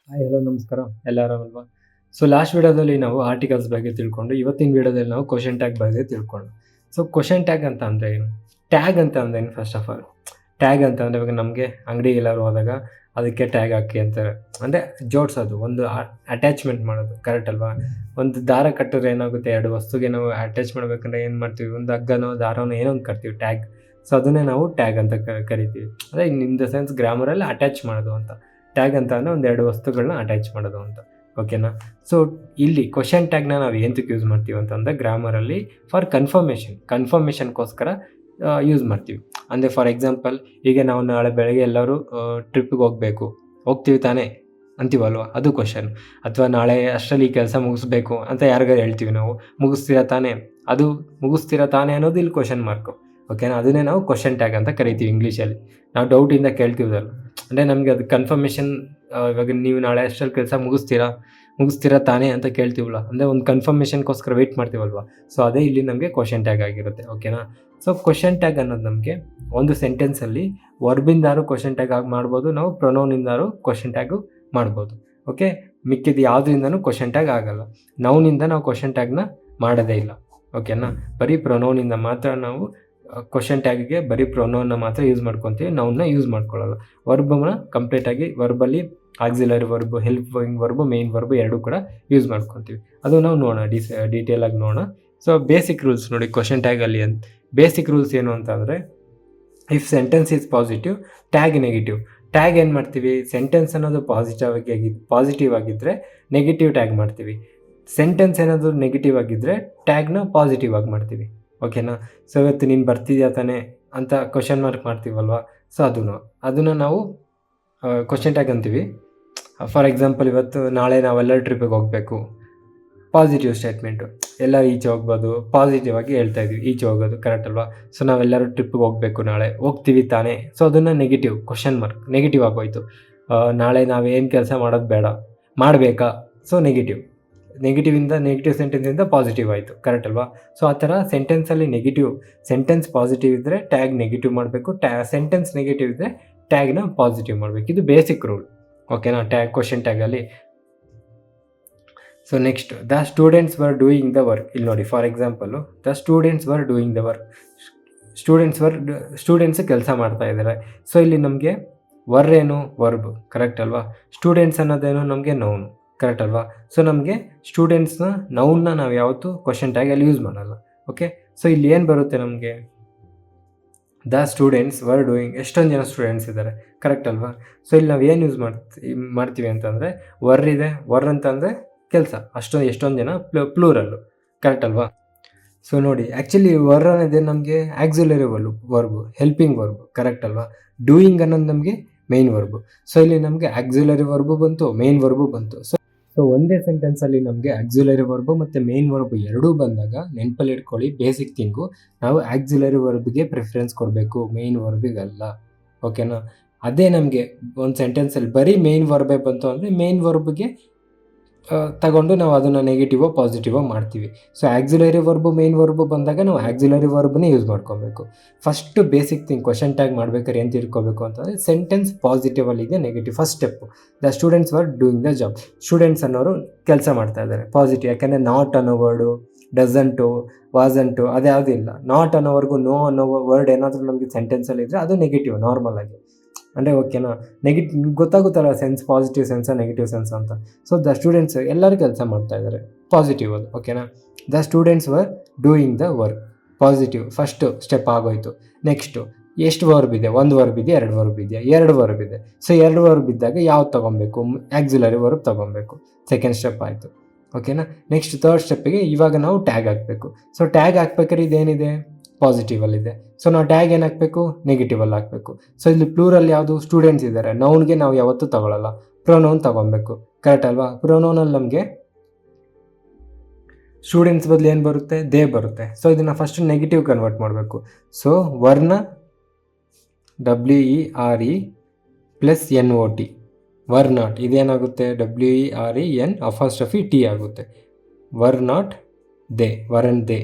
Hi hello ನಮಸ್ಕಾರ. ಎಲ್ಲ ಆರಾಮಲ್ವಾ? So last ವಿಡಿಯೋದಲ್ಲಿ ನಾವು ಆರ್ಟಿಕಲ್ಸ್ ಬಗ್ಗೆ ತಿಳ್ಕೊಂಡು, ಇವತ್ತಿನ ವಿಡಿಯೋದಲ್ಲಿ ನಾವು ಕ್ವೆಶ್ಚನ್ ಟ್ಯಾಗ್ ಬಗ್ಗೆ ತಿಳ್ಕೊಂಡು. ಸೊ ಕ್ವೆಶ್ಚನ್ ಟ್ಯಾಗ್ ಅಂತ ಅಂದರೆ ಏನು? ಟ್ಯಾಗ್ ಅಂತ ಅಂದ್ರೆ ಏನು? ಫಸ್ಟ್ ಆಫ್ ಆಲ್ ಟ್ಯಾಗ್ ಅಂತ ಅಂದರೆ ಇವಾಗ ನಮಗೆ ಅಂಗಡಿಗೆ ಎಲ್ಲಾದ್ರು ಹೋದಾಗ ಅದಕ್ಕೆ ಟ್ಯಾಗ್ ಹಾಕಿ ಅಂತಾರೆ. ಅಂದರೆ ಜೋಡಿಸೋದು, ಒಂದು ಅಟ್ಯಾಚ್ಮೆಂಟ್ ಮಾಡೋದು, ಕರೆಕ್ಟ್ ಅಲ್ವಾ? ಒಂದು ದಾರ ಕಟ್ಟಿದ್ರೆ ಏನಾಗುತ್ತೆ, ಎರಡು ವಸ್ತುಗೆ ನಾವು ಅಟ್ಯಾಚ್ ಮಾಡಬೇಕಂದ್ರೆ ಏನು ಮಾಡ್ತೀವಿ, ಒಂದು ಹಗ್ಗನೋ ದಾರನೋ ಏನೋ ಒಂದು ಕಟ್ತೀವಿ, ಟ್ಯಾಗ್. ಸೊ ಅದನ್ನೇ ನಾವು ಟ್ಯಾಗ್ ಅಂತ ಕರಿತೀವಿ. ಅಂದರೆ ಇನ್ ದ ಸೆನ್ಸ್ ಗ್ರಾಮರಲ್ಲಿ ಅಟ್ಯಾಚ್ ಮಾಡೋದು ಅಂತ. ಟ್ಯಾಗ್ ಅಂತ ಅಂದರೆ ಒಂದೆರಡು ವಸ್ತುಗಳನ್ನ ಅಟ್ಯಾಚ್ ಮಾಡೋದು ಅಂತ, ಓಕೆನಾ? ಸೊ ಇಲ್ಲಿ ಕ್ವೆಶ್ಚನ್ ಟ್ಯಾಗ್ನ ನಾವು ಏನಕ್ಕೆ ಯೂಸ್ ಮಾಡ್ತೀವಿ ಅಂತಂದರೆ ಗ್ರಾಮರಲ್ಲಿ ಫಾರ್ ಕನ್ಫರ್ಮೇಷನ್ಗೋಸ್ಕರ ಯೂಸ್ ಮಾಡ್ತೀವಿ. ಅಂದರೆ ಫಾರ್ ಎಕ್ಸಾಂಪಲ್, ಈಗ ನಾವು ನಾಳೆ ಬೆಳಗ್ಗೆ ಎಲ್ಲರೂ ಟ್ರಿಪ್ಪಿಗೆ ಹೋಗ್ತೀವಿ ತಾನೇ ಅಂತೀವಲ್ವ, ಅದು ಕ್ವಶನ್. ಅಥವಾ ನಾಳೆ ಅಷ್ಟರಲ್ಲಿ ಈ ಕೆಲಸ ಮುಗಿಸ್ಬೇಕು ಅಂತ ಯಾರಿಗಾರು ಹೇಳ್ತೀವಿ ನಾವು, ಮುಗಿಸ್ತೀರಾ ತಾನೇ ಅನ್ನೋದು ಇಲ್ಲಿ ಕ್ವಶನ್ ಮಾರ್ಕು, ಓಕೆನಾ? ಅದನ್ನೇ ನಾವು ಕ್ವೆಶ್ಚನ್ ಟ್ಯಾಗ್ ಅಂತ ಕರಿತೀವಿ ಇಂಗ್ಲೀಷಲ್ಲಿ. ನಾವು ಡೌಟಿಂದ ಕೇಳ್ತೀವಲ್ಲ, ಅಂದರೆ ನಮಗೆ ಅದು ಕನ್ಫರ್ಮೇಷನ್. ಇವಾಗ ನೀವು ನಾಳೆ ಅಷ್ಟರಲ್ಲಿ ಕೆಲಸ ಮುಗಿಸ್ತೀರಾ ತಾನೇ ಅಂತ ಕೇಳ್ತೀವಲ್ಲ, ಅಂದರೆ ಒಂದು ಕನ್ಫರ್ಮೇಷನ್ಗೋಸ್ಕರ ವೆಯ್ಟ್ ಮಾಡ್ತೀವಲ್ವ. ಸೊ ಅದೇ ಇಲ್ಲಿ ನಮಗೆ ಕ್ವೆಶ್ಚನ್ ಟ್ಯಾಗ್ ಆಗಿರುತ್ತೆ, ಓಕೆನಾ? ಸೊ ಕ್ವೆಶ್ಚನ್ ಟ್ಯಾಗ್ ಅನ್ನೋದು ನಮಗೆ ಒಂದು ಸೆಂಟೆನ್ಸಲ್ಲಿ ವರ್ಬಿಂದಾರು ಕ್ವೆಶ್ಚನ್ ಟ್ಯಾಗ್ ಆಗಿ ಮಾಡ್ಬೋದು, ನಾವು ಪ್ರೊನೌನಿಂದಾರು ಕ್ವೆಶ್ಚನ್ ಟ್ಯಾಗು ಮಾಡ್ಬೋದು, ಓಕೆ? ಮಿಕ್ಕಿದ್ದು ಯಾವುದರಿಂದನೂ ಕ್ವೆಶ್ಚನ್ ಟ್ಯಾಗ್ ಆಗಲ್ಲ. ನೌನಿಂದ ನಾವು ಕ್ವೆಶ್ಚನ್ ಟ್ಯಾಗ್ನ ಮಾಡೋದೇ ಇಲ್ಲ, ಓಕೆನಾ? ಬರೀ ಪ್ರೊನೌನಿಂದ ಮಾತ್ರ ನಾವು ಕ್ವೆಶ್ಚನ್ ಟ್ಯಾಗಿಗೆ ಬರೀ ಪ್ರೊನೌನ್ನ ಮಾತ್ರ ಯೂಸ್ ಮಾಡ್ಕೊತೀವಿ, ನೌನ್ನ ಯೂಸ್ ಮಾಡ್ಕೊಳ್ಳಲ್ಲ. ವರ್ಬನ್ನ ಕಂಪ್ಲೀಟಾಗಿ ವರ್ಬಲ್ಲಿ auxiliary verb, helping verb, main verb ಎರಡೂ ಕೂಡ ಯೂಸ್ ಮಾಡ್ಕೊತೀವಿ. ಅದು ನಾವು ನೋಡೋಣ, ಡೀಟೇಲಾಗಿ ನೋಡೋಣ. ಸೊ ಬೇಸಿಕ್ ರೂಲ್ಸ್ ನೋಡಿ ಕ್ವೆಶ್ಚನ್ ಟ್ಯಾಗಲ್ಲಿ ಬೇಸಿಕ್ ರೂಲ್ಸ್ ಏನು ಅಂತ ಅಂದರೆ, if sentence is positive, tag negative. Tag ಏನು ಮಾಡ್ತೀವಿ, ಸೆಂಟೆನ್ಸ್ ಅನ್ನೋದು ಪಾಸಿಟಿವ್ ಆಗಿದ್ದರೆ ನೆಗೆಟಿವ್ ಟ್ಯಾಗ್ ಮಾಡ್ತೀವಿ. ಸೆಂಟೆನ್ಸ್ ಏನಾದರೂ ನೆಗೆಟಿವ್ ಆಗಿದ್ದರೆ ಟ್ಯಾಗ್ನ ಪಾಸಿಟಿವ್ ಆಗಿ ಮಾಡ್ತೀವಿ, ಓಕೆನಾ? ಸೊ ಇವತ್ತು ನೀನು ಬರ್ತಿದ್ಯಾ ತಾನೇ ಅಂತ ಕ್ವಶನ್ ಮಾರ್ಕ್ ಮಾಡ್ತೀವಲ್ವ, ಸೊ ಅದನ್ನು ನಾವು ಕ್ವಶನ್ ಟ್ಯಾಗ್ ಅಂತೀವಿ. ಫಾರ್ ಎಕ್ಸಾಂಪಲ್, ನಾಳೆ ನಾವೆಲ್ಲರೂ ಟ್ರಿಪ್ಪಿಗೆ ಹೋಗಬೇಕು, ಪಾಸಿಟಿವ್ ಸ್ಟೇಟ್ಮೆಂಟು, ಎಲ್ಲ ಈಚೆ ಹೋಗ್ಬೋದು, ಪಾಸಿಟಿವ್ ಆಗಿ ಹೇಳ್ತಾ ಇದ್ವಿ, ಈಚೆ ಹೋಗೋದು, ಕರೆಕ್ಟ್ ಅಲ್ವಾ? ಸೊ ನಾವೆಲ್ಲರೂ ಟ್ರಿಪ್ಪಿಗೆ ಹೋಗಬೇಕು, ನಾಳೆ ಹೋಗ್ತೀವಿ ತಾನೇ, ಸೊ ಅದನ್ನು ನೆಗೆಟಿವ್, ಕ್ವಶನ್ ಮಾರ್ಕ್, ನೆಗೆಟಿವ್ ಆಗೋಯ್ತು. ನಾಳೆ ನಾವೇನು ಕೆಲಸ ಮಾಡೋದು ಬೇಡ, ಮಾಡಬೇಕಾ, ಸೊ ನೆಗೆಟಿವ್ ಸೆಂಟೆನ್ಸಿಂದ ಪಾಸಿಟಿವ್ ಆಯಿತು, ಕರೆಕ್ಟ್ ಅಲ್ವಾ? ಸೊ ಆ ಥರ ಸೆಂಟೆನ್ಸಲ್ಲಿ ಸೆಂಟೆನ್ಸ್ ಪಾಸಿಟಿವ್ ಇದ್ದರೆ ಟ್ಯಾಗ್ ನೆಗೆಟಿವ್ ಮಾಡಬೇಕು, ಸೆಂಟೆನ್ಸ್ ನೆಗೆಟಿವ್ ಇದ್ದರೆ ಟ್ಯಾಗ್ನ ಪಾಸಿಟಿವ್ ಮಾಡಬೇಕು. ಇದು ಬೇಸಿಕ್ ರೂಲ್, ಓಕೆನಾ? ಕ್ವೆಶ್ಚನ್ ಟ್ಯಾಗಲ್ಲಿ. So next, the students were doing the work. ಇಲ್ಲಿ ನೋಡಿ, for example, the students were doing the work. Students ಕೆಲಸ ಮಾಡ್ತಾ ಇದ್ದಾರೆ. ಸೊ ಇಲ್ಲಿ ನಮಗೆ ಏನು ವರ್ಬ್, ಕರೆಕ್ಟ್ ಅಲ್ವಾ? ಸ್ಟೂಡೆಂಟ್ಸ್ ಅನ್ನೋದೇನು ನಮಗೆ ನೌನ್, ಕರೆಕ್ಟ್ ಅಲ್ವಾ? ಸೊ ನಮಗೆ ಸ್ಟೂಡೆಂಟ್ಸ್ನ ನೌನ್ನ ನಾವು ಯಾವತ್ತೂ ಕ್ವೆಶ್ಚನ್ ಟ್ಯಾಗಲ್ಲಿ ಯೂಸ್ ಮಾಡಲ್ಲ, ಓಕೆ? ಸೊ ಇಲ್ಲಿ ಏನು ಬರುತ್ತೆ ನಮಗೆ, ದ ಸ್ಟೂಡೆಂಟ್ಸ್ ವರ್ ಡೂಯಿಂಗ್. ಎಷ್ಟೊಂದು ಜನ ಸ್ಟೂಡೆಂಟ್ಸ್ ಇದ್ದಾರೆ, ಕರೆಕ್ಟ್ ಅಲ್ವಾ? ಸೊ ಇಲ್ಲಿ ನಾವು ಏನು ಯೂಸ್ ಮಾಡ್ತೀವಿ ಅಂತಂದರೆ, ವರ್ ಅಂತಂದರೆ ಕೆಲಸ, ಎಷ್ಟೊಂದು ಜನ ಪ್ಲೂರಲ್ಲು, ಕರೆಕ್ಟ್ ಅಲ್ವಾ? ಸೊ ನೋಡಿ, ಆ್ಯಕ್ಚುಲಿ ವರ್ ಅನ್ನೋದೇ ನಮಗೆ auxiliary verb, helping verb, correct ಅಲ್ವಾ? ಡೂಯಿಂಗ್ ಅನ್ನೋದು ನಮಗೆ ಮೇನ್ ವರ್ಬು. ಸೊ ಇಲ್ಲಿ ನಮಗೆ ಆಕ್ಸಿಲರಿ ವರ್ಬು ಬಂತು, ಮೇನ್ ವರ್ಬು ಬಂತು. ಸೊ ಒಂದೇ ಸೆಂಟೆನ್ಸಲ್ಲಿ ನಮಗೆ ಆಕ್ಸಿಲರಿ ವರ್ಬು ಮತ್ತು ಮೇನ್ ವರ್ಬು ಎರಡೂ ಬಂದಾಗ ನೆನಪಲ್ಲಿ ಇಟ್ಕೊಳ್ಳಿ, ಬೇಸಿಕ್ ಥಿಂಗು, ನಾವು ಆಕ್ಸಿಲರಿ ವರ್ಬ್ಗೆ ಪ್ರಿಫರೆನ್ಸ್ ಕೊಡಬೇಕು, ಮೇನ್ ವರ್ಬಿಗಲ್ಲ, ಓಕೆನಾ? ಅದೇ ನಮಗೆ ಒಂದು ಸೆಂಟೆನ್ಸಲ್ಲಿ ಬರೀ ಮೇನ್ ವರ್ಬೇ ಬಂತು ಅಂದರೆ ಮೇನ್ ವರ್ಬ್ಗೆ ತಗೊಂಡು ನಾವು ಅದನ್ನು ನೆಗೆಟಿವೋ ಪಾಸಿಟಿವೋ ಮಾಡ್ತೀವಿ. So auxiliary verb main verb ಬಂದಾಗ ನಾವು ಆಕ್ಸಿಲರಿ ವರ್ಬ್ನೇ ಯೂಸ್ ಮಾಡ್ಕೊಬೇಕು. First basic thing question tag ಮಾಡ್ಬೇಕಾದ್ರೆ ಏನು ತಿಳ್ಕೊಬೇಕು ಅಂತಂದರೆ, ಸೆಂಟೆನ್ಸ್ ಪಾಸಿಟಿವಲ್ಲಿದೆ, negative. First step, the students were doing the job. Students ಅನ್ನೋರು ಕೆಲಸ ಮಾಡ್ತಾ ಇದ್ದಾರೆ, ಪಾಸಿಟಿವ್. ಯಾಕೆಂದರೆ ನಾಟ್ ಅನ್ನೋ ವರ್ಡು, ಡಸಂಟು, ವಾಸಂಟು ಅದು ಯಾವುದೂ ಇಲ್ಲ. ನಾಟ್ ಅನ್ನೋವರೆಗೂ, ನೋ ಅನ್ನೋ ವರ್ಡ್ ಏನಾದರೂ ನಮಗೆ ಸೆಂಟೆನ್ಸಲ್ಲಿ ಇದ್ದರೆ ಅದು ನೆಗೆಟಿವ್ ನಾರ್ಮಲ್ ಆಗಿ, ಅಂದರೆ ಓಕೆನಾ? ಗೊತ್ತಾಗುತ್ತಲ್ಲ ಸೆನ್ಸ್, ಪಾಸಿಟಿವ್ ಸೆನ್ಸ, ನೆಗೆಟಿವ್ ಸೆನ್ಸ್ ಅಂತ. ಸೊ ದ ಸ್ಟೂಡೆಂಟ್ಸ್ ಎಲ್ಲರೂ ಕೆಲಸ ಮಾಡ್ತಾ ಇದ್ದಾರೆ, ಪಾಸಿಟಿವ್ ಅದು, ಓಕೆನಾ? The students were doing the work, positive. First step ಆಗೋಯ್ತು. ನೆಕ್ಸ್ಟು, ಎಷ್ಟು ವರ್ಬ್ ಇದೆ? ಒಂದು ವರ್ಬ್ ಇದೆಯಾ, ಎರಡು ವರ್ಬ್ ಇದೆಯಾ? ಎರಡು ವರ್ಬ್ ಇದೆ. ಸೊ ಎರಡು ವರ್ಬ್ ಇದ್ದಾಗ ಯಾವ್ದು ತೊಗೊಬೇಕು? ಆಕ್ಸಿಲರಿ ವರ್ಬ್ ತೊಗೊಬೇಕು. ಸೆಕೆಂಡ್ ಸ್ಟೆಪ್ ಆಯಿತು, ಓಕೆನಾ? ನೆಕ್ಸ್ಟ್ ಥರ್ಡ್ ಸ್ಟೆಪ್ಪಿಗೆ ಇವಾಗ ನಾವು ಟ್ಯಾಗ್ ಹಾಕಬೇಕು. ಸೊ ಟ್ಯಾಗ್ ಹಾಕ್ಬೇಕಾದ್ರೆ ಇದೇನಿದೆ, ಪಾಸಿಟಿವಲ್ಲಿದೆ. ಸೊ ನಾವು ಟ್ಯಾಗ್ ಏನು ಹಾಕಬೇಕು, ನೆಗೆಟಿವಲ್ಲಿ ಹಾಕಬೇಕು. ಸೊ ಇಲ್ಲಿ ಪ್ಲೂರಲ್ಲಿ ಯಾವುದು, ಸ್ಟೂಡೆಂಟ್ಸ್ ಇದ್ದಾರೆ, ನೌನ್ಗೆ ನಾವು ಯಾವತ್ತೂ ತಗೊಳ್ಳಲ್ಲ, ಪ್ರೊನೌನ್ ತೊಗೊಬೇಕು, ಕರೆಕ್ಟ್ ಅಲ್ವಾ? ಪ್ರೊನೌನಲ್ಲಿ ನಮಗೆ ಸ್ಟೂಡೆಂಟ್ಸ್ ಬದಲು ಏನು ಬರುತ್ತೆ, ದೇ ಬರುತ್ತೆ. ಸೊ ಇದನ್ನು ಫಸ್ಟ್ ನೆಗೆಟಿವ್ ಕನ್ವರ್ಟ್ ಮಾಡಬೇಕು. ಸೊ ವರ್ನ WERE plus NOT, were not. ಇದೇನಾಗುತ್ತೆ, WERE ಅಫಾಸ್ಟ್ರಫಿ T ಆಗುತ್ತೆ. Were not they, weren't they.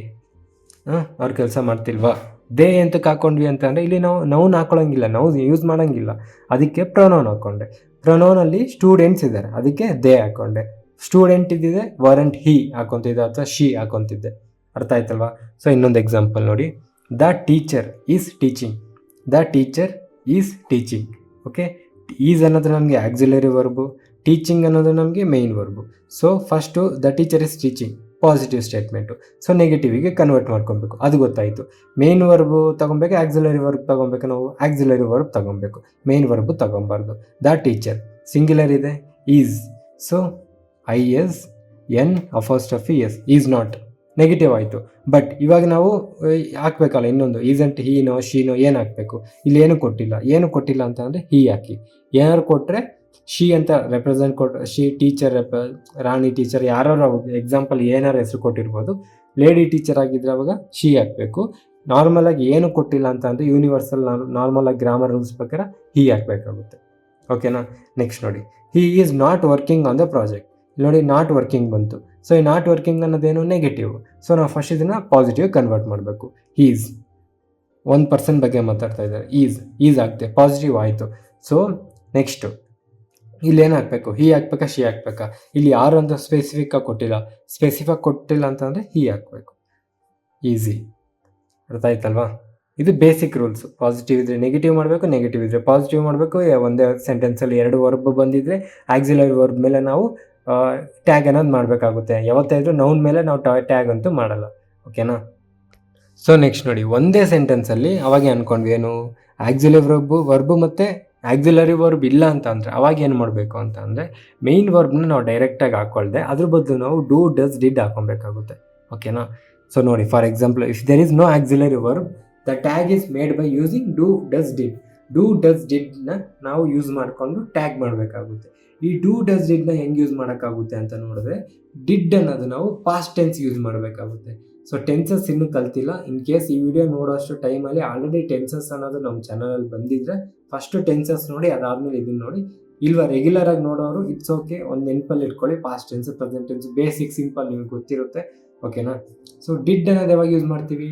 ಅವ್ರು ಕೆಲಸ ಮಾಡ್ತಿಲ್ವಾ? ದೇ ಎಂತಕ್ಕೆ ಹಾಕ್ಕೊಂಡ್ವಿ ಅಂತಂದರೆ, ಇಲ್ಲಿ ನಾವು ನೌನ್ ಹಾಕೊಳ್ಳೋಂಗಿಲ್ಲ, ನಾವು ಯೂಸ್ ಮಾಡೋಂಗಿಲ್ಲ, ಅದಕ್ಕೆ ಪ್ರೊನೌನ್ ಹಾಕ್ಕೊಂಡೆ. ಪ್ರೊನೌನಲ್ಲಿ ಸ್ಟೂಡೆಂಟ್ಸ್ ಇದ್ದಾರೆ, ಅದಕ್ಕೆ ದೇ ಹಾಕೊಂಡೆ. ಸ್ಟೂಡೆಂಟ್ ಇದ್ದಿದೆ ವರಂಟ್ ಹಿ ಹಾಕೊಂತಿದ್ದೆ ಅಥವಾ ಶಿ ಹಾಕೊಂತಿದ್ದೆ. ಅರ್ಥ ಆಯ್ತಲ್ವಾ? ಸೊ ಇನ್ನೊಂದು ಎಕ್ಸಾಂಪಲ್ ನೋಡಿ. The teacher is teaching. The teacher is teaching. Okay, is ಅನ್ನೋದು ನಮಗೆ ಆಕ್ಸಿಲರಿ ವರ್ಬು, ಟೀಚಿಂಗ್ ಅನ್ನೋದು ನಮಗೆ main verb. So first the teacher is teaching positive statement. So ನೆಗೆಟಿವಿಗೆ ಕನ್ವರ್ಟ್ ಮಾಡ್ಕೊಬೇಕು, ಅದು ಗೊತ್ತಾಯಿತು. ಮೇನ್ ವರ್ಬು ತೊಗೊಬೇಕು, ಆಕ್ಸಿಲರಿ ವರ್ಬ್ ತೊಗೊಬೇಕು, ನಾವು ಆಕ್ಸಿಲರಿ ವರ್ಬ್ ತೊಗೊಬೇಕು, ಮೇನ್ ವರ್ಬು ತೊಗೊಬಾರ್ದು. ದ ಟೀಚರ್ ಸಿಂಗ್ಯುಲರ್ ಇದೆ, is. So ISN_ES is not negative ಆಯಿತು. ಬಟ್ ಇವಾಗ ನಾವು ಹಾಕ್ಬೇಕಲ್ಲ ಇನ್ನೊಂದು, ಈಸಂಟ್ ಹೀನೋ ಶೀನೋ ಏನು ಹಾಕಬೇಕು? ಇಲ್ಲಿ ಏನು ಕೊಟ್ಟಿಲ್ಲ ಅಂತ ಅಂದರೆ ಹೀ ಹಾಕಿ. ಏನಾದ್ರು ಕೊಟ್ಟರೆ ಶಿ ಅಂತ ರೆಪ್ರೆಸೆಂಟ್ ಕೊಟ್ಟರೆ, ಶಿ ಟೀಚರ್, ರಾಣಿ ಟೀಚರ್, ಯಾರು ಎಕ್ಸಾಂಪಲ್ ಏನಾರು ಹೆಸರು ಕೊಟ್ಟಿರ್ಬೋದು. ಲೇಡಿ ಟೀಚರ್ ಆಗಿದ್ದರೆ ಅವಾಗ ಶಿ ಹಾಕಬೇಕು. ನಾರ್ಮಲಾಗಿ ಏನು ಕೊಟ್ಟಿಲ್ಲ ಅಂತ ಅಂದರೆ ಯೂನಿವರ್ಸಲ್ ನಾರ್ಮಲಾಗಿ ಗ್ರಾಮರ್ ರೂಲ್ಸ್ ಪ್ರಕಾರ ಹೀ ಹಾಕಬೇಕಾಗುತ್ತೆ. ಓಕೆನಾ? ನೆಕ್ಸ್ಟ್ ನೋಡಿ, he is not working on the project. ನೋಡಿ ನಾಟ್ ವರ್ಕಿಂಗ್ ಬಂತು. ಸೊ ಈ ನಾಟ್ ವರ್ಕಿಂಗ್ ಅನ್ನೋದೇನು ನೆಗೆಟಿವ್. ಸೊ ನಾವು ಫಸ್ಟ್ ಇದನ್ನು ಪಾಸಿಟಿವ್ ಕನ್ವರ್ಟ್ ಮಾಡಬೇಕು. ಈಸ್ ಒಂದು ಪರ್ಸನ್ ಬಗ್ಗೆ ಮಾತಾಡ್ತಾ ಇದ್ದಾರೆ, ಈಸ್ ಆಗ್ತೆ ಪಾಸಿಟಿವ್ ಆಯಿತು. ಸೊ ನೆಕ್ಸ್ಟು ಇಲ್ಲಿ ಏನು ಹಾಕಬೇಕು? ಹೀ ಹಾಕ್ಬೇಕಾ ಶಿ ಹಾಕ್ಬೇಕಾ? ಇಲ್ಲಿ ಯಾರು ಅಂತ ಸ್ಪೆಸಿಫಿಕ್ಕಾಗಿ ಕೊಟ್ಟಿಲ್ಲ ಅಂತಂದರೆ ಹೀ ಹಾಕಬೇಕು. ಈಸಿ. ಅರ್ಥ ಆಯ್ತಲ್ವಾ? ಇದು ಬೇಸಿಕ್ ರೂಲ್ಸು. ಪಾಸಿಟಿವ್ ಇದ್ದರೆ ನೆಗೆಟಿವ್ ಮಾಡಬೇಕು, ನೆಗೆಟಿವ್ ಇದ್ದರೆ ಪಾಸಿಟಿವ್ ಮಾಡಬೇಕು. ಒಂದೇ ಸೆಂಟೆನ್ಸಲ್ಲಿ ಎರಡು ವರ್ಬ್ ಬಂದಿದ್ದರೆ ಆಕ್ಸಿಲರಿ ವರ್ಬ್ ಮೇಲೆ ನಾವು ಟ್ಯಾಗ್ ಅನ್ನೋದು ಮಾಡಬೇಕಾಗುತ್ತೆ. ಯಾವತ್ತಾದರೂ ನೌನ್ ಮೇಲೆ ನಾವು ಟ್ಯಾಗ್ ಅಂತೂ ಮಾಡಲ್ಲ. ಓಕೆನಾ? ಸೊ ನೆಕ್ಸ್ಟ್ ನೋಡಿ, ಒಂದೇ ಸೆಂಟೆನ್ಸಲ್ಲಿ ಅವಾಗೆ ಅಂದ್ಕೊಂಡ್ವಿ ಏನು, ಆಕ್ಸಿಲರಿ ವರ್ಬು ಮತ್ತು ಆಕ್ಸಿಲರಿ ವರ್ಬ್ ಇಲ್ಲ ಅಂತ ಅಂದರೆ ಅವಾಗ ಏನು ಮಾಡಬೇಕು ಅಂತ ಅಂದರೆ ಮೇಯ್ನ್ ವರ್ಬ್ನ ನಾವು ಡೈರೆಕ್ಟಾಗಿ ಹಾಕ್ಕೊಳ್ದೆ ಅದ್ರ ಬದಲು ನಾವು ಡೂ ಡಸ್ ಡಿಡ್ ಹಾಕೊಬೇಕಾಗುತ್ತೆ. ಓಕೆನಾ? ಸೊ ನೋಡಿ, for example, if there is no auxiliary verb the tag is made by using do does did. Do does ಡಿಡ್ನ ನಾವು ಯೂಸ್ ಮಾಡಿಕೊಂಡು ಟ್ಯಾಗ್ ಮಾಡಬೇಕಾಗುತ್ತೆ. ಈ ಡೂ ಡಸ್ ಡಿಡ್ನ ಹೆಂಗೆ ಯೂಸ್ ಮಾಡೋಕ್ಕಾಗುತ್ತೆ ಅಂತ ನೋಡಿದ್ರೆ, ಡಿಡ್ ಅನ್ನೋದು ನಾವು ಪಾಸ್ಟ್ ಟೆನ್ಸ್ ಯೂಸ್ ಮಾಡಬೇಕಾಗುತ್ತೆ. ಸೊ ಟೆನ್ಸಸ್ ಇನ್ನೂ ಕಲ್ತಿಲ್ಲ, ಇನ್ ಕೇಸ್ ಈ ವಿಡಿಯೋ ನೋಡೋಷ್ಟು ಟೈಮಲ್ಲಿ ಆಲ್ರೆಡಿ ಟೆನ್ಸಸ್ ಅನ್ನೋದು ನಮ್ಮ ಚಾನಲಲ್ಲಿ ಬಂದಿದ್ದರೆ ಫಸ್ಟು ಟೆನ್ಸಸ್ ನೋಡಿ, ಅದಾದಮೇಲೆ ಇದನ್ನು ನೋಡಿ. ಇಲ್ವಾ ರೆಗ್ಯುಲರ್ ಆಗಿ ನೋಡೋರು ಇಟ್ಸ್ ಓಕೆ, ಒಂದು ನೆನಪಲ್ಲಿ ಇಟ್ಕೊಳ್ಳಿ. Past tense, present tense, basic simple ನಿಮಗೆ ಗೊತ್ತಿರುತ್ತೆ. ಓಕೆನಾ? ಸೊ ಡಿಡ್ ಅನ್ನೋದು ಯಾವಾಗ ಯೂಸ್ ಮಾಡ್ತೀವಿ?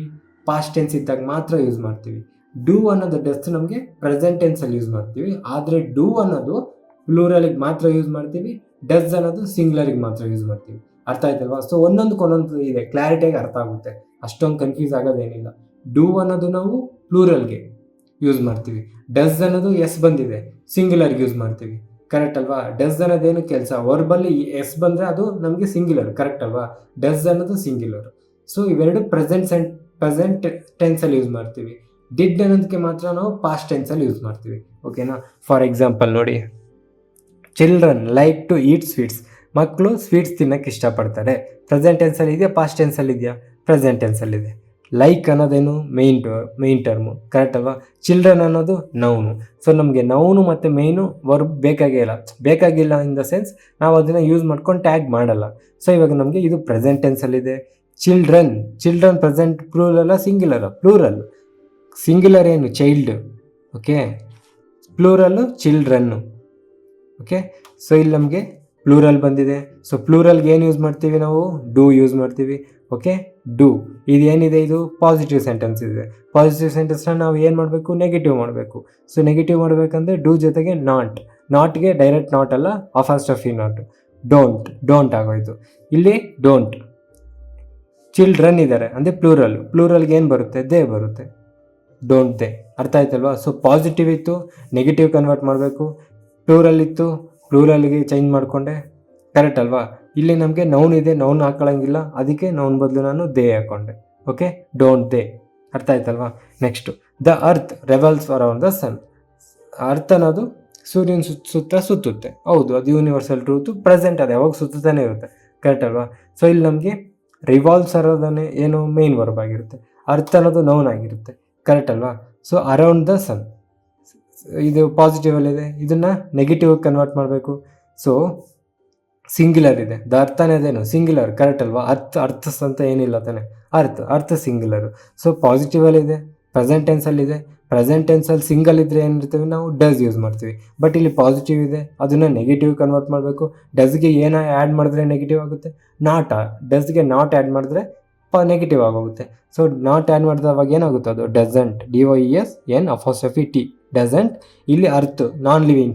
ಪಾಸ್ಟ್ ಟೆನ್ಸ್ ಇದ್ದಾಗ ಮಾತ್ರ ಯೂಸ್ ಮಾಡ್ತೀವಿ. ಡೂ ಅನ್ನೋದು ಡಸ್ ನಮಗೆ ಪ್ರೆಸೆಂಟ್ ಟೆನ್ಸಲ್ಲಿ ಯೂಸ್ ಮಾಡ್ತೀವಿ. ಆದರೆ ಡೂ ಅನ್ನೋದು ಪ್ಲೂರಲಿಗೆ ಮಾತ್ರ ಯೂಸ್ ಮಾಡ್ತೀವಿ, ಡಸ್ ಅನ್ನೋದು ಸಿಂಗ್ಯುಲರಿಗೆ ಮಾತ್ರ ಯೂಸ್ ಮಾಡ್ತೀವಿ. ಅರ್ಥ ಆಯ್ತಲ್ವಾ? ಸೊ ಒಂದೊಂದು ಇದೆ, ಕ್ಲಾರಿಟಿಯಾಗಿ ಅರ್ಥ ಆಗುತ್ತೆ, ಅಷ್ಟೊಂದು ಕನ್ಫ್ಯೂಸ್ ಆಗೋದೇನಿಲ್ಲ. ಡೂ ಅನ್ನೋದು ನಾವು ಪ್ಲೂರಲ್ಗೆ ಯೂಸ್ ಮಾಡ್ತೀವಿ. ಡಸ್ ಅನ್ನೋದು ಎಸ್ ಬಂದಿದೆ, ಸಿಂಗ್ಯುಲರ್ಗೆ ಯೂಸ್ ಮಾಡ್ತೀವಿ. ಕರೆಕ್ಟ್ ಅಲ್ವಾ? ಡಸ್ ಅನ್ನೋದೇನು ಕೆಲಸ, ವರ್ಬಲ್ಲಿ ಎಸ್ ಬಂದರೆ ಅದು ನಮಗೆ ಸಿಂಗ್ಯುಲರ್. ಕರೆಕ್ಟ್ ಅಲ್ವಾ? ಡಸ್ ಅನ್ನೋದು ಸಿಂಗ್ಯುಲರ್. ಸೊ ಇವೆರಡು ಪ್ರೆಸೆಂಟ್ ಟೆನ್ಸಲ್ಲಿ ಯೂಸ್ ಮಾಡ್ತೀವಿ. ಡಿಡ್ ಅನ್ನೋದಕ್ಕೆ ಮಾತ್ರ ನಾವು ಪಾಸ್ಟ್ ಟೆನ್ಸಲ್ಲಿ ಯೂಸ್ ಮಾಡ್ತೀವಿ. ಓಕೆನಾ? ಫಾರ್ ಎಕ್ಸಾಂಪಲ್ ನೋಡಿ, children like to eat sweets. ಮಕ್ಕಳು ಸ್ವೀಟ್ಸ್ ತಿನ್ನೋಕ್ಕೆ ಇಷ್ಟಪಡ್ತಾರೆ. ಪ್ರೆಸೆಂಟ್ ಟೆನ್ಸಲ್ಲಿ ಇದೆಯಾ, ಪಾಸ್ಟ್ ಟೆನ್ಸಲ್ಲಿ ಇದೆಯಾ? ಪ್ರೆಸೆಂಟ್ ಟೆನ್ಸಲ್ಲಿದೆ. ಲೈಕ್ ಅನ್ನೋದೇನು ಮೇಯ್ನ್ ಟರ್ಮು. ಕರೆಕ್ಟ್ ಅಲ್ವಾ? ಚಿಲ್ಡ್ರನ್ ಅನ್ನೋದು ನೌನು. ಸೊ ನಮಗೆ ನೌನು ಮತ್ತು ಮೇಯ್ನು ವರ್ಬ್ ಬೇಕಾಗಿಲ್ಲ ಇನ್ ದ ಸೆನ್ಸ್ ನಾವು ಅದನ್ನು ಯೂಸ್ ಮಾಡ್ಕೊಂಡು ಟ್ಯಾಗ್ ಮಾಡಲ್ಲ. ಸೊ ಇವಾಗ ನಮಗೆ ಇದು ಪ್ರೆಸೆಂಟ್ ಟೆನ್ಸಲ್ಲಿದೆ. ಚಿಲ್ಡ್ರನ್ ಪ್ರೆಸೆಂಟ್ ಪ್ಲೂರಲ್ಲ ಪ್ಲೂರಲ್. ಸಿಂಗ್ಯುಲರ್ ಏನು? Child. Okay, plural children. Okay, so ಇಲ್ಲಿ ನಮಗೆ ಪ್ಲೂರಲ್ ಬಂದಿದೆ. ಸೊ ಪ್ಲೂರಲ್ಗೆ ಏನು ಯೂಸ್ ಮಾಡ್ತೀವಿ ನಾವು? ಡೂ ಯೂಸ್ ಮಾಡ್ತೀವಿ. Okay, do. ಇದು ಏನಿದೆ, ಇದು ಪಾಸಿಟಿವ್ ಸೆಂಟೆನ್ಸ್ ಇದೆ. ಪಾಸಿಟಿವ್ ಸೆಂಟೆನ್ಸ್ನ ನಾವು ಏನು ಮಾಡಬೇಕು? ನೆಗೆಟಿವ್ ಮಾಡಬೇಕು. ಸೊ ನೆಗೆಟಿವ್ ಮಾಡಬೇಕಂದ್ರೆ ಡೂ ಜೊತೆಗೆ ನಾಟ್ಗೆ ಡೈರೆಕ್ಟ್ ನಾಟ್ ಅಲ್ಲ, ಅಪಾಸ್ಟ್ರಫಿ ನಾಟ್. ಡೋಂಟ್ ಆಗೋಯ್ತು. ಇಲ್ಲಿ ಡೋಂಟ್. ಚಿಲ್ಡ್ರನ್ ಇದ್ದಾರೆ ಅಂದರೆ ಪ್ಲೂರಲ್ಗೆ ಏನು ಬರುತ್ತೆ? ದೇ ಬರುತ್ತೆ. Don't they. ಅರ್ಥ ಆಯ್ತಲ್ವಾ? ಸೊ ಪಾಸಿಟಿವ್ ಇತ್ತು, ನೆಗೆಟಿವ್ ಕನ್ವರ್ಟ್ ಮಾಡಬೇಕು. ಪ್ಲೂರಲ್ ಇತ್ತು, ಪ್ಲೂರಲ್ಗೆ ಚೇಂಜ್ ಮಾಡಿಕೊಂಡೆ. ಕರೆಕ್ಟ್ ಅಲ್ವಾ? ಇಲ್ಲಿ ನಮಗೆ ನೌನ್ ಇದೆ, ನೌನ್ ಹಾಕೊಳ್ಳಂಗಿಲ್ಲ, ಅದಕ್ಕೆ ನೌನ್ ಬದಲು ನಾನು ದೇ ಹಾಕೊಂಡೆ. Okay, don't they. ಅರ್ಥ ಆಯ್ತಲ್ವಾ? Next, the earth revolves around the sun. Earth ಅನ್ನೋದು ಸೂರ್ಯನ ಸುತ್ತುತ್ತೆ. ಹೌದು, ಅದು ಯೂನಿವರ್ಸಲ್ ಟ್ರೂತು. ಪ್ರೆಸೆಂಟ್ ಅದು ಯಾವಾಗ ಸುತ್ತಾನೆ ಇರುತ್ತೆ. ಕರೆಕ್ಟ್ ಅಲ್ವಾ? ಸೊ ಇಲ್ಲಿ ನಮಗೆ ರಿವಾಲ್ವ್ಸ್ ಅನ್ನೋದನ್ನೇ ಏನು ಮೇನ್ ವರ್ಬ್ ಆಗಿರುತ್ತೆ. ಅರ್ತ್ ಅನ್ನೋದು ನೌನ್ ಆಗಿರುತ್ತೆ. ಕರೆಕ್ಟ್ ಅಲ್ವಾ? ಸೊ ಅರೌಂಡ್ ದ ಸನ್ ಇದು ಪಾಸಿಟಿವಲ್ಲಿದೆ, ಇದನ್ನು ನೆಗೆಟಿವ್ ಕನ್ವರ್ಟ್ ಮಾಡಬೇಕು. ಸೊ ಸಿಂಗ್ಯುಲರ್ ಇದೆ, ದ ಅರ್ಥ ಅನ್ನೋದೇನು? ಸಿಂಗ್ಯುಲರ್. ಕರೆಕ್ಟ್ ಅಲ್ವಾ? ಅರ್ಥಸ್ ಅಂತ ಏನಿಲ್ಲ ತಾನೆ, ಅರ್ಥ ಸಿಂಗ್ಯುಲರು. ಸೊ ಪಾಸಿಟಿವಲ್ಲಿದೆ, ಪ್ರೆಸೆಂಟ್ ಟೆನ್ಸಲ್ಲಿದೆ. ಪ್ರೆಸೆಂಟ್ ಟೆನ್ಸಲ್ಲಿ ಸಿಂಗಲ್ ಇದ್ದರೆ ಏನಿರ್ತೀವಿ ನಾವು? ಡಸ್ ಯೂಸ್ ಮಾಡ್ತೀವಿ. ಬಟ್ ಇಲ್ಲಿ ಪಾಸಿಟಿವ್ ಇದೆ, ಅದನ್ನು ನೆಗೆಟಿವ್ ಕನ್ವರ್ಟ್ ಮಾಡಬೇಕು. ಡಸ್ಗೆ ಏನೋ ಆ್ಯಡ್ ಮಾಡಿದ್ರೆ ನೆಗೆಟಿವ್ ಆಗುತ್ತೆ, ಡಸ್ಗೆ ನಾಟ್ ಆ್ಯಡ್ ಮಾಡಿದ್ರೆ ನೆಗೆಟಿವ್ ಆಗೋಗುತ್ತೆ. ಸೊ ನಾಟ್ ಆ್ಯಡ್ ಮಾಡಿದವಾಗ ಏನಾಗುತ್ತೆ? ಅದು doesn't, DOESN apostrophe T. Doesn't. ಇಲ್ಲಿ ಅರ್ತ್ ನಾನ್ ಲಿವಿಂಗ್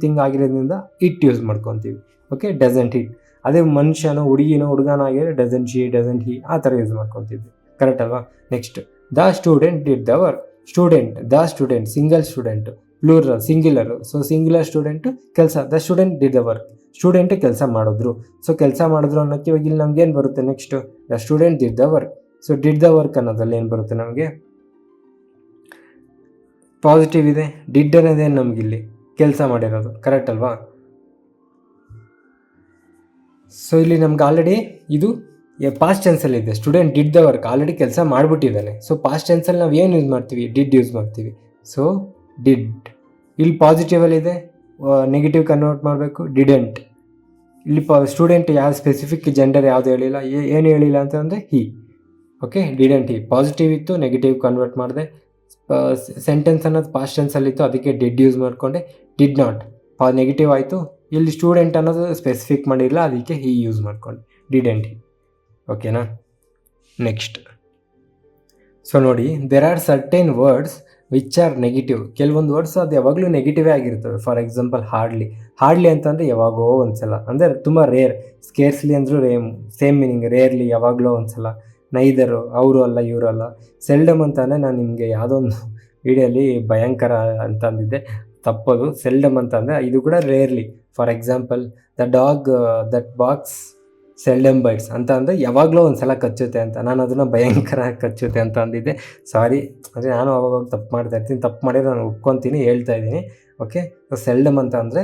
ಥಿಂಗ್ ಆಗಿರೋದ್ರಿಂದ ಇಟ್ ಯೂಸ್ ಮಾಡ್ಕೊತೀವಿ. Okay, doesn't it. ಅದೇ ಮನುಷ್ಯನೋ ಹುಡುಗಿನೋ ಹುಡುಗನೋ ಆಗಿದ್ರೆ ಡಸಂಟ್ ಶಿ, ಡಸಂಟ್ ಹಿ, ಆ ಥರ ಯೂಸ್ ಮಾಡ್ಕೊತೀವಿ. ಕರೆಕ್ಟ್ ಅಲ್ವಾ? Next, the student did the work. Student, the student, single student, plural singular. So singular student ಕೆಲಸ, the student did the work. Student ಕೆಲಸ ಮಾಡಿದ್ರು. ಸೊ ಕೆಲಸ ಮಾಡಿದ್ರು ಅನ್ನೋಕ್ಕೆ ಇವಾಗ ಇಲ್ಲಿ ನಮ್ಗೆ ಏನು ಬರುತ್ತೆ? Next, the student did the work. So did the work ಅನ್ನೋದ್ರಲ್ಲಿ ಏನು ಬರುತ್ತೆ ನಮಗೆ? ಪಾಸಿಟಿವ್ ಇದೆ. ಡಿಡ್ ಅನ್ನೋದೇನು ನಮಗಿಲ್ಲಿ ಕೆಲಸ ಮಾಡಿರೋದು. ಕರೆಕ್ಟ್ ಅಲ್ವಾ? ಸೊ ಇಲ್ಲಿ ನಮ್ಗೆ ಆಲ್ರೆಡಿ ಇದು ಪಾಸ್ಟ್ ಟೆನ್ಸಲ್ಲಿ ಇದೆ. Student did the work, already ಕೆಲಸ ಮಾಡಿಬಿಟ್ಟಿದ್ದಾನೆ. ಸೊ ಪಾಸ್ಟ್ ಟೆನ್ಸಲ್ಲಿ ನಾವು ಏನು ಯೂಸ್ ಮಾಡ್ತೀವಿ? ಡಿಡ್ ಯೂಸ್ ಮಾಡ್ತೀವಿ. So did. ಇಲ್ಲಿ ಪಾಸಿಟಿವಲ್ಲಿದೆ, ನೆಗೆಟಿವ್ ಕನ್ವರ್ಟ್ ಮಾಡಬೇಕು, ಡಿಡೆಂಟ್. ಇಲ್ಲಿ ಸ್ಟೂಡೆಂಟ್ ಯಾವ ಸ್ಪೆಸಿಫಿಕ್ ಜೆಂಡರ್ ಯಾವುದು ಹೇಳಿಲ್ಲ, ಏನು ಹೇಳಿಲ್ಲ ಅಂತಂದರೆ he. Okay, didn't he. Positive ಇತ್ತು, ನೆಗೆಟಿವ್ ಕನ್ವರ್ಟ್ ಮಾಡಿದೆ. ಸೆಂಟೆನ್ಸ್ ಅನ್ನೋದು ಪಾಸ್ಟ್ ಟೆನ್ಸಲ್ಲಿತ್ತು, ಅದಕ್ಕೆ ಡಿಡ್ ಯೂಸ್ ಮಾಡಿಕೊಂಡೆ. ಡಿಡ್ ನಾಟ್ ನೆಗೆಟಿವ್ ಆಯಿತು. ಇಲ್ಲಿ ಸ್ಟೂಡೆಂಟ್ ಅನ್ನೋದು ಸ್ಪೆಸಿಫಿಕ್ ಮಾಡಿಲ್ಲ, ಅದಕ್ಕೆ ಹಿ ಯೂಸ್ ಮಾಡ್ಕೊಂಡೆ, ಡಿಡೆಂಟ್ ಹಿ. ಓಕೆನಾ? ನೆಕ್ಸ್ಟ್, ಸೊ ನೋಡಿ, there are certain words which are negative. ಕೆಲವೊಂದು ವರ್ಡ್ಸ್ ಅದು ಯಾವಾಗಲೂ ನೆಗೆಟಿವೇ ಆಗಿರ್ತವೆ. ಫಾರ್ ಎಕ್ಸಾಂಪಲ್ ಹಾರ್ಡ್ಲಿ ಅಂತಂದರೆ ಯಾವಾಗೋ ಒಂದ್ಸಲ, ಅಂದರೆ ತುಂಬ ರೇರ್. ಸ್ಕೇರ್ಸ್ಲಿ ಅಂದರೂ ಸೇಮ್ ಮೀನಿಂಗ್, ರೇರ್ಲಿ ಯಾವಾಗಲೋ ಒಂದ್ಸಲ. ನೈದರು, ಅವರು ಅಲ್ಲ ಇವರು ಅಲ್ಲ. ಸೆಲ್ಡಮ್ ಅಂತಂದರೆ ನಾನು ನಿಮಗೆ ಯಾವುದೋ ಒಂದು ವಿಡಿಯೋಲಿ ಭಯಂಕರ ಅಂತ ಅಂದಿದ್ದೆ, ತಪ್ಪದು. ಸೆಲ್ಡಮ್ ಅಂತ ಅಂದರೆ ಇದು ಕೂಡ rarely. For example, the dog that box seldom bites ಅಂತ ಅಂದರೆ ಯಾವಾಗಲೂ ಒಂದು ಸಲ ಕಚ್ಚುತ್ತೆ ಅಂತ. ನಾನು ಅದನ್ನು ಭಯಂಕರ ಕಚ್ಚುತ್ತೆ ಅಂತ ಅಂದಿದ್ದೆ, ಸಾರಿ. ಅಂದರೆ ನಾನು ಅವಾಗ ತಪ್ಪು ಮಾಡ್ತಾ ಇರ್ತೀನಿ, ತಪ್ಪು ಮಾಡಿದ್ರೆ ನಾನು ಒಪ್ಕೊತೀನಿ, ಹೇಳ್ತಾ ಇದ್ದೀನಿ. ಓಕೆ, ಸೆಲ್ಡಮ್ ಅಂತ ಅಂದರೆ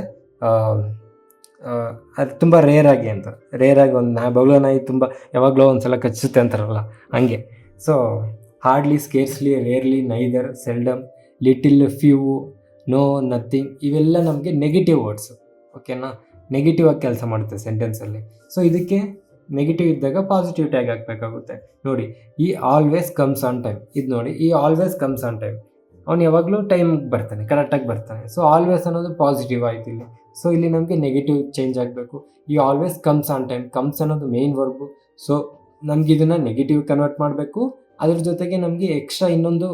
ಅದು ತುಂಬ ರೇರಾಗಿ ಅಂತ. ರೇರಾಗಿ ಒಂದು ಬಗಲು ನಾಯಿ ತುಂಬ ಯಾವಾಗಲೂ ಒಂದು ಸಲ ಕಚ್ಚುತ್ತೆ ಅಂತಾರಲ್ಲ, ಹಂಗೆ. So hardly, scarcely, rarely, neither, seldom, little, few, no, nothing, ಇವೆಲ್ಲ ನಮಗೆ ನೆಗೆಟಿವ್ ವರ್ಡ್ಸು. ಓಕೆನಾ? ನೆಗೆಟಿವ್ ಆಗಿ ಕೆಲಸ ಮಾಡುತ್ತೆ ಸೆಂಟೆನ್ಸಲ್ಲಿ. ಸೊ ಇದಕ್ಕೆ ನೆಗೆಟಿವ್ ಇದ್ದಾಗ ಪಾಸಿಟಿವ್ ಟ್ಯಾಗ್ ಹಾಕಬೇಕಾಗುತ್ತೆ. ನೋಡಿ, ಈ ಆಲ್ವೇಸ್ ಕಮ್ಸ್ ಆನ್ ಟೈಮ್. ಇದು ನೋಡಿ, ಈ ಆಲ್ವೇಸ್ ಕಮ್ಸ್ ಆನ್ ಟೈಮ್. ಅವ್ನು ಯಾವಾಗಲೂ ಟೈಮಿಗೆ ಬರ್ತಾನೆ, ಕರೆಕ್ಟಾಗಿ ಬರ್ತಾನೆ. ಸೊ ಆಲ್ವೇಸ್ ಅನ್ನೋದು ಪಾಸಿಟಿವ್ ಆಯ್ತು ಇಲ್ಲಿ. ಸೊ ಇಲ್ಲಿ ನಮಗೆ ನೆಗೆಟಿವ್ ಚೇಂಜ್ ಆಗಬೇಕು. ಈ always comes on time, comes ಅನ್ನೋದು ಮೇನ್ ವರ್ಬು. ಸೊ ನಮ್ಗೆ ಇದನ್ನು ನೆಗೆಟಿವ್ ಕನ್ವರ್ಟ್ ಮಾಡಬೇಕು. ಅದ್ರ ಜೊತೆಗೆ ನಮಗೆ ಎಕ್ಸ್ಟ್ರಾ ಇನ್ನೊಂದು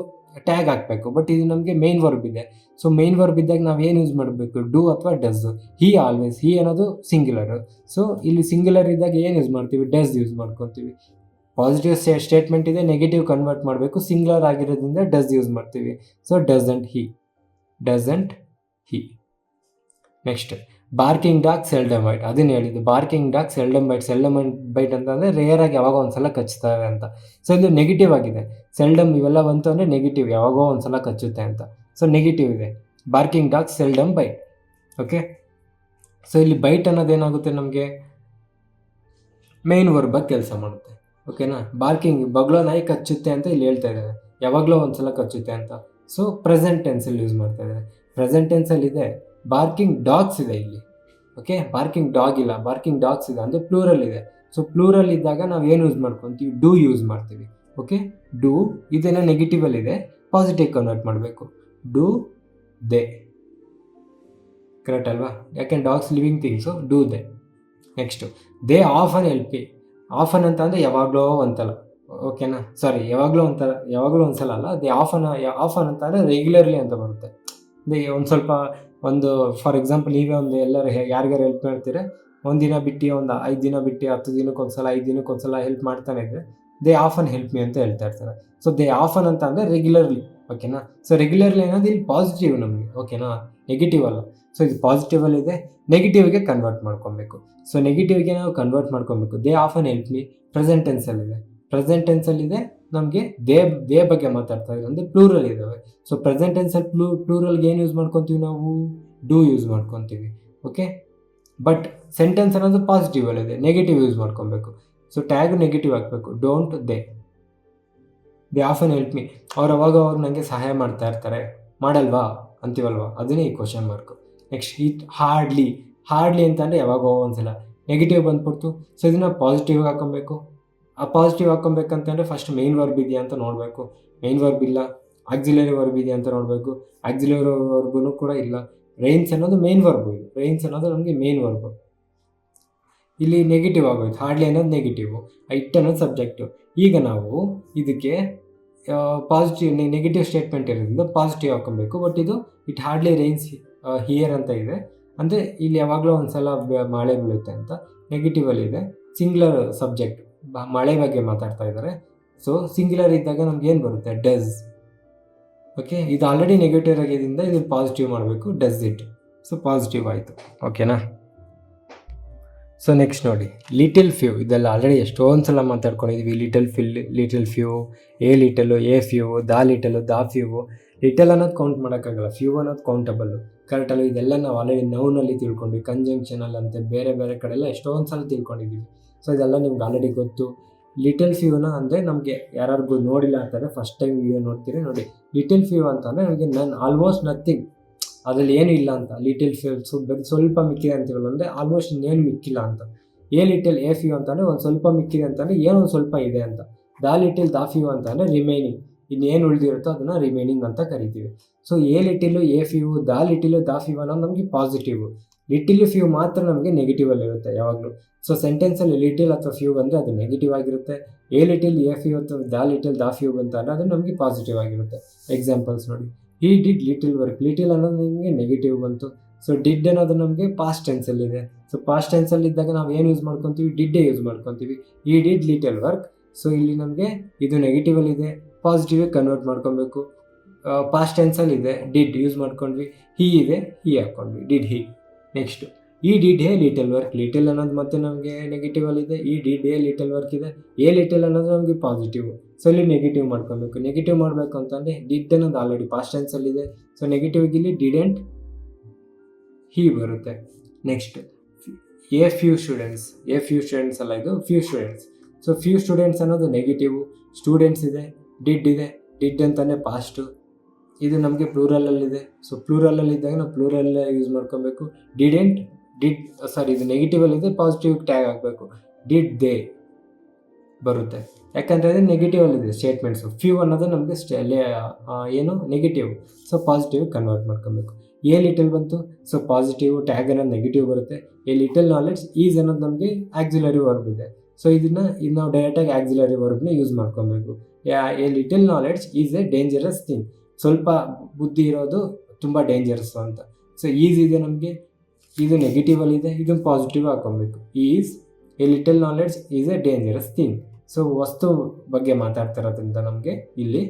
ಟ್ಯಾಗ್ ಹಾಕಬೇಕು. ಬಟ್ ಇದು ನಮಗೆ ಮೇನ್ ವರ್ಬ್ ಇದೆ. ಸೊ ಮೇನ್ ವರ್ಬ್ ಇದ್ದಾಗ ನಾವು ಏನು ಯೂಸ್ ಮಾಡಬೇಕು? ಡೂ ಅಥವಾ ಡಸ್. ಹಿ ಆಲ್ವೇಸ್, ಹಿ ಅನ್ನೋದು ಸಿಂಗ್ಯುಲರ್. ಸೊ ಇಲ್ಲಿ ಸಿಂಗ್ಯುಲರ್ ಇದ್ದಾಗ ಏನು ಯೂಸ್ ಮಾಡ್ತೀವಿ? ಡಸ್ ಯೂಸ್ ಮಾಡ್ಕೊತೀವಿ. ಪಾಸಿಟಿವ್ ಸ್ಟೇಟ್ಮೆಂಟ್ ಇದೆ, ನೆಗೆಟಿವ್ ಕನ್ವರ್ಟ್ ಮಾಡಬೇಕು, ಸಿಂಗ್ಯುಲರ್ ಆಗಿರೋದ್ರಿಂದ ಡಸ್ ಯೂಸ್ ಮಾಡ್ತೀವಿ. So doesn't he, doesn't he. Next, barking dog seldom bite. ಅದನ್ನು ಹೇಳಿದ್ದು, barking dog seldom bite. Seldom bite ಅಂತಂದರೆ ರೇರಾಗಿ ಯಾವಾಗ ಒಂದ್ಸಲ ಕಚ್ತವೆ ಅಂತ. ಸೊ ಇದು ನೆಗೆಟಿವ್ ಆಗಿದೆ. ಸೆಲ್ಡಮ್ ಇವೆಲ್ಲ ಬಂತು ಅಂದರೆ ನೆಗೆಟಿವ್, ಯಾವಾಗೋ ಒಂದ್ಸಲ ಕಚ್ಚುತ್ತೆ ಅಂತ. ಸೊ ನೆಗೆಟಿವ್ ಇದೆ. Barking dog seldom bite. Okay, so ಇಲ್ಲಿ ಬೈಟ್ ಅನ್ನೋದೇನಾಗುತ್ತೆ ನಮಗೆ? ಮೇನ್ ವರ್ಬಾಗಿ ಕೆಲಸ ಮಾಡುತ್ತೆ. ಓಕೆನಾ? ಬಾರ್ಕಿಂಗ್, ಬಗ್ಲೋ ನಾಯಿ ಕಚ್ಚುತ್ತೆ ಅಂತ ಇಲ್ಲಿ ಹೇಳ್ತಾ ಇದ್ದಾರೆ, ಯಾವಾಗಲೂ ಒಂದ್ಸಲ ಕಚ್ಚುತ್ತೆ ಅಂತ. ಸೊ ಪ್ರೆಸೆಂಟ್ ಟೆನ್ಸಲ್ಲಿ ಯೂಸ್ ಮಾಡ್ತಾ ಇದ್ದಾರೆ. ಪ್ರೆಸೆಂಟ್ ಟೆನ್ಸಲ್ಲಿ ಇದೆ. ಬಾರ್ಕಿಂಗ್ ಡಾಗ್ಸ್ ಇದೆ ಇಲ್ಲಿ. ಓಕೆ, ಬಾರ್ಕಿಂಗ್ ಡಾಗ್ ಇಲ್ಲ, ಬಾರ್ಕಿಂಗ್ ಡಾಗ್ಸ್ ಇದೆ, ಅಂದರೆ ಪ್ಲೂರಲ್ ಇದೆ. ಸೊ ಪ್ಲೂರಲ್ ಇದ್ದಾಗ ನಾವು ಏನು ಯೂಸ್ ಮಾಡ್ಕೊತೀವಿ? ಡೂ ಯೂಸ್ ಮಾಡ್ತೀವಿ. Okay, do. ಇದನ್ನು ನೆಗೆಟಿವಲ್ಲಿ ಇದೆ, ಪಾಸಿಟಿವ್ ಕನ್ವರ್ಟ್ ಮಾಡಬೇಕು. Do they. ಕರೆಕ್ಟ್ ಅಲ್ವಾ? ಯಾಕೆಂದ್ರೆ dogs living things, do they. Next, they often help me. Often ಅಂತ ಅಂದರೆ ಯಾವಾಗಲೂ ಒಂದ್ಸಲ. ಓಕೆನಾ? ಸಾರಿ, ಯಾವಾಗಲೂ ಒಂದ್ಸಲ ಅಲ್ಲ. ದೇ ಆಫನ್ ಅಂತ ಅಂದರೆ ರೆಗ್ಯುಲರ್ಲಿ ಅಂತ ಬರುತ್ತೆ. ಒಂದು ಸ್ವಲ್ಪ ಒಂದು ಫಾರ್ ಎಕ್ಸಾಂಪಲ್, ನೀವೇ ಒಂದು ಎಲ್ಲರೂ ಯಾರಿಗಾರು ಹೆಲ್ಪ್ ಮಾಡ್ತೀರ, ಒಂದಿನ ಬಿಟ್ಟು, ಒಂದು 5 ದಿನ ಬಿಟ್ಟು, 10 ದಿನಕ್ಕೊಂದ್ಸಲ, 5 ದಿನಕ್ಕೊಂದ್ಸಲ ಹೆಲ್ಪ್ ಮಾಡ್ತಾನೆ ಇದ್ದರೆ ದೇ ಆಫನ್ ಹೆಲ್ಪ್ ಮಿ ಅಂತ ಹೇಳ್ತಾ ಇರ್ತಾರೆ. ಸೊ ದೇ ಆಫನ್ ಅಂತ ಅಂದರೆ ರೆಗ್ಯುಲರ್ಲಿ. ಓಕೆನಾ? ಸೊ ರೆಗ್ಯುಲರ್ಲಿ ಅನ್ನೋದು ಇಲ್ಲಿ ಪಾಸಿಟಿವ್ ನಮಗೆ. ಓಕೆನಾ? ನೆಗೆಟಿವ್ ಅಲ್ಲ. ಸೊ ಇದು ಪಾಸಿಟಿವಲ್ಲಿದೆ, ನೆಗೆಟಿವ್ಗೆ ಕನ್ವರ್ಟ್ ಮಾಡ್ಕೊಬೇಕು. ಸೊ ನೆಗೆಟಿವ್ಗೆ ನಾವು ಕನ್ವರ್ಟ್ ಮಾಡ್ಕೊಬೇಕು. They often help me present ಟೆನ್ಸಲ್ಲಿದೆ. ಪ್ರೆಸೆಂಟ್ ಟೆನ್ಸಲ್ಲಿದೆ, ನಮಗೆ ದೇ ಬಗ್ಗೆ ಮಾತಾಡ್ತಾ ಇದ್ದೀವಿ, ಅಂದರೆ ಪ್ಲೂರಲ್ ಇದ್ದಾವೆ. ಸೊ ಪ್ರೆಸೆಂಟ್ ಟೆನ್ಸಲ್ಲಿ ಪ್ಲೂರಲ್ಗೆ ಏನು ಯೂಸ್ ಮಾಡ್ಕೊತೀವಿ ನಾವು? ಡೂ ಯೂಸ್ ಮಾಡ್ಕೊತೀವಿ. ಓಕೆ, ಬಟ್ ಸೆಂಟೆನ್ಸ್ ಅನ್ನೋದು ಪಾಸಿಟಿವಲ್ಲಿದೆ, ನೆಗೆಟಿವ್ ಯೂಸ್ ಮಾಡ್ಕೊಬೇಕು. ಸೊ ಟ್ಯಾಗು ನೆಗೆಟಿವ್ ಹಾಕಬೇಕು. ಡೋಂಟ್ ದೇ ಆಫನ್ ಹೆಲ್ಪ್ ಮಿ. ಅವಾಗ ನನಗೆ ಸಹಾಯ ಮಾಡ್ತಾ ಇರ್ತಾರೆ, ಮಾಡಲ್ವಾ ಅಂತೀವಲ್ವಾ, ಅದನ್ನೇ ಈ ಕ್ವಶನ್ ಮಾರ್ಕು. ನೆಕ್ಸ್ಟ್, ಹಾರ್ಡ್ಲಿ ಅಂತಂದರೆ ಯಾವಾಗೋ ಒಂದ್ಸಲ. ನೆಗೆಟಿವ್ ಬಂದ್ಬಿಡ್ತು. ಸೊ ಇದನ್ನು ಪಾಸಿಟಿವ್ ಹಾಕೊಬೇಕು. ಆ ಪಾಸಿಟಿವ್ ಹಾಕೊಬೇಕಂತಂದರೆ ಫಸ್ಟ್ ಮೇನ್ ವರ್ಬ್ ಇದೆಯಾ ಅಂತ ನೋಡಬೇಕು. ಮೇನ್ ವರ್ಬ್ ಇಲ್ಲ. ಆಕ್ಸಿಲರಿ ವರ್ಬ್ ಇದೆಯಾ ಅಂತ ನೋಡಬೇಕು. ಆಕ್ಸಿಲರಿ ವರ್ಬೂ ಕೂಡ ಇಲ್ಲ. ರೈನ್ಸ್ ಅನ್ನೋದು ಮೇನ್ ವರ್ಬು. ಇದು ರೈನ್ಸ್ ಅನ್ನೋದು ನಮಗೆ ಮೇನ್ ವರ್ಬು. ಇಲ್ಲಿ ನೆಗೆಟಿವ್ ಆಗೋಯ್ತು. ಹಾರ್ಡ್ಲಿ ಅನ್ನೋದು ನೆಗೆಟಿವು, ಇಟ್ ಅನ್ನೋದು ಸಬ್ಜೆಕ್ಟು. ಈಗ ನಾವು ಇದಕ್ಕೆ ಪಾಸಿಟಿವ್ ನೆಗೆಟಿವ್ ಸ್ಟೇಟ್ಮೆಂಟ್ ಇರೋದ್ರಿಂದ ಪಾಸಿಟಿವ್ ಹಾಕೊಬೇಕು. ಬಟ್ ಇದು ಇಟ್ ಹಾರ್ಡ್ಲಿ ರೈನ್ಸ್ ಹಿಯರ್ ಅಂತ ಇದೆ, ಅಂದರೆ ಇಲ್ಲಿ ಯಾವಾಗಲೂ ಒಂದ್ಸಲ ಮಳೆ ಬೀಳುತ್ತೆ ಅಂತ. ನೆಗೆಟಿವಲ್ಲಿ ಇದೆ ಸಿಂಗ್ಯುಲರ್ ಸಬ್ಜೆಕ್ಟ್, ಮಳೆ ಬಗ್ಗೆ ಮಾತಾಡ್ತಾ ಇದ್ದಾರೆ. ಸೊ ಸಿಂಗ್ಯುಲರ್ ಇದ್ದಾಗ ನಮ್ಗೆ ಏನು ಬರುತ್ತೆ, ಡಸ್. ಓಕೆ, ಇದು ಆಲ್ರೆಡಿ ನೆಗೆಟಿವ್ ಆಗಿದ್ದರಿಂದ ಇದು ಪಾಸಿಟಿವ್ ಮಾಡಬೇಕು, ಡಸ್ ಇಟ್. ಸೊ ಪಾಸಿಟಿವ್ ಆಯಿತು. ಓಕೆನಾ. ಸೊ ನೆಕ್ಸ್ಟ್ ನೋಡಿ, ಲಿಟಲ್ ಫ್ಯೂ. ಇದೆಲ್ಲ ಆಲ್ರೆಡಿ ಎಷ್ಟೊಂದು ಸಲ ಮಾತಾಡ್ಕೊಂಡಿದ್ವಿ. Little few, a little, a few, the little, the few. Little ಅನ್ನೋದು ಕೌಂಟ್ ಮಾಡೋಕ್ಕಾಗಲ್ಲ, ಫ್ಯೂ ಅನ್ನೋದು ಕೌಂಟಬಲ್ಲು. ಕರೆಕ್ಟಲ್ಲ. ಇದೆಲ್ಲ ನಾವು ಆಲ್ರೆಡಿ ನೌನಲ್ಲಿ ತಿಳ್ಕೊಂಡ್ವಿ, ಕಂಜಂಕ್ಷನಲ್ಲಿ ಅಂತೆ ಬೇರೆ ಬೇರೆ ಕಡೆಲ್ಲ ಎಷ್ಟೊಂದು ಸಲ ತಿಳ್ಕೊಂಡಿದ್ದೀವಿ. ಸೊ ಇದೆಲ್ಲ ನಿಮ್ಗೆ ಆಲ್ರೆಡಿ ಗೊತ್ತು. ಲಿಟಲ್ ಫ್ಯೂನ ಅಂದರೆ ನಮಗೆ ಯಾರಿಗೂ ನೋಡಿಲ್ಲ ಅಂತಾರೆ, ಫಸ್ಟ್ ಟೈಮ್ ವಿಡಿಯೋ ನೋಡ್ತೀರಿ ನೋಡಿ. ಲಿಟಲ್ ಫ್ಯೂ ಅಂತಂದರೆ ನಮಗೆ ಆಲ್ಮೋಸ್ಟ್ ನಥಿಂಗ್, ಅದರಲ್ಲಿ ಏನೂ ಇಲ್ಲ ಅಂತ. ಲಿಟಲ್ ಫ್ಯೂ ಸ್ವಲ್ಪ ಮಿಕ್ಕಿದೆ ಅಂತೀವಲ್ಲ, ಅಂದರೆ ಆಲ್ಮೋಸ್ಟ್ ಇನ್ನೇನು ಮಿಕ್ಕಿಲ್ಲ ಅಂತ. ಎ ಲಿಟಲ್, ಎ ಫ್ಯೂ ಅಂತಂದರೆ ಒಂದು ಸ್ವಲ್ಪ ಮಿಕ್ಕಿದೆ ಅಂತಂದರೆ ಏನೋ ಒಂದು ಸ್ವಲ್ಪ ಇದೆ ಅಂತ. ದ ಲಿಟಲ್, ದ ಫ್ಯೂ ಅಂತಂದರೆ ರಿಮೈನಿಂಗ್, ಇನ್ನೇನು ಉಳಿದಿರುತ್ತೋ ಅದನ್ನು ರಿಮೈನಿಂಗ್ ಅಂತ ಕರಿತೀವಿ. So a little, a few, the little, the few ಅನ್ನೋದು ನಮಗೆ ಪಾಸಿಟಿವ್. ಲಿಟಿಲ್ ಫ್ಯೂ ಮಾತ್ರ ನಮಗೆ ನೆಗೆಟಿವಲ್ಲಿ ಇರುತ್ತೆ ಯಾವಾಗಲೂ. ಸೊ ಸೆಂಟೆನ್ಸಲ್ಲಿ ಲಿಟಿಲ್ ಅಥವಾ ಫ್ಯೂ ಬಂದರೆ ಅದು ನೆಗೆಟಿವ್ ಆಗಿರುತ್ತೆ. ಎ ಲಿಟಿಲ್, ಎ ಫ್ಯೂ ಅಥವಾ ದ ಲಿಟಿಲ್, ದ ಫ್ಯೂ ಬಂತಂದರೆ ಅದು ನಮಗೆ ಪಾಸಿಟಿವ್ ಆಗಿರುತ್ತೆ. ಎಕ್ಸಾಂಪಲ್ಸ್ ನೋಡಿ, he did little work. Little ಅನ್ನೋದು ನಮಗೆ ನೆಗೆಟಿವ್ ಬಂತು. ಸೊ ಡಿಡ್ ಅನ್ನೋದು ನಮಗೆ ಪಾಸ್ಟ್ ಟೆನ್ಸಲ್ಲಿದೆ. ಸೊ ಪಾಸ್ಟ್ ಟೆನ್ಸಲ್ಲಿ ಇದ್ದಾಗ ನಾವು ಏನು ಯೂಸ್ ಮಾಡ್ಕೊತೀವಿ, ಡಿಡ್ಡೇ ಯೂಸ್ ಮಾಡ್ಕೊತೀವಿ. ಈ ಡಿಡ್ ಲಿಟಲ್ ವರ್ಕ್. ಸೊ ಇಲ್ಲಿ ನಮಗೆ ಇದು ನೆಗೆಟಿವಲ್ಲಿದೆ, ಪಾಸಿಟಿವಿಗೆ ಕನ್ವರ್ಟ್ ಮಾಡ್ಕೊಬೇಕು. ಪಾಸ್ಟ್ ಟೆನ್ಸಲ್ಲಿದೆ, ಡಿಡ್ ಯೂಸ್ ಮಾಡ್ಕೊಂಡ್ವಿ. ಹಿ ಇದೆ, ಹಿ ಹಾಕ್ಕೊಂಡ್ವಿ, ಡಿಡ್ ಹಿ. ನೆಕ್ಸ್ಟು, ಈ did A little work. Little ಅನ್ನೋದು ಮತ್ತೆ ನಮಗೆ ನೆಗೆಟಿವಲ್ಲಿದೆ. ಈ ಡಿಡ್ ಎ ಲಿಟಲ್ ವರ್ಕ್ ಇದೆ. ಎ ಲಿಟಲ್ ಅನ್ನೋದು ನಮಗೆ ಪಾಸಿಟಿವ್. ಸೊ ಇಲ್ಲಿ ನೆಗೆಟಿವ್ ಮಾಡ್ಕೊಬೇಕು. ನೆಗೆಟಿವ್ ಮಾಡಬೇಕು ಅಂತಂದರೆ ಡಿಡ್ ಅನ್ನೋದು ಆಲ್ರೆಡಿ ಪಾಸ್ಟ್ ಟೆನ್ಸಲ್ಲಿದೆ. ಸೊ ನೆಗೆಟಿವ್ಗೆ ಇಲ್ಲಿ ಡಿಡೆಂಟ್, ಹಿ ಬರುತ್ತೆ. Next, A few students. A few students ಅಲ್ಲ, ಇದು few students. So few students ಅನ್ನೋದು ನೆಗೆಟಿವ್. ಸ್ಟೂಡೆಂಟ್ಸ್ ಇದೆ, ಡಿಡ್ ಇದೆ. ಡಿಡ್ ಅಂತಲೇ ಪಾಸ್ಟು. ಇದು ನಮಗೆ ಪ್ಲೂರಲಲ್ಲಿದೆ. ಸೊ ಪ್ಲೂರಲಲ್ಲಿದ್ದಾಗ ನಾವು ಪ್ಲೂರಲ್ ಯೂಸ್ ಮಾಡ್ಕೊಬೇಕು. ಡಿಡೆಂಟ್, ಇದು ನೆಗೆಟಿವಲ್ಲಿದೆ, ಪಾಸಿಟಿವ್ ಟ್ಯಾಗ್ ಹಾಕಬೇಕು. ಡಿಡ್ ದೇ ಬರುತ್ತೆ, ಯಾಕಂದರೆ ಅದು ನೆಗೆಟಿವಲ್ಲಿದೆ ಸ್ಟೇಟ್ಮೆಂಟ್ಸು. ಫ್ಯೂ ಅನ್ನೋದು ನಮಗೆ ಏನು ನೆಗೆಟಿವ್. ಸೊ ಪಾಸಿಟಿವ್ ಕನ್ವರ್ಟ್ ಮಾಡ್ಕೊಬೇಕು. ಎ ಲಿಟಲ್ ಬಂತು, ಸೊ ಪಾಸಿಟಿವ್, ಟ್ಯಾಗ್ ಅನ್ನೋದು ನೆಗೆಟಿವ್ ಬರುತ್ತೆ. ಎ ಲಿಟಲ್ ನಾಲೆಡ್ಜ್, ಈಸ್ ಅನ್ನೋದು ನಮಗೆ ಆಕ್ಸಿಲರಿ ವರ್ಬ್ ಇದೆ. ಸೊ ಇದು ನಾವು ಡೈರೆಕ್ಟಾಗಿ ಆಕ್ಸಿಲರಿ ವರ್ಬ್ನ ಯೂಸ್ ಮಾಡ್ಕೊಬೇಕು. A little knowledge is a dangerous thing. ಸ್ವಲ್ಪ ಬುದ್ಧಿ ಇರೋದು ತುಂಬ ಡೇಂಜರಸ್ಸು ಅಂತ. ಸೊ ಈಸ್ ಇದೆ ನಮಗೆ, ಇದು ನೆಗೆಟಿವಲ್ಲಿದೆ, ಇದನ್ನು ಪಾಸಿಟಿವ್ ಹಾಕೊಬೇಕು. Is a little knowledge is a dangerous thing. So ವಸ್ತು ಬಗ್ಗೆ ಮಾತಾಡ್ತಿರೋದ್ರಿಂದ ನಮಗೆ ಇಲ್ಲಿ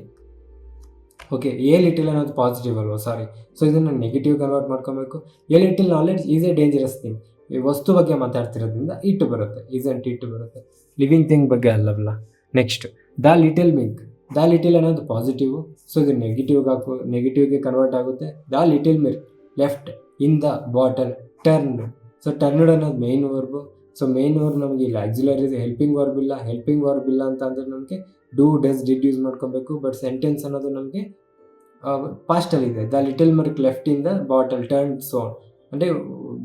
ಓಕೆ, ಎ ಲಿಟಲ್ ಅನ್ನೋದು ಪಾಸಿಟಿವ್ ಅಲ್ವಾ, ಸಾರಿ. ಸೊ ಇದನ್ನು ನೆಗೆಟಿವ್ ಕನ್ವರ್ಟ್ ಮಾಡ್ಕೊಬೇಕು. A little knowledge is a dangerous thing. ಈ ವಸ್ತು ಬಗ್ಗೆ ಮಾತಾಡ್ತಿರೋದ್ರಿಂದ ಇಟ್ಟು ಬರುತ್ತೆ, ಈಸಂಟ್ ಇಟ್ಟು ಬರುತ್ತೆ, ಲಿವಿಂಗ್ ಥಿಂಗ್ ಬಗ್ಗೆ ಅಲ್ಲವಲ್ಲ. Next, the little milk. The little ಅನ್ನೋದು ಪಾಸಿಟಿವ್. ಸೊ ಇದು ನೆಗೆಟಿವ್ಗೆ ಕನ್ವರ್ಟ್ ಆಗುತ್ತೆ. The little milk left in the bottle, turn. So turned ಅನ್ನೋದು main verb. So main verb ನಮಗೆ ಇಲ್ಲ, ಆಕ್ಸಿಲರಿ ಹೆಲ್ಪಿಂಗ್ ವರ್ಬ್ ಇಲ್ಲ. ಹೆಲ್ಪಿಂಗ್ ವರ್ಬ್ ಇಲ್ಲ ಅಂತ ಅಂದರೆ ನಮಗೆ ಡೂ, ಡಸ್, ಡಿಡ್ ಯೂಸ್ ಮಾಡ್ಕೊಬೇಕು. ಬಟ್ ಸೆಂಟೆನ್ಸ್ ಅನ್ನೋದು ನಮಗೆ ಪಾಸ್ಟಲ್ಲಿದೆ. The little milk left in the bottle, turn sour. ಅಂದರೆ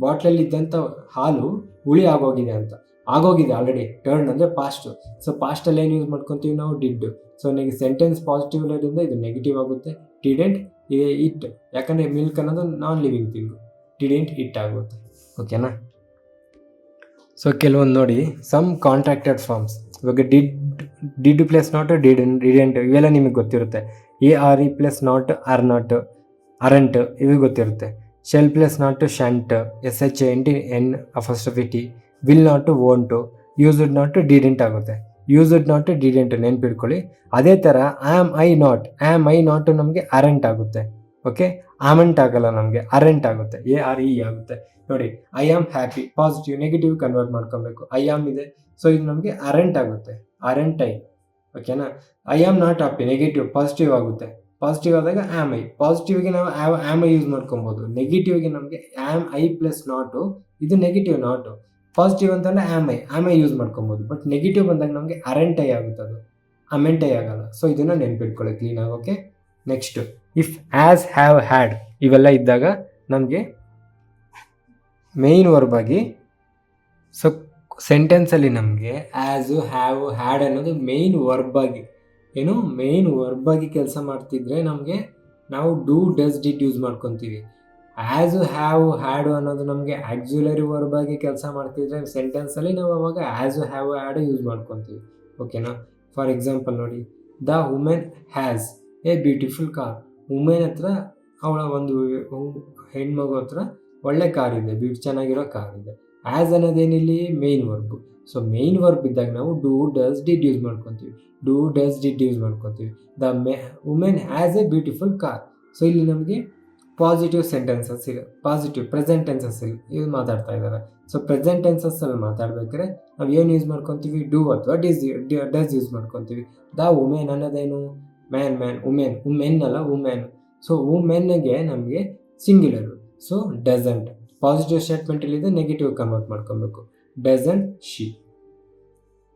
ಬಾಟ್ಲಲ್ಲಿ ಇದ್ದಂಥ ಹಾಲು ಹುಳಿ ಆಗೋಗಿದೆ ಆಲ್ರೆಡಿ. ಟರ್ನ್ ಅಂದರೆ ಪಾಸ್ಟು. ಸೊ ಪಾಸ್ಟಲ್ಲಿ ಏನು ಯೂಸ್ ಮಾಡ್ಕೊತೀವಿ ನಾವು, ಡಿಡ್. ಸೊ ಸೆಂಟೆನ್ಸ್ ಪಾಸಿಟಿವ್ ಇರೋದ್ರಿಂದ ಇದು ನೆಗೆಟಿವ್ ಆಗುತ್ತೆ. ಡಿಡೆಂಟ್ ಇದೆ, ಇಟ್. ಯಾಕಂದರೆ ಮಿಲ್ಕ್ ಅನ್ನೋದು non living thing. Didn't it ಆಗುತ್ತೆ. ಓಕೆನಾ. ಸೊ ಕೆಲವೊಂದು ನೋಡಿ, ಸಮ್ ಕಾಂಟ್ರಾಕ್ಟೆಡ್ ಫಾರ್ಮ್ಸ್. ಇವಾಗ ಡಿಡ್ ಪ್ಲಸ್ ನಾಟ್, ಡಿಡೆಂಟ್ ಇವೆಲ್ಲ ನಿಮಗೆ ಗೊತ್ತಿರುತ್ತೆ. A R E plus not, are not, aren't ಇವು ಗೊತ್ತಿರುತ್ತೆ. Shall plus not, shan't, S H N apostrophe T, will not, won't, used not, didn't ಆಗುತ್ತೆ. Used not, didn't ನೆನ್ಪಿಟ್ಕೊಳ್ಳಿ. ಅದೇ ಥರ ಆಮ್ ಐ ನಾಟು ನಮಗೆ ಅರೆಂಟ್ ಆಗುತ್ತೆ. ಓಕೆ, ಆಮೆಂಟ್ ಆಗಲ್ಲ, ನಮಗೆ ಅರೆಂಟ್ ಆಗುತ್ತೆ. ಎ ಆರ್ ಇ ಆಗುತ್ತೆ. ನೋಡಿ, I am happy positive, negative convert ಮಾಡ್ಕೊಬೇಕು. ಐ ಆಮ್ ಇದೆ, ಸೊ ಇದು ನಮಗೆ ಅರೆಂಟ್ ಆಗುತ್ತೆ, ಅರೆಂಟ್ ಐ. ಓಕೆನಾ. I am not happy negative, positive ಆಗುತ್ತೆ. ಪಾಸಿಟಿವ್ ಆದಾಗ ಆಮ್ ಐ. ಪಾಸಿಟಿವ್ಗೆ ನಾವು ಆಮ್ ಐ ಯೂಸ್ ಮಾಡ್ಕೊಬೋದು. ನೆಗೆಟಿವ್ಗೆ ನಮಗೆ ಆಮ್ ಐ ಪ್ಲಸ್ ನಾಟು, ಇದು ನೆಗೆಟಿವ್ ನಾಟು. ಪಾಸಿಟಿವ್ ಅಂತಂದರೆ ಆಮ್ ಐ ಯೂಸ್ ಮಾಡ್ಕೊಬೋದು. ಬಟ್ ನೆಗೆಟಿವ್ ಬಂದಾಗ ನಮಗೆ ಅರೆಂಟ್ ಐ ಆಗುತ್ತೆ, ಅದು ಅಮೆಂಟ್ ಐ ಆಗಲ್ಲ. ಸೊ ಇದನ್ನು ನೆನ್ಪಿಟ್ಕೊಳ್ಳಿ ಕ್ಲೀನಾಗಿ. Okay. Next, if, as, have, had ಇವೆಲ್ಲ ಇದ್ದಾಗ ನಮಗೆ ಮೇಯ್ನ್ ವರ್ಬ್ ಆಗಿ, ಸೊ ಸೆಂಟೆನ್ಸಲ್ಲಿ ನಮಗೆ ಆ್ಯಸು, ಹ್ಯಾವ್, ಹ್ಯಾಡ್ ಅನ್ನೋದು ಮೇಯ್ನ್ ವರ್ಬ್ ಆಗಿ ಕೆಲಸ ಮಾಡ್ತಿದ್ರೆ ನಮಗೆ ನಾವು ಡೂ, ಡಸ್, ಡಿಡ್ ಯೂಸ್ ಮಾಡ್ಕೊತೀವಿ. ಆ್ಯಸು, ಹ್ಯಾವ್, ಹ್ಯಾಡು ಅನ್ನೋದು ನಮಗೆ ಆಕ್ಸಿಲರಿ ವರ್ಬ್ ಆಗಿ ಕೆಲಸ ಮಾಡ್ತಿದ್ರೆ ಸೆಂಟೆನ್ಸಲ್ಲಿ ನಾವು ಅವಾಗ ಆ್ಯಸು, ಹ್ಯಾವ್, ಹ್ಯಾಡು ಯೂಸ್ ಮಾಡ್ಕೊತೀವಿ. ಓಕೆನಾ. ಫಾರ್ ಎಕ್ಸಾಂಪಲ್ ನೋಡಿ, the woman has a beautiful car. Women ಹತ್ರ ಅವಳ ಒಂದು ಹೆಣ್ಮಗು ಹತ್ರ ಒಳ್ಳೆ ಕಾರ್ ಇದೆ, ಚೆನ್ನಾಗಿರೋ ಕಾರ್ ಇದೆ. ಆ್ಯಸ್ ಅನ್ನೋದೇನಿಲ್ಲಿ main verb. So main verb ಇದ್ದಾಗ ನಾವು ಡೂ ಡಸ್ ಡಿಡ್ ಯೂಸ್ ಮಾಡ್ಕೊತೀವಿ. ಡೂ ಡಸ್ ಡಿಡ್ ಯೂಸ್ ಮಾಡ್ಕೊತೀವಿ. The woman has a beautiful car. So ಇಲ್ಲಿ ನಮಗೆ ಪಾಸಿಟಿವ್ ಸೆಂಟೆನ್ಸಸ್ ಇದೆ, ಪಾಸಿಟಿವ್ ಪ್ರೆಸೆಂಟ್ ಟೆನ್ಸಸ್ ಇಲ್ಲಿ ಇದು ಮಾತಾಡ್ತಾ ಇದ್ದಾರೆ. ಸೊ ಪ್ರೆಸೆಂಟ್ ಟೆನ್ಸಸ್ಸಲ್ಲಿ ಮಾತಾಡ್ಬೇಕಾದ್ರೆ ನಾವು ಏನು ಯೂಸ್ ಮಾಡ್ಕೊತೀವಿ, ಡೂ ಅಥವಾ ಡಸ್ ಯೂಸ್ ಮಾಡ್ಕೊತೀವಿ. ದ ವುಮೆನ್ ಅನ್ನೋದೇನು ಮ್ಯಾನ್ ವುಮೆನ್ ಅಲ್ಲ ವುಮೆನ್. ಸೊ ವುಮೆನ್ಗೆ ನಮಗೆ ಸಿಂಗ್ಯುಲರು, ಸೊ ಡಸಂಟ್. ಪಾಸಿಟಿವ್ ಸ್ಟೇಟ್ಮೆಂಟಲ್ಲಿದೆ, ನೆಗೆಟಿವ್ ಕನ್ವರ್ಟ್ ಮಾಡ್ಕೊಬೇಕು, ಡಸಂಟ್ ಶಿ.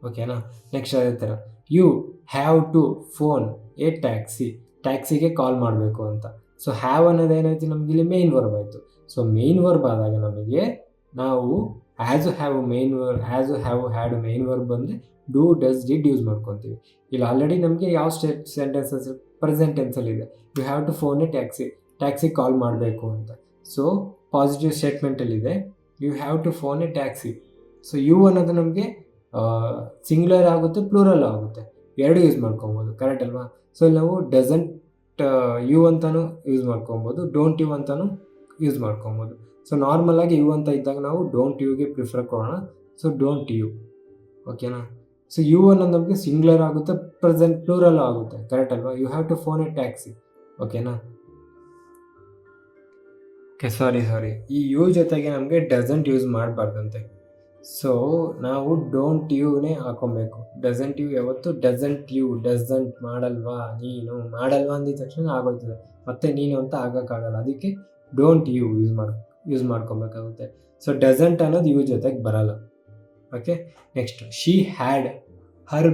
ಓಕೆನಾ. ನೆಕ್ಸ್ಟ್ ಅದೇ ಥರ you have to phone a taxi. ಟ್ಯಾಕ್ಸಿಗೆ ಕಾಲ್ ಮಾಡಬೇಕು ಅಂತ. ಸೊ ಹ್ಯಾವ್ ಅನ್ನೋದು ಏನಾಯ್ತು ನಮಗೆ ಇಲ್ಲಿ ಮೇನ್ ವರ್ಬ್ ಆಯಿತು. ಸೊ ಮೇನ್ ವರ್ಬ್ ಆದಾಗ ನಮಗೆ ನಾವು has have had main verb ಅಂದರೆ ಡೂ ಡಸ್ ಡಿಡ್ ಯೂಸ್ ಮಾಡ್ಕೊತೀವಿ. ಇಲ್ಲಿ ಆಲ್ರೆಡಿ ನಮಗೆ ಯಾವ ಸೆಂಟೆನ್ಸಸ್ ಪ್ರೆಸೆಂಟ್ ಟೆನ್ಸಲ್ಲಿದೆ, you have to phone a taxi call ಮಾಡಬೇಕು ಅಂತ. ಸೊ ಪಾಸಿಟಿವ್ ಸ್ಟೇಟ್ಮೆಂಟಲ್ಲಿದೆ you have to phone a taxi. So you ಅನ್ನೋದು ನಮಗೆ ಸಿಂಗ್ಯುಲರ್ ಆಗುತ್ತೆ, ಪ್ಲೂರಲ್ ಆಗುತ್ತೆ, ಎರಡು ಯೂಸ್ ಮಾಡ್ಕೊಬೋದು, ಕರೆಕ್ಟ್ ಅಲ್ವಾ. ಸೊ ಇಲ್ಲಿ ನಾವು ಡಸಂಟ್ ಯು ಅಂತಲೂ ಯೂಸ್ ಮಾಡ್ಕೊಬೋದು, ಡೋಂಟ್ ಯು ಅಂತಲೂ ಯೂಸ್ ಮಾಡ್ಕೊಬೋದು. ಸೊ ನಾರ್ಮಲಾಗಿ ಯು ಅಂತ ಇದ್ದಾಗ ನಾವು ಡೋಂಟ್ ಯುಗೆ ಪ್ರಿಫರ್ ಕೊಡೋಣ. So don't you. ಓಕೆನಾ. ಸೊ ಯು ಅನ್ನೋದು ನಮಗೆ ಸಿಂಗ್ಯುಲರ್ ಆಗುತ್ತೆ, ಪ್ರೆಸೆಂಟ್ ಪ್ಲೂರಲ್ ಆಗುತ್ತೆ, ಕರೆಕ್ಟ್ ಅಲ್ವಾ. You have to phone a taxi. ಓಕೆನಾ. ಓಕೆ ಸಾರಿ ಈ ಯು ಜೊತೆಗೆ ನಮಗೆ ಡಸಂಟ್ ಯೂಸ್ ಮಾಡಬಾರ್ದಂತೆ. ಸೊ ನಾವು ಡೋಂಟ್ ಯುನೇ ಹಾಕೊಬೇಕು. ಡಸಂಟ್ ಯು ಯಾವತ್ತು ಡಸಂಟ್ ಮಾಡಲ್ವಾ, ನೀನು ಮಾಡಲ್ವಾ ಅಂದಿದ ತಕ್ಷಣ ಆಗೋಯ್ತದೆ, ಮತ್ತೆ ನೀನು ಅಂತ ಆಗೋಕ್ಕಾಗಲ್ಲ. ಅದಕ್ಕೆ ಡೋಂಟ್ ಯು ಯೂಸ್ ಮಾಡ್ಕೊಬೇಕಾಗುತ್ತೆ. ಸೊ ಡಸಂಟ್ ಅನ್ನೋದು ಯು ಜೊತೆಗೆ ಬರಲ್ಲ. Okay. Next she had her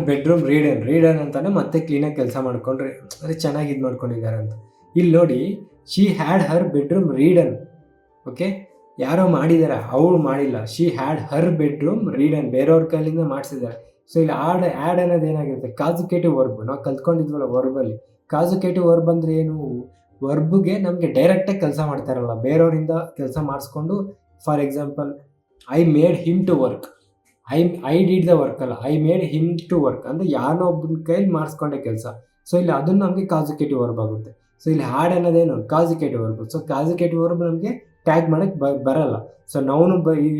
bedroom redone ಅಂತಾನೆ ಮತ್ತೆ ಕ್ಲೀನಾಗಿ ಕೆಲಸ ಮಾಡ್ಕೊಂಡ್ರೆ ಅದೇ ಚೆನ್ನಾಗಿ ಇದು ಮಾಡ್ಕೊಂಡಿದ್ದಾರೆ ಅಂತ. ಇಲ್ಲಿ ನೋಡಿ, she had her bedroom Reid and. Okay, ಯಾರೋ ಮಾಡಿದ್ದಾರೆ, ಅವಳು ಮಾಡಿಲ್ಲ. She had her bedroom Reid and, ಬೇರೆಯವ್ರ ಕೈಲಿಂದ ಮಾಡಿಸಿದ್ದಾರೆ. ಸೊ ಇಲ್ಲಿ ಆ್ಯಡ್ ಅನ್ನೋದು ಏನಾಗಿರುತ್ತೆ, ಕಾಸುಕೇಟಿವ್ ವರ್ಬ್. ನಾವು ಕಲ್ತ್ಕೊಂಡಿದ್ವಲ್ಲ ವರ್ಬಲ್ಲಿ, ಕಾಸುಕೇಟಿವ್ ವರ್ಬ್ ಅಂದರೆ ಏನು, ವರ್ಬ್ಗೆ ನಮಗೆ ಡೈರೆಕ್ಟಾಗಿ ಕೆಲಸ ಮಾಡ್ತಾರಲ್ಲ, ಬೇರೆಯವರಿಂದ ಕೆಲಸ ಮಾಡಿಸ್ಕೊಂಡು. For example, I made him to work. I did the work ಅಲ್ಲ, I made him to work ಅಂದರೆ ಯಾರೋ ಒಬ್ಬನ ಕೈಲಿ ಮಾಡಿಸ್ಕೊಂಡೆ ಕೆಲಸ. ಸೊ ಇಲ್ಲಿ ಅದನ್ನು ನಮಗೆ ಕಾಸುಕೇಟಿವ್ ವರ್ಬ್ ಆಗುತ್ತೆ. ಸೊ ಇಲ್ಲಿ ಹ್ಯಾಡ್ ಅನ್ನೋದೇನು ಕಾಸುಕೇಟಿವ್ ವರ್ಬ್. ಸೊ ಕಾಸುಕೇಟಿವ್ ವರ್ಬ್ ನಮಗೆ ಟ್ಯಾಗ್ ಮಾಡೋಕ್ಕೆ ಬರಲ್ಲ. ಸೊ ನೌನು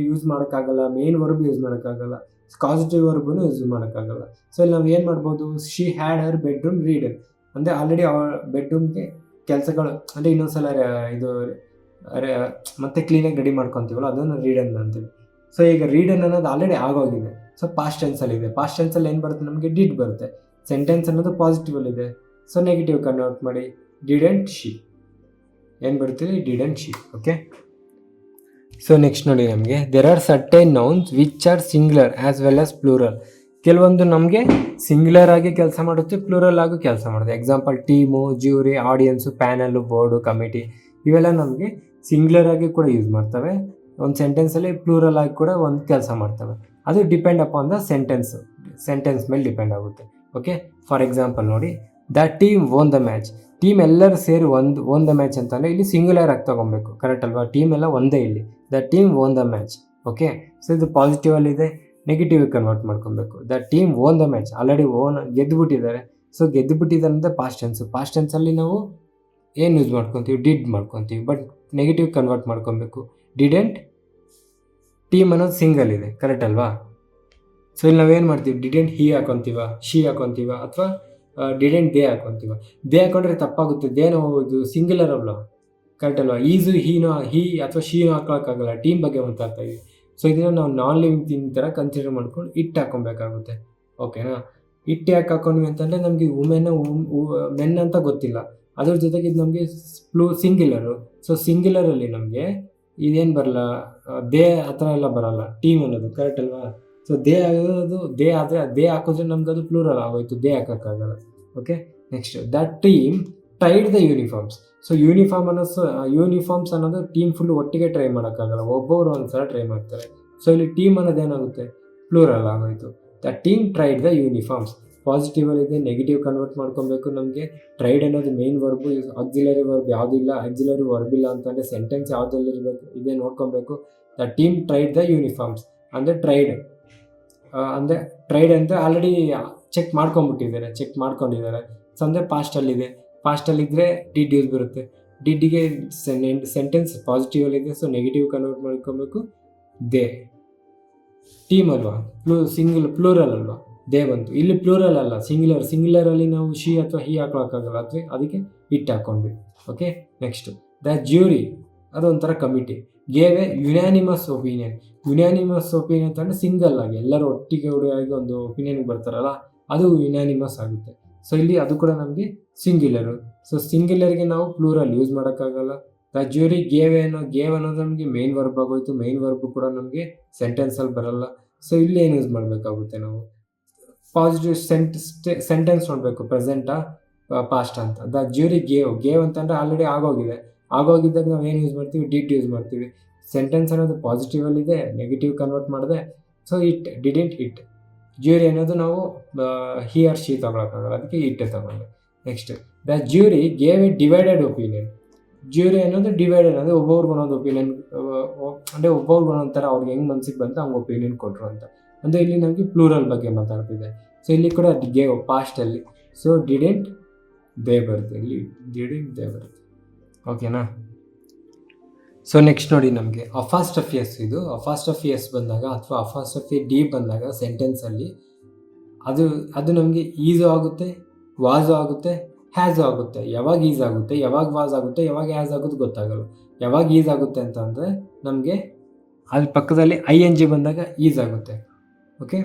ಯೂಸ್ ಮಾಡೋಕ್ಕಾಗಲ್ಲ, ಮೇನ್ ವರ್ಬ್ ಯೂಸ್ ಮಾಡೋಕ್ಕಾಗಲ್ಲ, ಕಾಸಿಟಿವ್ ವರ್ಬ್ನು ಯೂಸ್ ಮಾಡೋಕ್ಕಾಗಲ್ಲ. ಸೊ ಇಲ್ಲಿ ನಾವು ಏನು ಮಾಡ್ಬೋದು, she had her bedroom Reid and ಅಂದರೆ ಆಲ್ರೆಡಿ ಅವಳ ಬೆಡ್ರೂಮ್ಗೆ ಕೆಲಸಗಳು ಅಂದರೆ ಇನ್ನೊಂದ್ಸಲ ಇದು ಮತ್ತೆ ಕ್ಲೀನಾಗಿ ರೆಡಿ ಮಾಡ್ಕೊತೀವಲ್ಲ, ಅದನ್ನು ರೀಡನ್ ಅಂತೀವಿ. ಸೊ ಈಗ ರೀಡನ್ ಅನ್ನೋದು ಆಲ್ರೆಡಿ ಆಗೋಗಿದೆ. ಸೊ ಪಾಸ್ಟ್ ಟೆನ್ಸಲ್ಲಿದೆ. ಪಾಸ್ಟ್ ಟೆನ್ಸಲ್ಲಿ ಏನು ಬರುತ್ತೆ ನಮಗೆ, ಡಿಡ್ ಬರುತ್ತೆ. ಸೆಂಟೆನ್ಸ್ ಅನ್ನೋದು ಪಾಸಿಟಿವಲ್ಲಿದೆ. ಸೊ ನೆಗೆಟಿವ್ ಕನ್ವರ್ಟ್ ಮಾಡಿ ಡಿಡೆಂಟ್ ಶಿ. ಏನು ಬರ್ತೀವಿ, didn't she. Okay. So next ನೋಡಿ, ನಮಗೆ there are certain nouns which are singular as well as plural. ಕೆಲವೊಂದು ನಮಗೆ ಸಿಂಗ್ಯುಲರ್ ಆಗಿ ಕೆಲಸ ಮಾಡುತ್ತೆ, ಪ್ಲೂರಲ್ ಆಗಿ ಕೆಲಸ ಮಾಡುತ್ತೆ. Example team, jury, audience, panel, board, committee, ಇವೆಲ್ಲ ನಮಗೆ ಸಿಂಗ್ಯುಲರ್ ಆಗಿ ಕೂಡ ಯೂಸ್ ಮಾಡ್ತವೆ. ಒಂದು ಸೆಂಟೆನ್ಸಲ್ಲಿ ಪ್ಲೂರಲ್ ಆಗಿ ಕೂಡ ಒಂದು ಕೆಲಸ ಮಾಡ್ತವೆ. ಅದು ಡಿಪೆಂಡ್ ಅಪಾನ್ ದ ಸೆಂಟೆನ್ಸ್ ಮೇಲೆ ಡಿಪೆಂಡ್ ಆಗುತ್ತೆ. ಓಕೆ. ಫಾರ್ ಎಕ್ಸಾಂಪಲ್ ನೋಡಿ, the team won the match. Team ಎಲ್ಲರೂ ಸೇರಿ ವೋನ್ ದ ಮ್ಯಾಚ್ ಅಂತಂದರೆ ಇಲ್ಲಿ ಸಿಂಗ್ಯುಲರ್ ಆಗಿ ತೊಗೊಬೇಕು, ಕರೆಕ್ಟ್ ಅಲ್ವಾ. ಟೀಮ್ ಎಲ್ಲ ಒಂದೇ ಇಲ್ಲಿ, the team won the match. Okay. So ಇದು ಪಾಸಿಟಿವಲ್ಲಿದೆ, ನೆಗೆಟಿವ್ ಕನ್ವರ್ಟ್ ಮಾಡ್ಕೊಬೇಕು. The team won the match, already ಗೆದ್ದುಬಿಟ್ಟಿದ್ದಾರೆ. ಸೊ ಗೆದ್ದುಬಿಟ್ಟಿದ್ದಾರೆ ಅಂದರೆ ಪಾಸ್ಟ್ ಟೆನ್ಸಲ್ಲಿ ನಾವು ಏನು ಯೂಸ್ ಮಾಡ್ಕೊತೀವಿ, ಡಿಡ್ ಮಾಡ್ಕೊತೀವಿ. ಬಟ್ ನೆಗೆಟಿವ್ ಕನ್ವರ್ಟ್ ಮಾಡ್ಕೊಬೇಕು. ಡಿಡೆಂಟ್, ಟೀಮ್ ಅನ್ನೋದು ಸಿಂಗಲ್ ಇದೆ, ಕರೆಕ್ಟ್ ಅಲ್ವಾ. ಸೊ ಇಲ್ಲಿ ನಾವೇನು ಮಾಡ್ತೀವಿ, ಡಿಡೆಂಟ್ ಹಿ ಹಾಕೊತೀವ, ಶಿ ಹಾಕೊತೀವ, ಅಥವಾ ಡಿಡೆಂಟ್ ದೇ ಹಾಕೊತೀವ. ದೇ ಹಾಕೊಂಡ್ರೆ ತಪ್ಪಾಗುತ್ತೆ, ದೇನೋ ಇದು ಸಿಂಗ್ಯುಲರ್ ಅಲ್ಲ, ಕರೆಕ್ಟ್ ಅಲ್ವಾ. ಈಸು ಹಿ ಅಥವಾ ಶೀನೋ ಹಾಕೋಕ್ಕಾಗಲ್ಲ, ಟೀಮ್ ಬಗ್ಗೆ ಮಾತಾಡ್ತಾ ಇದ್ದೀವಿ. ಸೊ ಇದನ್ನು ನಾವು ನಾನ್ ಲಿವಿಂಗ್ ಥಿಂಗ್ ಥರ ಕನ್ಸಿಡರ್ ಮಾಡ್ಕೊಂಡು ಇಟ್ಟು ಹಾಕೊಬೇಕಾಗುತ್ತೆ. ಓಕೆನಾ. ಇಟ್ಟು ಯಾಕೆ ಹಾಕೊಂಡ್ವಿ ಅಂತಂದರೆ ನಮಗೆ ಮೆನ್ ಅಂತ ಗೊತ್ತಿಲ್ಲ. ಅದ್ರ ಜೊತೆಗೆ ಇದು ನಮಗೆ ಸಿಂಗ್ಯುಲರು. ಸೊ ಸಿಂಗ್ಯುಲರಲ್ಲಿ ನಮಗೆ ಇದೇನು ಬರಲ್ಲ, ದೇ ಆ ಥರ ಎಲ್ಲ ಬರಲ್ಲ, ಟೀಮ್ ಅನ್ನೋದು, ಕರೆಕ್ಟ್ ಅಲ್ವಾ. ಸೊ ದೇ ಆಗೋದು ದೇ ಆದರೆ ದೇ ಹಾಕಿದ್ರೆ ನಮ್ಗೆ ಅದು ಪ್ಲೂರಲ್ ಆಗೋಯ್ತು, ದೇ ಹಾಕೋಕ್ಕಾಗಲ್ಲ. Okay. Next, the team tried the uniforms. So uniforms ಅನ್ನೋದು ಟೀಮ್ ಫುಲ್ ಒಟ್ಟಿಗೆ ಟ್ರೈ ಮಾಡೋಕ್ಕಾಗಲ್ಲ, ಒಬ್ಬೊಬ್ರು ಒಂದ್ಸಲ ಟ್ರೈ ಮಾಡ್ತಾರೆ. ಸೊ ಇಲ್ಲಿ ಟೀಮ್ ಅನ್ನೋದು ಏನಾಗುತ್ತೆ, ಪ್ಲೂರಲ್ ಆಗೋಯ್ತು. The team tried the uniforms. ಪಾಸಿಟಿವಲ್ಲಿದೆ, ನೆಗೆಟಿವ್ ಕನ್ವರ್ಟ್ ಮಾಡ್ಕೊಬೇಕು. ನಮಗೆ ಟ್ರೈಡ್ ಅನ್ನೋದು ಮೇನ್ ವರ್ಬು, ಆಕ್ಸಿಲರಿ ವರ್ಬ್ ಯಾವುದೂ ಇಲ್ಲ, ಆಕ್ಸಿಲರಿ ವರ್ಬ್ ಇಲ್ಲ ಅಂತಂದರೆ ಸೆಂಟೆನ್ಸ್ ಯಾವುದಲ್ಲಿರಬೇಕು ಇದೇ ನೋಡ್ಕೊಬೇಕು. The team tried the uniforms ಅಂದರೆ ಟ್ರೈಡ್ ಅಂದರೆ ಟ್ರೈಡ್ ಅಂತ ಆಲ್ರೆಡಿ ಚೆಕ್ ಮಾಡ್ಕೊಂಡಿದ್ದಾರೆ. ಸೊ ಅಂದರೆ ಪಾಸ್ಟಲ್ಲಿದೆ, ಪಾಸ್ಟಲ್ಲಿದ್ದರೆ ಡಿಡ್ ಯೂಸ್ ಬರುತ್ತೆ. ಡಿಡ್ಗೆ ಸೆಂಟೆನ್ಸ್ ಪಾಸಿಟಿವಲ್ಲಿದೆ, ಸೊ ನೆಗೆಟಿವ್ ಕನ್ವರ್ಟ್ ಮಾಡ್ಕೊಬೇಕು. ದೇ ಟೀಮ್ ಅಲ್ವಾ, ಪ್ಲೂರಲ್ ಅಲ್ವಾ, ದೇ ಬಂತು. ಇಲ್ಲಿ ಪ್ಲೂರಲ್ ಅಲ್ಲ, ಸಿಂಗ್ಯುಲರಲ್ಲಿ ನಾವು ಶಿ ಅಥವಾ ಹಿ ಹಾಕೋಕ್ಕಾಗಲ್ಲ, ಅದಕ್ಕೆ ಇಟ್ ಹಾಕೊಂಡ್ವಿ. ಓಕೆ, ನೆಕ್ಸ್ಟ್ ದ ಜ್ಯೂರಿ, ಅದು ಒಂಥರ committee, gave a unanimous opinion. Unanimous opinion ಅಂತಂದರೆ ಸಿಂಗಲ್ ಆಗಿ ಎಲ್ಲರೂ ಒಟ್ಟಿಗೆ ಆಗಿ ಒಂದು ಒಪಿನಿಯನ್ಗೆ ಬರ್ತಾರಲ್ಲ, ಅದು ಯುನಾನಿಮಸ್ ಆಗುತ್ತೆ. ಸೊ ಇಲ್ಲಿ ಅದು ಕೂಡ ನಮಗೆ ಸಿಂಗ್ಯುಲರು. ಸೊ ಸಿಂಗ್ಯುಲರ್ಗೆ ನಾವು ಪ್ಲೂರಲ್ ಯೂಸ್ ಮಾಡೋಕ್ಕಾಗಲ್ಲ. ದ ಜ್ಯೂರಿ ಗೇವ್ ಅನ್ನೋದು ನಮಗೆ ಮೇನ್ ವರ್ಬ್ ಆಗೋಯ್ತು. ಮೇನ್ ವರ್ಬ್ ಕೂಡ ನಮಗೆ ಸೆಂಟೆನ್ಸಲ್ಲಿ ಬರಲ್ಲ. ಸೊ ಇಲ್ಲಿ ಏನು ಯೂಸ್ ಮಾಡಬೇಕಾಗುತ್ತೆ, ನಾವು ಪಾಸಿಟಿವ್ ಸೆಂಟೆನ್ಸ್ ನೋಡಬೇಕು, ಪ್ರೆಸೆಂಟಾ ಪಾಸ್ಟ್ ಅಂತ. ದ ಜ್ಯೂರಿ ಗೇವ್ ಅಂತಂದರೆ ಆಲ್ರೆಡಿ ಆಗೋಗಿದ್ದಾಗ ನಾವು ಏನು ಯೂಸ್ ಮಾಡ್ತೀವಿ, ಡಿಡ್ ಯೂಸ್ ಮಾಡ್ತೀವಿ. ಸೆಂಟೆನ್ಸ್ ಅನ್ನೋದು ಪಾಸಿಟಿವಲ್ಲಿದೆ, ನೆಗೆಟಿವ್ ಕನ್ವರ್ಟ್ ಮಾಡಿದೆ, so it didn't it. Jury ಅನ್ನೋದು ನಾವು ಹಿ ಆರ್ ಶಿ ತಗೊಳಕ್ಕಾಗಲ್ಲ, ಅದಕ್ಕೆ ಇಟ್ಟೆ ತಗೊಂಡೆ. Next the jury gave A divided opinion. Jury ಅನ್ನೋದು ಡಿವೈಡೆಡ್ ಅಂದರೆ ಒಬ್ಬೊಬ್ರಿಗೆ ಒಂದೊಂದು ಒಪಿನಿಯನ್, ಅಂದರೆ ಒಬ್ಬೊಬ್ರಿಗೆ ಒಂದೊಂದು ಥರ ಅವ್ರಿಗೆ ಹೆಂಗೆ ಮನ್ಸಿಗೆ ಬಂತು ಹಂಗೆ ಒಪಿನಿಯನ್ ಕೊಟ್ಟರು ಅಂತ. ಅಂದರೆ ಇಲ್ಲಿ ನಮಗೆ ಪ್ಲೂರಲ್ ಬಗ್ಗೆ ಮಾತಾಡ್ತಿದೆ. ಸೊ ಇಲ್ಲಿ ಕೂಡ ಗೇವ್ ಪಾಸ್ಟಲ್ಲಿ, ಸೊ ಡಿಡೆಂಟ್ ದೇ ಬರುತ್ತೆ, ಇಲ್ಲಿ ಡಿಡೆಂಟ್ ದೇ ಬರುತ್ತೆ. ಓಕೆನಾ. ಸೊ ನೆಕ್ಸ್ಟ್ ನೋಡಿ, ನಮಗೆ ಅಫಾಸ್ಟಫಿಯಸ್, ಇದು ಅಫಾಸ್ಟಫಿಯಸ್ ಬಂದಾಗ ಅಥವಾ ಅಫಾಸ್ಟಫಿ ಡಿ ಬಂದಾಗ ಸೆಂಟೆನ್ಸಲ್ಲಿ ಅದು ನಮಗೆ ಈಸು ಆಗುತ್ತೆ, ವಾಸು ಆಗುತ್ತೆ, ಹ್ಯಾಸು ಆಗುತ್ತೆ. ಯಾವಾಗ ಈಸ್ ಆಗುತ್ತೆ, ಯಾವಾಗ ವಾಸ್ ಆಗುತ್ತೆ, ಯಾವಾಗ ಹ್ಯಾಸ್ ಆಗೋದು ಗೊತ್ತಾಗಲ್ಲ. ಯಾವಾಗ ಈಸ್ ಆಗುತ್ತೆ ಅಂತಂದರೆ ನಮಗೆ ಅದ್ರ ಪಕ್ಕದಲ್ಲಿ ING ಬಂದಾಗ ಈಸ್ ಆಗುತ್ತೆ. ಓಕೆ,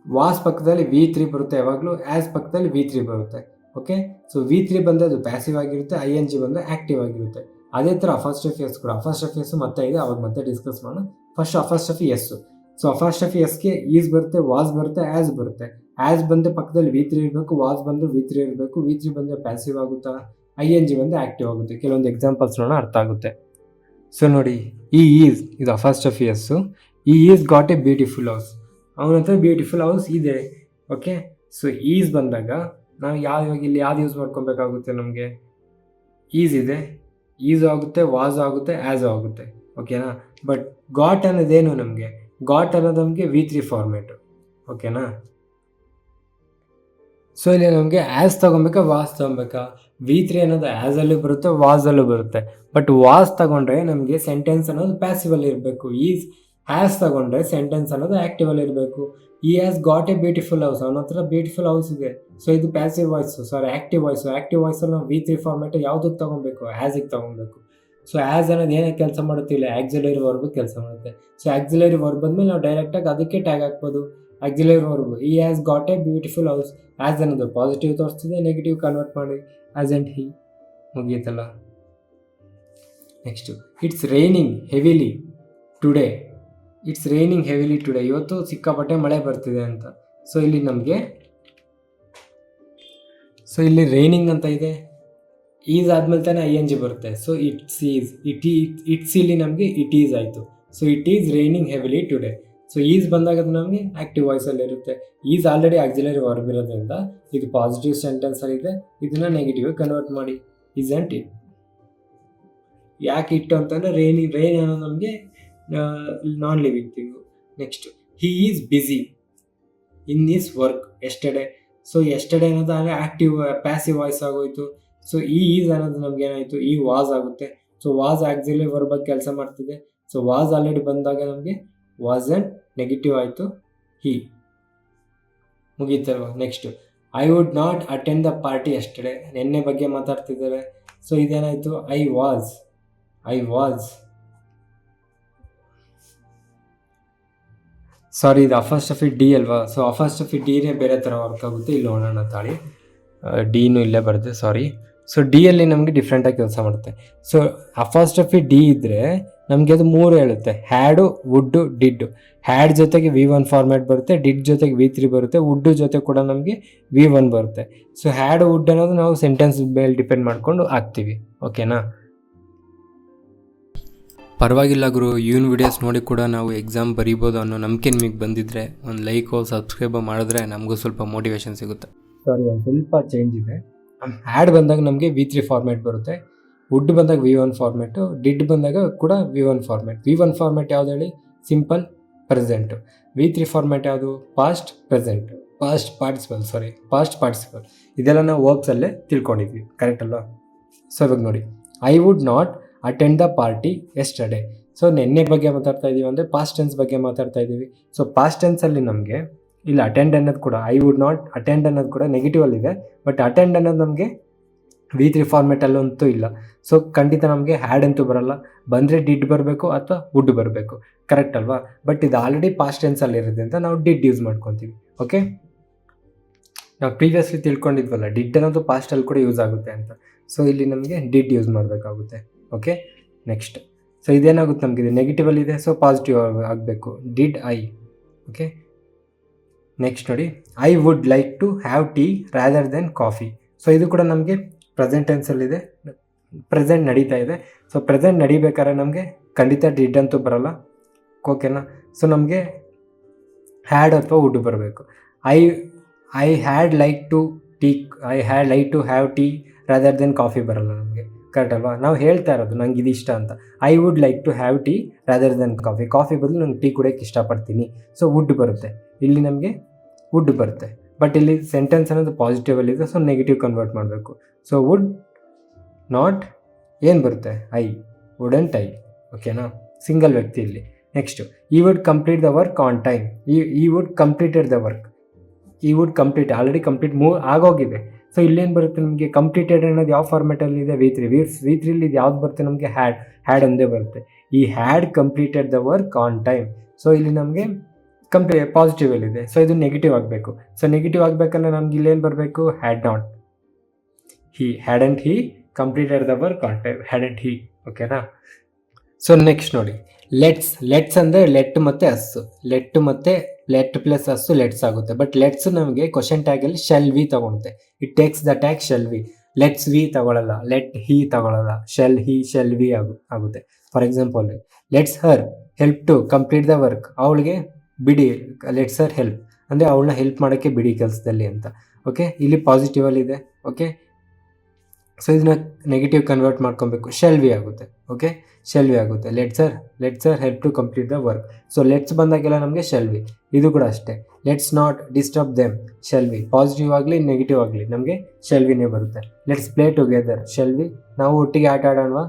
ವಾಸ್ ಪಕ್ಕದಲ್ಲಿ V3 ಬರುತ್ತೆ ಯಾವಾಗಲೂ, ಆ್ಯಸ್ ಪಕ್ಕದಲ್ಲಿ V3 ಬರುತ್ತೆ. ಓಕೆ, ಸೊ V3 ಬಂದರೆ ಅದು ಪ್ಯಾಸಿವ್ ಆಗಿರುತ್ತೆ, ING ಬಂದರೆ ಆ್ಯಕ್ಟಿವ್ ಆಗಿರುತ್ತೆ. ಅದೇ ಥರ ಅಫಾಸ್ಟಫಿಯಸ್ ಕೂಡ, ಅಫಾಸ್ಟಫಿಯಸ್ ಮತ್ತೆ ಇದೆ, ಅವಾಗ ಮತ್ತೆ ಡಿಸ್ಕಸ್ ಮಾಡೋಣ. ಫಸ್ಟ್ ಅಫಾಸ್ಟಫಿಯಸ್ಸು. ಸೊ ಅಫಾಸ್ಟಫಿಯಸ್ಗೆ ಈಸ್ ಬರುತ್ತೆ, ವಾಸ್ ಬರುತ್ತೆ, ಆ್ಯಸ್ ಬರುತ್ತೆ. ಆ್ಯಸ್ ಬಂದರೆ ಪಕ್ಕದಲ್ಲಿ V3 ಇರಬೇಕು, ವಾಸ್ ಬಂದರೆ V3 ಇರಬೇಕು. V3 ಬಂದರೆ ಪ್ಯಾಸಿವ್ ಆಗುತ್ತಾ, ING ಬಂದರೆ ಆ್ಯಕ್ಟಿವ್ ಆಗುತ್ತೆ. ಕೆಲವೊಂದು ಎಕ್ಸಾಂಪಲ್ಸ್ ನೋಡೋಣ, ಅರ್ಥ ಆಗುತ್ತೆ. ಸೊ ನೋಡಿ, ಇದು apostrophe s. He's got a beautiful house. ಅವನ ಹತ್ರ ಬ್ಯೂಟಿಫುಲ್ ಹೌಸ್ ಇದೆ. ಓಕೆ, ಸೊ ಈಸ್ ಬಂದಾಗ ನಾವು ಇಲ್ಲಿ ಯಾವ್ದು ಯೂಸ್ ಮಾಡ್ಕೊಬೇಕಾಗುತ್ತೆ, ನಮಗೆ ಈಸ್ ಇದೆ, ಈಸು ಆಗುತ್ತೆ, ವಾಸು ಆಗುತ್ತೆ, ಆ್ಯಸು ಆಗುತ್ತೆ. ಓಕೆನಾ. ಬಟ್ ಗಾಟ್ ಅನ್ನೋದೇನು, ಗಾಟ್ ಅನ್ನೋದು ನಮಗೆ V3 ಫಾರ್ಮೇಟು. ಓಕೆನಾ. ಸೊ ಇಲ್ಲಿ ನಮಗೆ ಆ್ಯಸ್ ತೊಗೊಬೇಕಾ, ವಾಸ್ ತೊಗೊಬೇಕಾ? V3 ಅನ್ನೋದು ಆ್ಯಸಲ್ಲೂ ಬರುತ್ತೆ, ವಾಸಲ್ಲೂ ಬರುತ್ತೆ. ಬಟ್ ವಾಸ್ ತಗೊಂಡ್ರೆ ನಮಗೆ ಸೆಂಟೆನ್ಸ್ ಅನ್ನೋದು ಪ್ಯಾಸಿವಲ್ಲಿ ಇರಬೇಕು. ಹ್ಯಾಸ್ ತಗೊಂಡ್ರೆ ಸೆಂಟೆನ್ಸ್ ಅನ್ನೋದು ಆ್ಯಕ್ಟಿವಲ್ಲಿ ಇರಬೇಕು. Has got a beautiful house, ಅವನ ಹತ್ರ ಬ್ಯೂಟಿಫುಲ್ ಹೌಸ್ ಇದೆ. ಸೊ ಇದು ಪ್ಯಾಸಿವ್ ವಾಯ್ಸು, ಆ್ಯಕ್ಟಿವ್ ವಾಯ್ಸಲ್ಲಿ ನಾವು V3 ಫಾರ್ಮೇಟ್ ಯಾವುದಕ್ಕೆ ತೊಗೊಬೇಕು, ಆ್ಯಸಿಗೆ ತೊಗೊಬೇಕು. ಸೊ ಆ್ಯಸ್ ಅನ್ನೋದು ಏನಕ್ಕೆ ಕೆಲಸ ಮಾಡುತ್ತಿಲ್ಲ, ಆಕ್ಸಿಲರಿ ವರ್ಬ್ ಕೆಲಸ ಮಾಡುತ್ತೆ. ಸೊ ಆಕ್ಸಿಲರಿ ವರ್ಬ್ ಬಂದಮೇಲೆ ನಾವು ಡೈರೆಕ್ಟಾಗಿ ಅದಕ್ಕೆ ಟ್ಯಾಗ್ ಹಾಕ್ಬೋದು, auxiliary verb. Has got a beautiful house. Has ಅನ್ನೋದು ಪಾಸಿಟಿವ್ ತೋರಿಸ್ತಿದೆ, ನೆಗೆಟಿವ್ ಕನ್ವರ್ಟ್ ಮಾಡಿ ಆ್ಯಸ್ ಆ್ಯಂಡ್ ಹಿ, ಮುಗಿಯುತ್ತಲ್ಲ. Next, it's raining heavily today. ಇವತ್ತು ಸಿಕ್ಕಾಪಟ್ಟೆ ಮಳೆ ಬರ್ತಿದೆ ಅಂತ. ಸೊ ಇಲ್ಲಿ ರೈನಿಂಗ್ ಅಂತ ಇದೆ, ಈಸ್ ಆದಮೇಲೆ ತಾನೇ ING ಬರುತ್ತೆ. ಸೊ ಇಟ್ಸ್ ಇಲ್ಲಿ ನಮಗೆ ಇಟ್ ಈಸ್ ಆಯಿತು. So it is raining heavily today. So he's ಬಂದಾಗ ಅದು ನಮಗೆ ಆ್ಯಕ್ಟಿವ್ ವಾಯ್ಸಲ್ಲಿ ಇರುತ್ತೆ. ಈಸ್ ಆಲ್ರೆಡಿ ಆಕ್ಸಿಲರಿ ವರ್ಬ್ ಇರೋದ್ರಿಂದ ಇದು ಪಾಸಿಟಿವ್ ಸೆಂಟೆನ್ಸಲ್ಲಿದೆ, ಇದನ್ನು ನೆಗೆಟಿವ್ ಕನ್ವರ್ಟ್ ಮಾಡಿ ಇಸಂಟ್ ಇಟ್. ಯಾಕೆ ಇಟ್ಟು ಅಂತಂದರೆ ರೈನ್ ಅನ್ನೋದು ನಮಗೆ ನಾನ್ living thing. Next, he is busy in this work yesterday. So yesterday ಅನ್ನೋದು ಆ್ಯಕ್ಟಿವ್ ಪ್ಯಾಸಿವ್ ವಾಯ್ಸ್ ಆಗೋಯ್ತು. ಸೊ ಈಸ್ ಅನ್ನೋದು ನಮ್ಗೆ ಏನಾಯಿತು, ವಾಸ್ ಆಗುತ್ತೆ. ಸೊ ವಾಸ್ ಆಕ್ಸಿಲರಿ ವರ್ಬಾಗಿ ಕೆಲಸ ಮಾಡ್ತಿದೆ. ಸೊ ವಾಸ್ ಆಲ್ರೆಡಿ ಬಂದಾಗ ನಮಗೆ ವಾಸ್ ಆ್ಯಂಡ್ ನೆಗೆಟಿವ್ ಆಯಿತು, ಹಿ, ಮುಗೀತಲ್ವ. Next, I would not attend the party yesterday. ನೆನ್ನೆ ಬಗ್ಗೆ ಮಾತಾಡ್ತಿದ್ದಾರೆ. ಸೊ ಇದೇನಾಯಿತು, ಐ ವಾಸ್ ಸಾರಿ, ಇದು ಅಫಾಸ್ಟಫಿ ಡಿ ಅಲ್ವಾ. ಸೊ ಅಫಾಸ್ಟಫಿ ಡಿನೇ ಬೇರೆ ಥರ ವರ್ಕ್ ಆಗುತ್ತೆ. ಇಲ್ಲಿ ನೋಡೋಣ ತಾಳಿ, ಡಿನೂ ಇಲ್ಲೇ ಬರುತ್ತೆ, ಸಾರಿ. ಸೊ ಡಿಯಲ್ಲಿ ನಮಗೆ ಡಿಫ್ರೆಂಟಾಗಿ ಕೆಲಸ ಮಾಡುತ್ತೆ. ಸೊ ಅಫಾಸ್ಟಫಿ ಡಿ ಇದ್ದರೆ ನಮಗೆ ಅದು 3 ಹೇಳುತ್ತೆ, ಹ್ಯಾಡು, ವುಡ್ಡು, ಡಿಡ್ಡು. ಹ್ಯಾಡ್ ಜೊತೆಗೆ V1 ಫಾರ್ಮ್ಯಾಟ್ ಬರುತ್ತೆ, ಡಿಡ್ ಜೊತೆಗೆ V3 ಬರುತ್ತೆ, ವುಡ್ಡು ಜೊತೆ ಕೂಡ ನಮಗೆ V1 ಬರುತ್ತೆ. ಸೊ ಹ್ಯಾಡು, ವುಡ್ ಅನ್ನೋದು ನಾವು ಸೆಂಟೆನ್ಸ್ ಮೇಲೆ ಡಿಪೆಂಡ್ ಮಾಡಿಕೊಂಡು ಹಾಕ್ತೀವಿ. ಓಕೆನಾ. ಪರವಾಗಿಲ್ಲ ಗುರು, ಇವನ್ ವಿಡಿಯೋಸ್ ನೋಡಿ ಕೂಡ ನಾವು ಎಕ್ಸಾಮ್ ಬರೀಬೋದು ಅನ್ನೋ ನಂಬಿಕೆ ನಿಮಗೆ ಬಂದಿದ್ದರೆ ಒಂದು ಲೈಕೋ ಸಬ್ಸ್ಕ್ರೈಬೋ ಮಾಡಿದ್ರೆ ನಮಗೂ ಸ್ವಲ್ಪ ಮೋಟಿವೇಶನ್ ಸಿಗುತ್ತೆ. ಸಾರಿ, ಒಂದು ಸ್ವಲ್ಪ ಚೇಂಜ್ ಇದೆ. ಹ್ಯಾಡ್ ಬಂದಾಗ ನಮಗೆ V3 ಫಾರ್ಮ್ಯಾಟ್ ಬರುತ್ತೆ, ವುಡ್ ಬಂದಾಗ V1 ಫಾರ್ಮ್ಯಾಟು, ಡಿಡ್ ಬಂದಾಗ ಕೂಡ V1 ಫಾರ್ಮ್ಯಾಟ್. V1 ಫಾರ್ಮ್ಯಾಟ್ ಯಾವ್ದು ಹೇಳಿ, ಸಿಂಪಲ್ ಪ್ರೆಸೆಂಟು. V3 ಫಾರ್ಮ್ಯಾಟ್ ಯಾವುದು? Past participle. ಇದೆಲ್ಲ ನಾವು ವರ್ಬ್ಸಲ್ಲೇ ತಿಳ್ಕೊಂಡಿದ್ವಿ, ಕರೆಕ್ಟ್ ಅಲ್ವಾ? ಸೊ ಇವಾಗ ನೋಡಿ, I would not attend the party yesterday. So ನೆನ್ನೆ ಬಗ್ಗೆ ಮಾತಾಡ್ತಾ ಇದ್ದೀವಿ ಅಂದರೆ ಪಾಸ್ಟ್ ಟೆನ್ಸ್ ಬಗ್ಗೆ ಮಾತಾಡ್ತಾ ಇದ್ದೀವಿ. ಸೊ ಪಾಸ್ಟ್ ಟೆನ್ಸಲ್ಲಿ ನಮಗೆ ಇಲ್ಲ ಅಟೆಂಡ್ ಅನ್ನೋದು ಕೂಡ, ಐ ವುಡ್ ನಾಟ್ ಅಟೆಂಡ್ ಅನ್ನೋದು ಕೂಡ ನೆಗೆಟಿವಲ್ಲಿದೆ. ಬಟ್ ಅಟೆಂಡ್ ಅನ್ನೋದು ನಮಗೆ V3 ಫಾರ್ಮೆಟಲ್ಲಂತೂ ಇಲ್ಲ. ಸೊ ಖಂಡಿತ ನಮಗೆ ಹ್ಯಾಡ್ ಅಂತೂ ಬರಲ್ಲ. ಬಂದರೆ ಡಿಡ್ ಬರಬೇಕು ಅಥವಾ ವುಡ್ ಬರಬೇಕು, ಕರೆಕ್ಟ್ ಅಲ್ವಾ? ಬಟ್ ಇದು ಆಲ್ರೆಡಿ ಪಾಸ್ಟ್ ಟೆನ್ಸಲ್ಲಿ ಇರೋದ್ರಿಂದ ನಾವು ಡಿಡ್ ಯೂಸ್ ಮಾಡ್ಕೊತೀವಿ. ಓಕೆ, ನಾವು ಪ್ರೀವಿಯಸ್ಲಿ ತಿಳ್ಕೊಂಡಿದ್ವಲ್ಲ ಡಿಡ್ ಅನ್ನೋದು ಪಾಸ್ಟಲ್ಲಿ ಕೂಡ ಯೂಸ್ ಆಗುತ್ತೆ ಅಂತ. ಸೊ ಇಲ್ಲಿ ನಮಗೆ ಡಿಡ್ ಯೂಸ್ ಮಾಡಬೇಕಾಗುತ್ತೆ. Okay, next. ಸೊ ಇದೇನಾಗುತ್ತೆ ನಮಗೆ, ಇದು ನೆಗೆಟಿವಲ್ಲಿದೆ, ಸೊ ಪಾಸಿಟಿವ್ ಆಗಬೇಕು, ಡಿಡ್ ಐ. ಓಕೆ, ನೆಕ್ಸ್ಟ್ ನೋಡಿ, I would like to have tea rather then coffee. So ಇದು ಕೂಡ ನಮಗೆ ಪ್ರೆಸೆಂಟ್ ಟೆನ್ಸಲ್ಲಿದೆ, ಪ್ರೆಸೆಂಟ್ ನಡೀತಾ ಇದೆ. ಸೊ ಪ್ರೆಸೆಂಟ್ ನಡಿಬೇಕಾದ್ರೆ ನಮಗೆ ಖಂಡಿತ ಡಿಡ್ ಅಂತೂ ಬರಲ್ಲ, ಓಕೆನಾ? ಸೊ ನಮಗೆ ಹ್ಯಾಡ್ ಅಥವಾ ವುಡ್ ಬರಬೇಕು. I had like to have tea rather then coffee ಬರಲ್ಲ ನಮಗೆ, ಕರೆಕ್ಟ್ ಅಲ್ವಾ? ನಾವು ಹೇಳ್ತಾ ಇರೋದು ನಂಗೆ ಇದು ಇಷ್ಟ ಅಂತ. I would like to have tea rather then coffee ಬದಲು ನಂಗೆ ಟೀ ಕುಡಿಯೋಕ್ಕೆ ಇಷ್ಟಪಡ್ತೀನಿ. ಸೊ ವುಡ್ ಬರುತ್ತೆ, ಇಲ್ಲಿ ನಮಗೆ ವುಡ್ ಬರುತ್ತೆ. ಬಟ್ ಇಲ್ಲಿ ಸೆಂಟೆನ್ಸ್ ಅನ್ನೋದು ಪಾಸಿಟಿವಲ್ಲಿದೆ, ಸೊ ನೆಗೆಟಿವ್ ಕನ್ವರ್ಟ್ ಮಾಡಬೇಕು. ಸೊ ವುಡ್ ನಾಟ್ ಏನು ಬರುತ್ತೆ, ವುಡಂಟ್ ಐ. ಓಕೆನಾ? ಸಿಂಗಲ್ ವ್ಯಕ್ತಿ ಇಲ್ಲಿ. Next, he would complete the work on time. He would completed the work. Already complete ಆಗೋಗಿದೆ. ಸೊ ಇಲ್ಲೇನು ಬರುತ್ತೆ ನಮಗೆ, ಕಂಪ್ಲೀಟೆಡ್ ಅನ್ನೋದು ಯಾವ ಫಾರ್ಮೆಟಲ್ಲಿದೆ? V3ಲಿ ಇದು ಯಾವ್ದು ಬರುತ್ತೆ ನಮಗೆ? ಹ್ಯಾಡ್ ಒಂದೇ ಬರುತ್ತೆ. He had completed the work on time. So ಇಲ್ಲಿ ನಮಗೆ ಪಾಸಿಟಿವಲ್ಲಿದೆ, ಸೊ ಇದು ನೆಗೆಟಿವ್ ಆಗಬೇಕು. ಸೊ ನೆಗೆಟಿವ್ ಆಗಬೇಕಂದ್ರೆ ನಮ್ಗೆ ಇಲ್ಲೇನು ಬರಬೇಕು? Hadn't he completed the work on time, hadn't he. ಓಕೆನಾ? ಸೊ ನೆಕ್ಸ್ಟ್ ನೋಡಿ, ಲೆಟ್ಸ್ ಅಂದರೆ ಲೆಟ್ ಮತ್ತು us. Let plus us let's ಆಗುತ್ತೆ. ಬಟ್ ಲೆಟ್ಸ್ ನಮಗೆ ಕ್ವಶನ್ ಟ್ಯಾಗಲ್ಲಿ ಶೆಲ್ ವಿ ತಗೊಳುತ್ತೆ. It takes the tag shall we. Let's we ತಗೊಳ್ಳಲ್ಲ, let he ತಗೊಳ್ಳಲ್ಲ, ಶೆಲ್ ವಿ ಆಗುತ್ತೆ. For example, let's her help to complete the work. ಅವಳಿಗೆ ಬಿಡಿ, let's her help ಅಂದರೆ ಅವಳನ್ನ ಹೆಲ್ಪ್ ಮಾಡೋಕ್ಕೆ ಬಿಡಿ ಕೆಲಸದಲ್ಲಿ ಅಂತ. ಓಕೆ, ಇಲ್ಲಿ ಪಾಸಿಟಿವಲ್ಲಿದೆ. ಓಕೆ, ಸೊ ಇದನ್ನ ನೆಗೆಟಿವ್ ಕನ್ವರ್ಟ್ ಮಾಡ್ಕೊಬೇಕು, ಶೆಲ್ ವಿ ಆಗುತ್ತೆ. ಓಕೆ, ಶೆಲ್ ವಿ ಆಗುತ್ತೆ. Let's her help to complete the work. So let's ಬಂದಾಗೆಲ್ಲ ನಮಗೆ ಶೆಲ್ ವಿ. ಇದು ಕೂಡ ಅಷ್ಟೇ, let's not disturb them, shall we. Positive ಆಗಲಿ ನೆಗೆಟಿವ್ ಆಗಲಿ ನಮಗೆ ಶೆಲ್ ವಿನೇ ಬರುತ್ತೆ. Let's play together, shall we. ನಾವು ಒಟ್ಟಿಗೆ ಆಟ ಆಡೋಣ,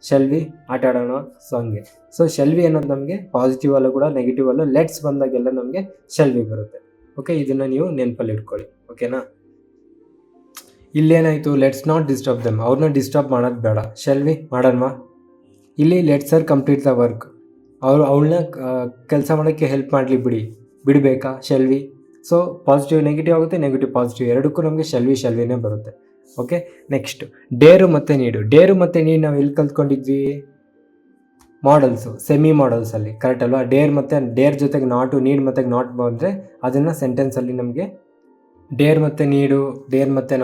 ಶೆಲ್ ವಿ, ಆಟ ಆಡೋಣ. ಸೊ ಹಂಗೆ. ಸೊ ಶೆಲ್ ವಿ ಅನ್ನೋದು ನಮಗೆ ಪಾಸಿಟಿವ್ ಅಲ್ಲೂ ಕೂಡ ನೆಗೆಟಿವ್ ಅಲ್ಲೂ ಲೆಟ್ಸ್ ಬಂದಾಗೆಲ್ಲ ನಮಗೆ ಶೆಲ್ ವಿ ಬರುತ್ತೆ. ಓಕೆ, ಇದನ್ನು ನೀವು ನೆನಪಲ್ಲಿ ಇಟ್ಕೊಳ್ಳಿ. ಓಕೆನಾ? ಇಲ್ಲೇನಾಯಿತು, ಲೆಟ್ಸ್ ನಾಟ್ ಡಿಸ್ಟರ್ಬ್ ದೆಮ್, ಅವ್ರನ್ನ ಡಿಸ್ಟರ್ಬ್ ಮಾಡೋದು ಬೇಡ, ಶೆಲ್ ವಿ ಮಾಡೋಣವಾ? ಇಲ್ಲಿ let's her complete the work, ಅವಳನ್ನ ಕೆಲಸ ಮಾಡೋಕ್ಕೆ ಹೆಲ್ಪ್ ಮಾಡಲಿ ಬಿಡಬೇಕಾ, shall we. So positive negative ಆಗುತ್ತೆ, ನೆಗೆಟಿವ್ ಪಾಸಿಟಿವ್, ಎರಡಕ್ಕೂ ನಮಗೆ ಶೆಲ್ ವಿನೇ ಬರುತ್ತೆ. ಓಕೆ, ನೆಕ್ಸ್ಟ್, ಡೇರು ಮತ್ತು ನೀಡು ನಾವು ಎಲ್ಲಿ ಕಲ್ತ್ಕೊಂಡಿದ್ವಿ? ಮಾಡಲ್ಸು, ಸೆಮಿ ಮಾಡಲ್ಸಲ್ಲಿ, ಕರೆಕ್ಟ್ ಅಲ್ವಾ? ಡೇರ್ ಜೊತೆಗೆ ನಾಟು, ನೀಡ್ ಮತ್ತು ನಾಟ್ ಬಂದರೆ ಅದನ್ನು ಸೆಂಟೆನ್ಸಲ್ಲಿ ನಮಗೆ ಡೇರ್ ಮತ್ತು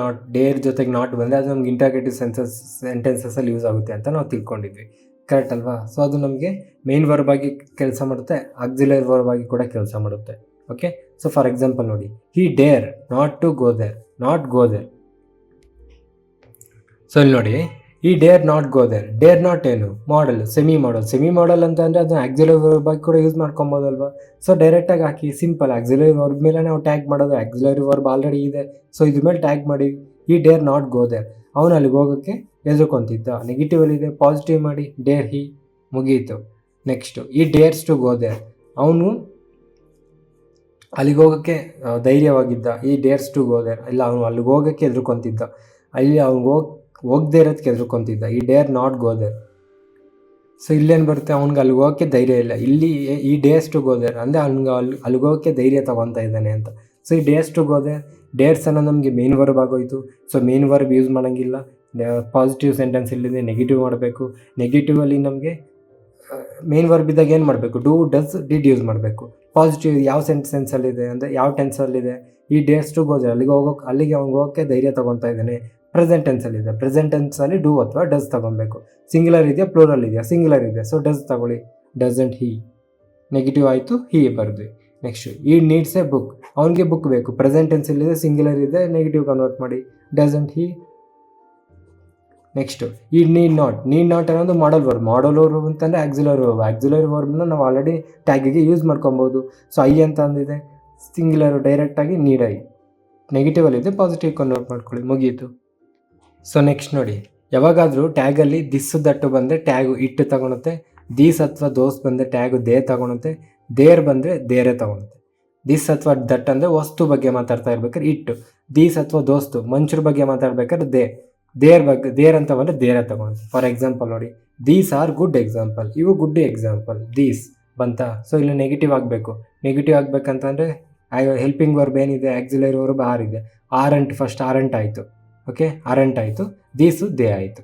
ನಾಟ್, ಡೇರ್ ಜೊತೆಗೆ ನಾಟ್ ಬಂದರೆ ಅದು ನಮ್ಗೆ ಇಂಟರ್ಗೇಟಿವ್ ಸೆಂಟೆನ್ಸಸ್ಸಲ್ಲಿ ಯೂಸ್ ಆಗುತ್ತೆ ಅಂತ ನಾವು ತಿಳ್ಕೊಂಡಿದ್ವಿ, ಕರೆಕ್ಟ್ ಅಲ್ವಾ? ಸೊ ಅದು ನಮಗೆ ಮೇನ್ ವರ್ಬ್ ಆಗಿ ಕೆಲಸ ಮಾಡುತ್ತೆ, ಆಕ್ಸಿಲರಿ ವರ್ಬ್ ಆಗಿ ಕೂಡ ಕೆಲಸ ಮಾಡುತ್ತೆ. ಓಕೆ, ಸೊ ಫಾರ್ ಎಕ್ಸಾಂಪಲ್ ನೋಡಿ, he dare not to go there, not go there. So ಇಲ್ಲಿ ನೋಡಿ, he dare not go there. Dare not ಏನು? ಮಾಡಲ್, ಸೆಮಿ ಮಾಡಲ್ ಅಂತ ಅಂದರೆ ಅದನ್ನ ಆಕ್ಸಿಲರಿ ವರ್ಬ್ ಆಗಿ ಕೂಡ ಯೂಸ್ ಮಾಡ್ಕೊಬೋದಲ್ವಾ? ಸೊ ಡೈರೆಕ್ಟಾಗಿ ಹಾಕಿ, ಸಿಂಪಲ್ ಆಕ್ಸಿಲರಿ ವರ್ಬ್ ಮೇಲೆ ನಾವು ಟ್ಯಾಗ್ ಮಾಡೋದು. ಆಕ್ಸಿಲರಿ ವರ್ಬ್ ಆಲ್ರೆಡಿ ಇದೆ, ಸೊ ಇದ್ರ ಮೇಲೆ ಟ್ಯಾಗ್ ಮಾಡಿ. ಈ ಡೇರ್ ನಾಟ್ ಗೋ ದೇರ್, ಅವನು ಅಲ್ಲಿಗೆ ಹೋಗೋಕ್ಕೆ ಎದುರ್ಕೊಂತಿದ್ದ. ನೆಗೆಟಿವಲ್ಲಿದೆ, ಪಾಸಿಟಿವ್ ಮಾಡಿ, ಡೇರ್ ಹಿ, ಮುಗೀತು. ನೆಕ್ಸ್ಟು, ಈ ಡೇರ್ಸ್ ಟು ಗೋ ದೇರ್, ಅವನು ಅಲ್ಲಿಗೆ ಹೋಗೋಕ್ಕೆ ಧೈರ್ಯವಾಗಿದ್ದ. ಈ ಡೇರ್ಸ್ ಟು ಗೋ ದೇರ್, ಇಲ್ಲ ಅವನು ಅಲ್ಲಿಗೆ ಹೋಗೋಕ್ಕೆ ಎದುರ್ಕೊಂತಿದ್ದ, ಅಲ್ಲಿ ಅವ್ನಿಗೆ ಹೋಗದೇ ಇರೋದಕ್ಕೆ ಎದುರ್ಕೊಂತಿದ್ದ. He dare not go there. So ಇಲ್ಲೇನು ಬರುತ್ತೆ, ಅವ್ನಿಗೆ ಅಲ್ಲಿಗೆ ಹೋಗೋಕ್ಕೆ ಧೈರ್ಯ ಇಲ್ಲ. ಇಲ್ಲಿ ಈ ಡೇರ್ಸ್ ಟು ಗೋ ದೇರ್ ಅಂದರೆ ಅವ್ನಿಗೆ ಅಲ್ಲಿಗೆ ಹೋಗೋಕ್ಕೆ ಧೈರ್ಯ ತೊಗೊತಾ ಇದ್ದಾನೆ ಅಂತ. ಸೊ ಈ dares to go there, dares ಅನ್ನೋ ನಮಗೆ ಮೇನ್ ವರ್ಬ್ ಆಗೋಯ್ತು. ಸೊ ಮೇನ್ ವರ್ಬ್ ಯೂಸ್ ಮಾಡೋಂಗಿಲ್ಲ, ಪಾಸಿಟಿವ್ ಸೆಂಟೆನ್ಸ್ ಇಲ್ಲಿದೆ, ನೆಗೆಟಿವ್ ಮಾಡಬೇಕು. ನೆಗೆಟಿವಲ್ಲಿ ನಮಗೆ ಮೇನ್ ವರ್ಬ್ ಇದ್ದಾಗ ಏನು ಮಾಡಬೇಕು? ಡೂ, ಡಸ್, ಡಿಡ್ ಯೂಸ್ ಮಾಡಬೇಕು. ಪಾಸಿಟಿವ್ ಯಾವ ಸೆನ್ಸಲ್ಲಿದೆ ಅಂದರೆ ಯಾವ ಟೆನ್ಸಲ್ಲಿದೆ? ಈ ಡೇರ್ಸ್ ಟು ಗೋ ದೇರ್, ಅಲ್ಲಿಗೆ ಅವ್ನಿಗೆ ಹೋಗೋಕ್ಕೆ ಧೈರ್ಯ ತೊಗೊತಾ ಇದ್ದಾನೆ. ಪ್ರೆಸೆಂಟ್ ಟೆನ್ಸಲ್ಲಿದೆ, ಪ್ರೆಸೆಂಟ್ ಟೆನ್ಸಲ್ಲಿ ಡೂ ಅಥವಾ ಡಸ್ ತೊಗೊಬೇಕು. ಸಿಂಗ್ಯುಲರ್ ಇದೆಯಾ, ಪ್ಲೂರಲ್ ಇದೆಯಾ? ಸಿಂಗ್ಯುಲರ್ ಇದೆ, ಸೊ ಡಸ್ ತಗೊಳ್ಳಿ, ಡಸಂಟ್ ಹಿ. ನೆಗೆಟಿವ್ ಆಯಿತು, ಹಿ ಬರೆದ್ವಿ. ನೆಕ್ಸ್ಟ್, ಈ ನೀಡ್ಸ್ ಎ ಬುಕ್, ಅವನಿಗೆ ಬುಕ್ ಬೇಕು. ಪ್ರೆಸೆಂಟ್ ಟೆನ್ಸಲ್ಲಿದೆ, ಸಿಂಗ್ಯುಲರ್ ಇದೆ, ನೆಗೆಟಿವ್ ಕನ್ವರ್ಟ್ ಮಾಡಿ, ಡಸಂಟ್ ಹಿ ನೆಕ್ಸ್ಟು ಈ ನೀಡ್ ನಾಟ್ ಅನ್ನೋದು ಮಾಡಲ್ ವರ್ಬ್ ಅಂತಂದರೆ ಆಕ್ಸಿಲರಿ ವರ್ಬ್ನ ನಾವು ಆಲ್ರೆಡಿ ಟ್ಯಾಗಿಗೆ ಯೂಸ್ ಮಾಡ್ಕೊಬೋದು. ಸೊ ಐ ಅಂತ ಅಂದಿದೆ, ಸಿಂಗ್ಯುಲರ್ ಡೈರೆಕ್ಟಾಗಿ ನೀಡ್ ಐ, ನೆಗೆಟಿವಲ್ಲಿದೆ ಪಾಸಿಟಿವ್ ಕನ್ವರ್ಟ್ ಮಾಡ್ಕೊಳ್ಳಿ, ಮುಗೀತು. ಸೊ ನೆಕ್ಸ್ಟ್ ನೋಡಿ, ಯಾವಾಗಾದರೂ ಟ್ಯಾಗಲ್ಲಿ ದಿಸ್ ದಟ್ಟು ಬಂದರೆ ಟ್ಯಾಗು ಇಟ್ಟು ತಗೊಳುತ್ತೆ, ದೀಸ್ ಅಥವಾ ದೋಸ್ ಬಂದರೆ ಟ್ಯಾಗು ದೇ ತಗೊಳುತ್ತೆ, ದೇರ್ ಬಂದರೆ ದೇರೆ ತಗೊಳುತ್ತೆ. ದಿಸ್ ಅಥವಾ ದಟ್ ಅಂದರೆ ವಸ್ತು ಬಗ್ಗೆ ಮಾತಾಡ್ತಾ ಇರ್ಬೇಕಾದ್ರೆ ಇಟ್ಟು, ದೀಸ್ ಅಥವಾ ದೋಸ್ತು ಮನುಷ್ಯರ ಬಗ್ಗೆ ಮಾತಾಡ್ಬೇಕಾದ್ರೆ ದೇರ್ ಅಂತ ಬಂದರೆ ದೇರೆ ತಗೊಳುತ್ತೆ. ಫಾರ್ ಎಕ್ಸಾಂಪಲ್ ನೋಡಿ, ದೀಸ್ ಆರ್ ಗುಡ್ ಎಕ್ಸಾಂಪಲ್, ಇವು ಗುಡ್ ಎಕ್ಸಾಂಪಲ್, ದೀಸ್ ಬಂತ. ಸೊ ಇಲ್ಲಿ ನೆಗೆಟಿವ್ ಆಗಬೇಕು. ನೆಗೆಟಿವ್ ಆಗಬೇಕಂತಂದರೆ ಹೆಲ್ಪಿಂಗ್ ವರ್ಬ್ ಏನಿದೆ, ಆಕ್ಸಿಲರಿ ವರ್ಬ್ ಆರ್ ಇದೆ, ಫಸ್ಟ್ ಆರಂಟ್ ಆಯಿತು. ಓಕೆ, ಆರಂಟ್ ಆಯಿತು, ದೀಸು ದೇ ಆಯಿತು,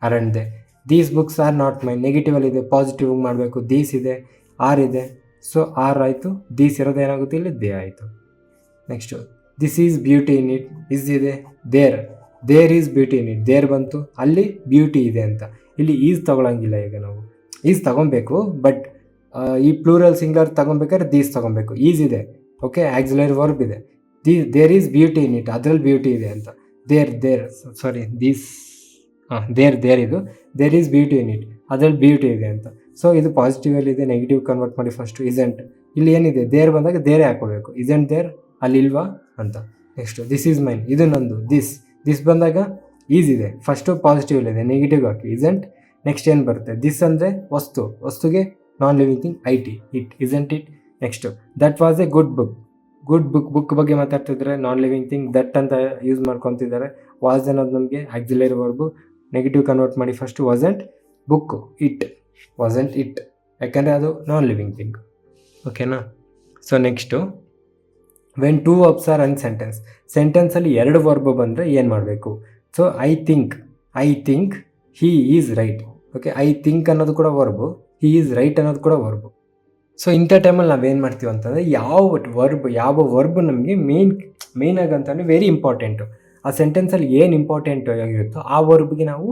aren't they. These books are not mine, ನೆಗೆಟಿವಲ್ಲಿದೆ, ಪಾಸಿಟಿವ್ ಮಾಡಬೇಕು, ದೀಸ್ ಇದೆ, ಆರ್ ಇದೆ, ಸೊ ಆರ್ ಆಯಿತು, ದೀಸ್ ಇರೋದೇನಾಗುತ್ತೆ ಇಲ್ಲಿ ದೇ ಆಯಿತು. Next this is beauty in it, is ಇದೆ, there is beauty in it, there ಬಂತು, ಅಲ್ಲಿ ಬ್ಯೂಟಿ ಇದೆ ಅಂತ. ಇಲ್ಲಿ ಈಸ್ ತಗೊಳಂಗಿಲ್ಲ, ಈಗ ನಾವು ಈಸ್ ತಗೊಬೇಕು, ಬಟ್ ಈ ಪ್ಲೂರಲ್ ಸಿಂಗ್ಯುಲರ್ ತಗೊಬೇಕಾದ್ರೆ ದೀಸ್ ತಗೊಬೇಕು. ಈಸ್ ಇದೆ, ಓಕೆ, ಆಕ್ಸಿಲರಿ ವರ್ಬ್ ಇದೆ, there is beauty in it, ಅದರಲ್ಲಿ ಬ್ಯೂಟಿ ಇದೆ ಅಂತ. There is beauty in it, ಅದರಲ್ಲಿ ಬ್ಯೂಟಿ ಇದೆ ಅಂತ. ಸೊ ಇದು ಪಾಸಿಟಿವಲ್ಲಿದೆ, ನೆಗೆಟಿವ್ ಕನ್ವರ್ಟ್ ಮಾಡಿ ಫಸ್ಟು ಇಸೆಂಟ್. ಇಲ್ಲಿ ಏನಿದೆ, ದೇರ್ ಬಂದಾಗ ದೇರೆ ಹಾಕೋಬೇಕು, ಇಸೆಂಟ್ ದೇರ್ ಅಲ್ಲಿ ಇಲ್ವಾ ಅಂತ. ನೆಕ್ಸ್ಟು ದಿಸ್ ಈಸ್ ಮೈನ್, ಇದು ನಂದು, ದಿಸ್ ಬಂದಾಗ ಈಸ್ ಇದೆ, ಫಸ್ಟು ಪಾಸಿಟಿವಲ್ಲಿದೆ, ನೆಗೆಟಿವ್ ಹಾಕಿ ಇಸೆಂಟ್. ನೆಕ್ಸ್ಟ್ ಏನು ಬರುತ್ತೆ, ದಿಸ್ ಅಂದರೆ ವಸ್ತುಗೆ non living thing it, isn't it. Next that was a good book ಬಗ್ಗೆ ಮಾತಾಡ್ತಿದ್ರೆ ನಾನ್ ಲಿವಿಂಗ್ ಥಿಂಗ್ ದಟ್ ಅಂತ ಯೂಸ್ ಮಾಡ್ಕೊತಿದ್ದಾರೆ. ವಾಸ್ ಅನ್ನೋದು ನಮಗೆ ಆಕ್ಸಿಲರಿ ವರ್ಬು, ನೆಗೆಟಿವ್ ಕನ್ವರ್ಟ್ ಮಾಡಿ first wasn't book, wasn't it, ಯಾಕಂದರೆ ಅದು ನಾನ್ ಲಿವಿಂಗ್ ಥಿಂಗ್. ಓಕೆನಾ. So next when two verbs are an ಸೆಂಟೆನ್ಸಲ್ಲಿ ಎರಡು ವರ್ಬ್ ಬಂದರೆ ಏನು ಮಾಡಬೇಕು? So I think he is right. Okay, I think ಅನ್ನೋದು ಕೂಡ ವರ್ಬು, ಹೀ ಈಸ್ ರೈಟ್ ಅನ್ನೋದು ಕೂಡ ವರ್ಬು. ಸೊ ಇಂಥ ಟೈಮಲ್ಲಿ ನಾವೇನು ಮಾಡ್ತೀವಿ ಅಂತಂದರೆ ಯಾವ ವರ್ಬ್ ನಮಗೆ ಮೇನ್ ಆಗಂತಂದರೆ ವೆರಿ ಇಂಪಾರ್ಟೆಂಟು. ಆ ಸೆಂಟೆನ್ಸಲ್ಲಿ ಏನು ಇಂಪಾರ್ಟೆಂಟ್ ಆಗಿರುತ್ತೋ ಆ ವರ್ಬ್ಗೆ ನಾವು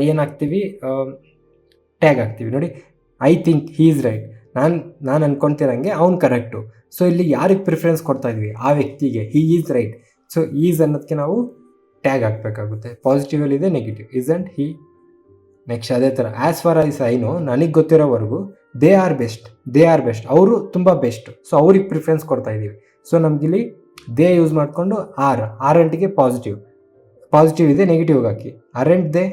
ಏನಾಗ್ತೀವಿ, ಟ್ಯಾಗ್ ಹಾಕ್ತೀವಿ. ನೋಡಿ, I think he is right, ನಾನು ಅನ್ಕೊತಿರಂಗೆ ಅವ್ನು ಕರೆಕ್ಟು. ಸೊ ಇಲ್ಲಿ ಯಾರಿಗೆ ಪ್ರಿಫರೆನ್ಸ್ ಕೊಡ್ತಾ ಇದ್ವಿ? ಆ ವ್ಯಕ್ತಿಗೆ, he is right. So is ಅನ್ನೋದಕ್ಕೆ ನಾವು ಟ್ಯಾಗ್ ಹಾಕಬೇಕಾಗುತ್ತೆ. ಪಾಸಿಟಿವಲ್ಲಿದೆ, ನೆಗೆಟಿವ್, ಇಸಂಟ್, ಹೀ. ನೆಕ್ಸ್ಟ್ ಅದೇ ಥರ as for ice I know, ನನಗೆ ಗೊತ್ತಿರೋವರೆಗೂ ದೇ ಆರ್ ಬೆಸ್ಟ್, ಅವರು ತುಂಬ ಬೆಸ್ಟ್. ಸೊ ಅವ್ರಿಗೆ ಪ್ರಿಫರೆನ್ಸ್ ಕೊಡ್ತಾ ಇದ್ದೀವಿ. ಸೊ ನಮಗಿಲ್ಲಿ ದೇ ಯೂಸ್ ಮಾಡಿಕೊಂಡು ಆರಂಟಿಗೆ ಪಾಸಿಟಿವ್ ಇದೆ, negative hockey aren't they.